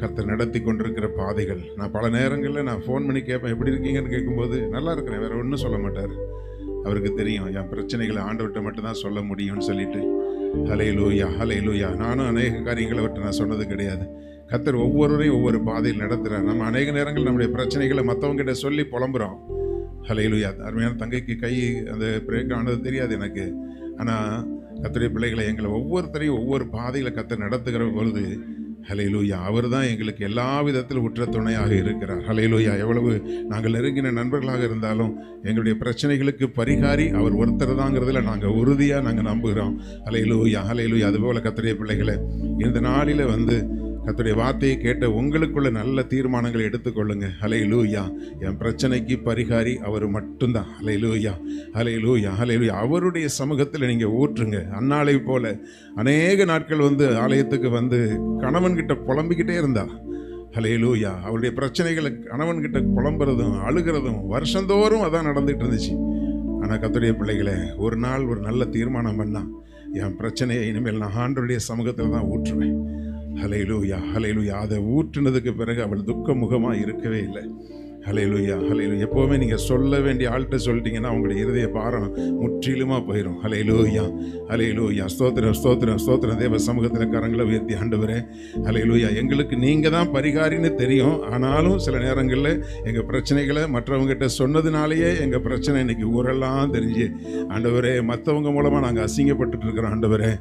கர்த்தர் நடத்தி கொண்டிருக்கிற பாதைகள், நான் பல நேரங்களில் நான் ஃபோன் பண்ணி கேட்பேன், எப்படி இருக்கீங்கன்னு கேட்கும்போது நல்லா இருக்கிறேன், வேற ஒன்றும் சொல்ல மாட்டார். அவருக்கு தெரியும் என் பிரச்சனைகளை ஆண்டவர்கிட்ட மட்டும்தான் சொல்ல முடியும்னு சொல்லிட்டு. ஹல்லேலூயா, ஹல்லேலூயா. நானும் அநேக காரியங்களை அவர்கிட்ட நான் சொன்னது கிடையாது. கர்த்தர் ஒவ்வொருவரையும் ஒவ்வொரு பாதையில் நடத்துகிறார். நம்ம அநேக நேரங்கள் நம்முடைய பிரச்சனைகளை மற்றவங்ககிட்ட சொல்லி புலம்புறோம். ஹல்லேலூயா. அருமையான தங்கைக்கு கை அந்த பிரேக் ஆனது தெரியாது எனக்கு. ஆனால் கர்த்தருடைய பிள்ளைகளை எங்களை ஒவ்வொருத்தரையும் ஒவ்வொரு பாதையில் கர்த்தர் நடத்துகிற பொழுது ஹல்லேலூயா, அவர் தான் எங்களுக்கு எல்லா விதத்திலும் உற்ற துணையாக இருக்கிறார். ஹல்லேலூயா. எவ்வளவு நாங்கள் நெருங்கின நண்பர்களாக இருந்தாலும் எங்களுடைய பிரச்சனைகளுக்கு பரிகாரி அவர் ஒருத்தர் தாங்கிறதுல நாங்கள் உறுதியாக நாங்கள் நம்புகிறோம். ஹல்லேலூயா, ஹல்லேலூயா. அதுபோல் கர்த்தருடைய பிள்ளைகளை இந்த நாளில் கர்த்தருடைய வார்த்தையை கேட்ட உங்களுக்குள்ள நல்ல தீர்மானங்களை எடுத்துக்கொள்ளுங்க. ஹல்லேலூயா. என் பிரச்சனைக்கு பரிகாரி அவர் மட்டும்தான். ஹல்லேலூயா, ஹல்லேலூயா, ஹல்லேலூயா. அவருடைய சமூகத்தில் நீங்கள் ஊற்றுங்க. அன்னாளை போல அநேக நாட்கள் ஆலயத்துக்கு கணவன்கிட்ட புலம்பிக்கிட்டே இருந்தா. ஹல்லேலூயா. அவருடைய பிரச்சனைகளை கணவன்கிட்ட புலம்புறதும் அழுகிறதும் வருஷந்தோறும் அதான் நடந்துகிட்டு இருந்துச்சு. ஆனால் கர்த்தருடைய பிள்ளைகளை ஒரு நாள் ஒரு நல்ல தீர்மானம் பண்ணா, என் பிரச்சனையை இனிமேல் நான் ஆண்டவருடைய சமூகத்தில் தான் ஊற்றுவேன். ஹல்லேலூயா, ஹல்லேலூயா. அதை ஊற்றினதுக்கு பிறகு அவள் துக்க முகமாக இருக்கவே இல்லை. ஹல்லேலூயா, ஹல்லேலூயா. எப்போவுமே நீங்கள் சொல்ல வேண்டிய ஆள்கிட்ட சொல்லிட்டீங்கன்னா அவங்களுடைய இருதய பாரம் முற்றிலுமாக போயிடும். ஹல்லேலூயா, ஹல்லேலூயா. ஸ்தோத்திரம், ஸ்தோத்திரம், ஸ்தோத்திரம். தேவ சமூகத்தில் கரங்களை உயர்த்தி ஆண்டவரே, ஹல்லேலூயா, எங்களுக்கு நீங்கள் தான் பரிகாரின்னு தெரியும். ஆனாலும் சில நேரங்களில் எங்கள் பிரச்சனைகளை மற்றவங்ககிட்ட சொன்னதுனாலேயே எங்கள் பிரச்சனை இன்னைக்கு ஊரெல்லாம் தெரிஞ்சு ஆண்டவரே மற்றவங்க மூலமாக நாங்கள் அசிங்கப்பட்டு இருக்கிறோம். ஆண்டவரே,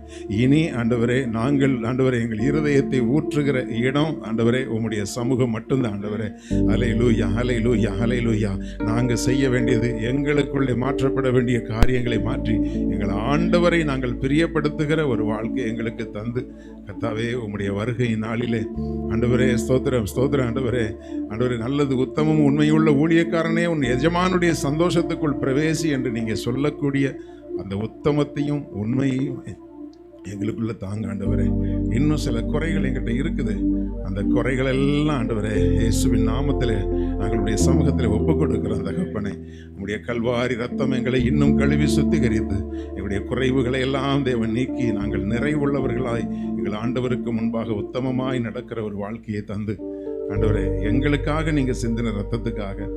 இனி ஆண்டவரே நாங்கள் ஆண்டவரே எங்கள் இருதயத்தை ஊற்றுகிற இடம் ஆண்டவரே உம்முடைய சமூகம் மட்டும்தான். ஆண்டவரே, ஹல்லேலூயா, ஹல்லேலூயா, ஹல்லேலூயா. நாங்கள் செய்ய வேண்டியது எங்களுக்குள்ளே மாற்றப்பட வேண்டிய காரியங்களை மாற்றி எங்கள் ஆண்டவரை நாங்கள் பிரியப்படுத்துகிற ஒரு வாழ்க்கை எங்களுக்கு தந்து கர்த்தாவே உம்முடைய வருகை நாளிலே ஆண்டவரே ஸ்தோத்திரம், ஸ்தோத்திரம். ஆண்டவரே, ஆண்டவரே, நல்லது உத்தமம் உண்மையுள்ள ஊழியக்காரனே உன் எஜமானுடைய சந்தோஷத்துக்குள் பிரவேசி என்று நீங்கள் சொல்லக்கூடிய அந்த உத்தமத்தையும் உண்மையையும் எங்களுக்குள்ள தாங்க ஆண்டவரே. இன்னும் சில குறைகள் எங்கிட்ட இருக்குது. அந்த குறைகள் எல்லாம் ஆண்டவரே இயேசுவின் நாமத்தில் நாங்களுடைய சமூகத்தில் ஒப்பு கொடுக்கிறோம். தகப்பனே, நம்முடைய கல்வாரி ரத்தம் எங்களை இன்னும் கழுவி சுத்திகரித்து எங்களுடைய குறைவுகளை எல்லாம் தேவன் நீக்கி நாங்கள் நிறைவுள்ளவர்களாய் எங்கள் ஆண்டவருக்கு முன்பாக உத்தமமாய் நடக்கிற ஒரு வாழ்க்கையை தந்து ஆண்டவரே எங்களுக்காக நீங்கள் சிந்தின ரத்தத்துக்காக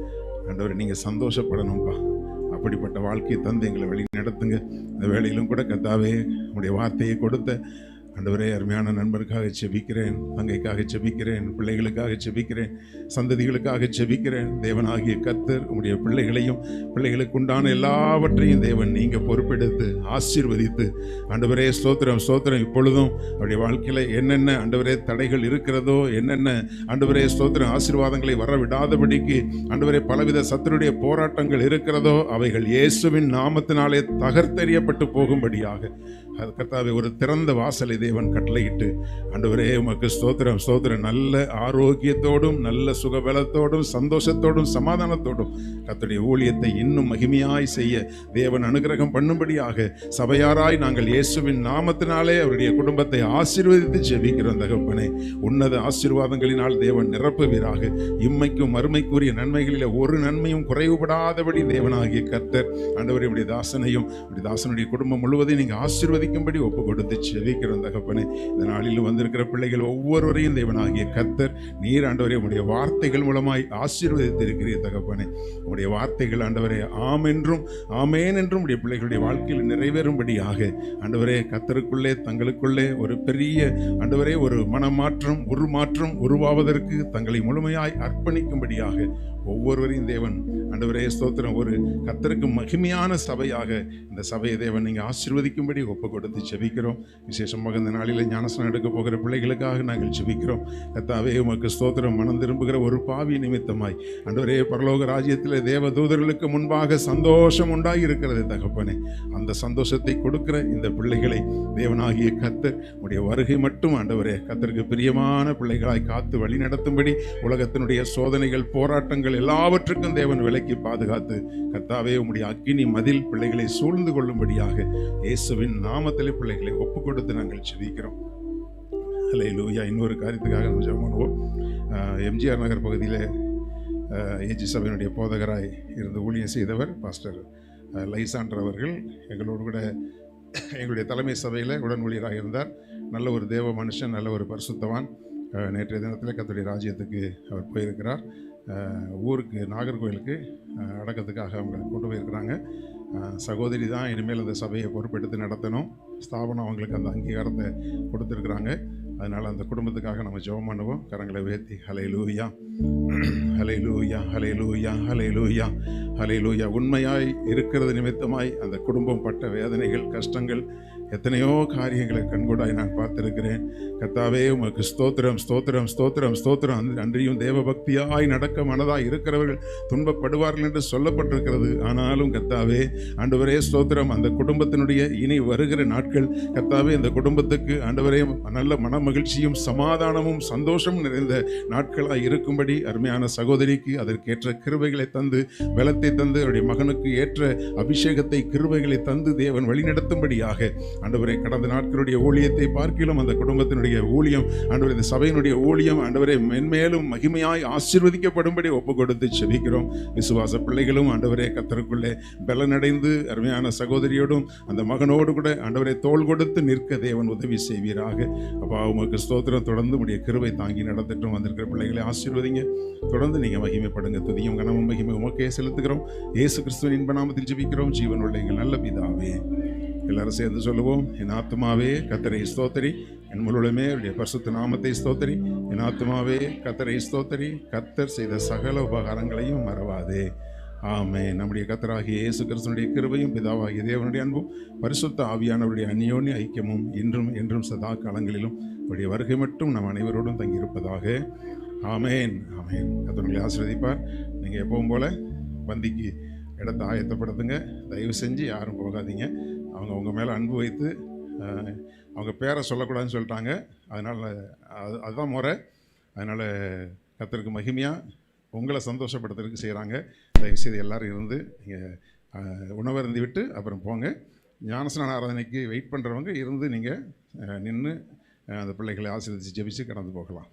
ஆண்டவரே நீங்கள் சந்தோஷப்படணும்ப்பா. அப்படிப்பட்ட வாழ்க்கையை தந்து எங்களை வழி நடத்துங்க. இந்த வேளையிலும் கூட கர்த்தாவே உங்களுடைய வார்த்தையை கொடுத்த ஆண்டவரே அருமையான நண்பருக்காக செபிக்கிறேன், தங்கைக்காக செபிக்கிறேன், பிள்ளைகளுக்காக செபிக்கிறேன், சந்ததிகளுக்காக செபிக்கிறேன். தேவனாகிய கர்த்தர் உங்களுடைய பிள்ளைகளையும் பிள்ளைகளுக்கு உண்டான எல்லாவற்றையும் தேவன் நீங்கள் பொறுப்பெடுத்து ஆசீர்வதித்து ஆண்டவரே ஸ்தோத்திரம், ஸ்தோத்திரம். இப்பொழுதும் அவருடைய வாழ்க்கையில் என்னென்ன ஆண்டவரே தடைகள் இருக்கிறதோ, என்னென்ன ஆண்டவரே ஸ்தோத்திரம் ஆசீர்வாதங்களை வர விடாதபடிக்கு ஆண்டவரே பலவித சத்துருடைய போராட்டங்கள் இருக்கிறதோ அவைகள் இயேசுவின் நாமத்தினாலே தகர்த்தெறியப்பட்டு போகும்படியாக கர்த்தாவே ஒரு திறந்த வாசலை தேவன் கட்டளையிட்டு ஆண்டவரே உமக்கு ஸ்தோத்திரம், ஸ்தோத்திரம். நல்ல ஆரோக்கியத்தோடும் நல்ல சுகபலத்தோடும் சந்தோஷத்தோடும் சமாதானத்தோடும் கர்த்தருடைய ஊழியத்தை இன்னும் மகிமையாய் செய்ய தேவன் அனுகிரகம் பண்ணும்படியாக சபையாராய் நாங்கள் இயேசுவின் நாமத்தினாலே அவருடைய குடும்பத்தை ஆசீர்வதித்து ஜெபிக்கிறோம். தகப்பனே, உன்னத ஆசீர்வாதங்களினால் தேவன் நிரப்புவீராக. இம்மைக்கும் மறுமைக்குரிய நன்மைகளில் ஒரு நன்மையும் குறைவுபடாதபடி தேவனாகிய கர்த்தர் ஆண்டவரே உடைய தாசனையும் தாசனுடைய குடும்பம் முழுவதையும் நீங்கள் ஆசீர்வதிக்கும்படி ஒப்பு கொடுத்து ஜெபிக்கிறோம். தகப்பனே, இந்த நாளில் வந்திருக்கிற பிள்ளைகள் ஒவ்வொருவரையும் தேவனாகிய கர்த்தர் நீர் ஆண்டவரே உடைய வார்த்தைகள் மூலமாய் ஆசீர்வதித்திருக்கிறீர். தகப்பனே, உடைய வார்த்தைகள் ஆண்டவரே ஆம் என்றும் ஆமேன் என்றும் உடைய பிள்ளைகளுடைய வாழ்க்கையில் நிறைவேறும்படியாக ஆண்டவரே கர்த்தருக்குள்ளே தங்களுக்குள்ளே ஒரு பெரிய ஆண்டவரே ஒரு மனமாற்றம் உருமாற்றம் உருவாவதற்கு தங்களை முழுமையாய் அர்ப்பணிக்கும்படியாக ஒவ்வொருவரையும் தேவன் ஆண்டவரே ஸ்தோத்திரம் ஒரு கர்த்தருக்கு மகிமையான சபையாக இந்த சபையை தேவன் நீங்கள் ஆசீர்வதிக்கும்படி ஒப்பு கொடுத்து ஜெபிக்கிறோம். விசேஷமாக இந்த நாளில் ஞானஸ்நானம் எடுக்க போகிற பிள்ளைகளுக்காக நாங்கள் ஜெபிக்கிறோம். கர்த்தாவே உமக்கு ஸ்தோத்திரம். மனம் திரும்புகிற ஒரு பாவி நிமித்தமாய் ஆண்டவரே பரலோக ராஜ்யத்தில் தேவ தூதர்களுக்கு முன்பாக சந்தோஷம் உண்டாகி இருக்கிறது. தகப்பனே, அந்த சந்தோஷத்தை கொடுக்கிற இந்த பிள்ளைகளை தேவனாகிய கர்த்தர் உடைய வருகை மட்டும் ஆண்டவரே கர்த்தருக்கு பிரியமான பிள்ளைகளாய் காத்து வழி நடத்தும்படி உலகத்தினுடைய சோதனைகள் போராட்டங்கள் எல்லாவற்றுக்கும் தேவன் விலக்கி பாதுகாத்து கர்த்தாவே உம்முடைய அக்கினி மதில் பிள்ளைகளை சூழ்ந்து கொள்ளும்படியாக இயேசுவின் நாமத்திலே பிள்ளைகளை ஒப்பு கொடுத்து நாங்கள் ஜெபிக்கிறோம். ஹல்லேலூயா. இன்னொரு காரியத்துக்காக நம்ம ஜெபம் பண்ணுவோம். எம்ஜிஆர் நகர் பகுதியில் ஏஜி சபையினுடைய போதகராய் இருந்து ஊழியம் செய்தவர் பாஸ்டர் லைசாண்டர் அவர்கள் எங்களோடு கூட எங்களுடைய தலைமை சபையில் உடன் ஊழியராக இருந்தார். நல்ல ஒரு தேவ மனுஷன், நல்ல ஒரு பரிசுத்தவான். நேற்றைய தினத்தில் கர்த்தருடைய ராஜ்யத்துக்கு அவர் போயிருக்கிறார். ஊருக்கு நாகர்கோயிலுக்கு அடக்கத்துக்காக அவங்க கொண்டு போயிருக்கிறாங்க. சகோதரி தான் இனிமேல் அந்த சபையை பொறுப்பெடுத்து நடத்தணும். ஸ்தாபனம் அவங்களுக்கு அந்த அங்கீகாரத்தை கொடுத்துருக்குறாங்க. அதனால் அந்த குடும்பத்துக்காக நம்ம ஜெபம் பண்ணுவோம். கரங்களை உயர்த்தி ஹல்லேலூயா, ஹல்லேலூயா, ஹல்லேலூயா, ஹல்லேலூயா, ஹல்லேலூயா. உண்மையாய் இருக்கிறது நிமித்தமாய் அந்த குடும்பம் பட்ட வேதனைகள், கஷ்டங்கள், எத்தனையோ காரியங்களை கண்கூடாய் நான் பார்த்திருக்கிறேன். கர்த்தாவே உமக்கு ஸ்தோத்திரம், ஸ்தோத்திரம், ஸ்தோத்திரம், ஸ்தோத்திரம். அன்றியும் தேவ பக்தியாய் நடக்க மனதாய் இருக்கிறவர்கள் துன்பப்படுவார்கள் என்று சொல்லப்பட்டிருக்கிறது. ஆனாலும் கர்த்தாவே ஆண்டவரே ஸ்தோத்திரம். அந்த குடும்பத்தினுடைய இனி வருகிற நாட்கள் கர்த்தாவே அந்த குடும்பத்துக்கு ஆண்டவரே நல்ல மன மகிழ்ச்சியும் சமாதானமும் சந்தோஷமும் நிறைந்த நாட்களாய் இருக்கும்படி அருமையான சகோதரிக்கு அதற்கேற்ற கிருபைகளை தந்து, பலத்தை தந்து, அவருடைய மகனுக்கு ஏற்ற அபிஷேகத்தை, கிருபைகளை தந்து தேவன் வழிநடத்தும்படியாக ஆண்டவரே கடந்த நாட்களுடைய ஊழியத்தை பார்க்கிலும் அந்த குடும்பத்தினுடைய ஊழியம், ஆண்டவரே இந்த சபையினுடைய ஊழியம் ஆண்டவரே மென்மேலும் மகிமையாய் ஆசீர்வதிக்கப்படும்படி ஒப்பு கொடுத்து செபிக்கிறோம். விசுவாச பிள்ளைகளும் ஆண்டவரே கர்த்தருக்குள்ளே பலனடைந்து அருமையான சகோதரியோடும் அந்த மகனோடு கூட ஆண்டவரே தோள் கொடுத்து நிற்க தேவன் உதவி செய்வீராக. அப்பா உமக்கு ஸ்தோத்திரம். தொடர்ந்து உடைய கிருபை தாங்கி நடத்திட்டும் வந்திருக்கிற பிள்ளைகளை ஆசீர்வதிங்க. தொடர்ந்து நீங்கள் மகிமைப்படுங்க. துதியும் கனமும் மகிமை உமக்கே செலுத்துகிறோம். இயேசு கிறிஸ்துவின் இன்ப நாமத்தில் ஜெபிக்கிறோம் ஜீவனுள்ள எங்கள் நல்ல பிதாவே. எல்லாரும் சேர்ந்து சொல்லுவோம். என் ஆத்துமாவே கர்த்தரை ஸ்தோத்திரி, என் முழுவதுமே அவருடைய பரிசுத்த நாமத்தை ஸ்தோத்திரி. என் ஆத்துமாவே கர்த்தரை ஸ்தோத்திரி, கர்த்தர் செய்த சகல உபகாரங்களையும் மறவாதே. ஆமென். நம்முடைய கர்த்தராகிய இயேசு கிறிஸ்துவினுடைய கிருபையும் பிதாவாகிய தேவனுடைய அன்பும் பரிசுத்த ஆவியானவருடைய அந்யோன்ய ஐக்கியமும் இன்றும் என்றும் சதா காலங்களிலும் அவருடைய வருகை மட்டும் நம் அனைவரோடும் தங்கியிருப்பதாக. ஆமென், ஆமென். கர்த்தர் ஆசீர்வதிப்பார். நீங்கள் எப்பவும் போல பந்திக்கு இடத்தை ஆயத்தப்படுத்துங்க. தயவு செஞ்சு யாரும் போகாதீங்க. அவங்க உங்கள் மேலே அன்பு வைத்து அவங்க பேரை சொல்லக்கூடாதுன்னு சொல்லிட்டாங்க. அதனால் அதுதான் முறை. அதனால் கர்த்தருக்கு மகிமையாக உங்களை சந்தோஷப்படுத்துறதுக்கு செய்கிறாங்க. தயவுசெய்து எல்லோரும் இருந்து நீங்கள் உணவருந்தி விட்டு அப்புறம் போங்க. ஞானஸ்நான ஆராதனைக்கு வெயிட் பண்ணுறவங்க இருந்து நீங்கள் நின்று அந்த பிள்ளைகளை ஆசீர்வதித்து ஜெபிச்சு கடந்து போகலாம்.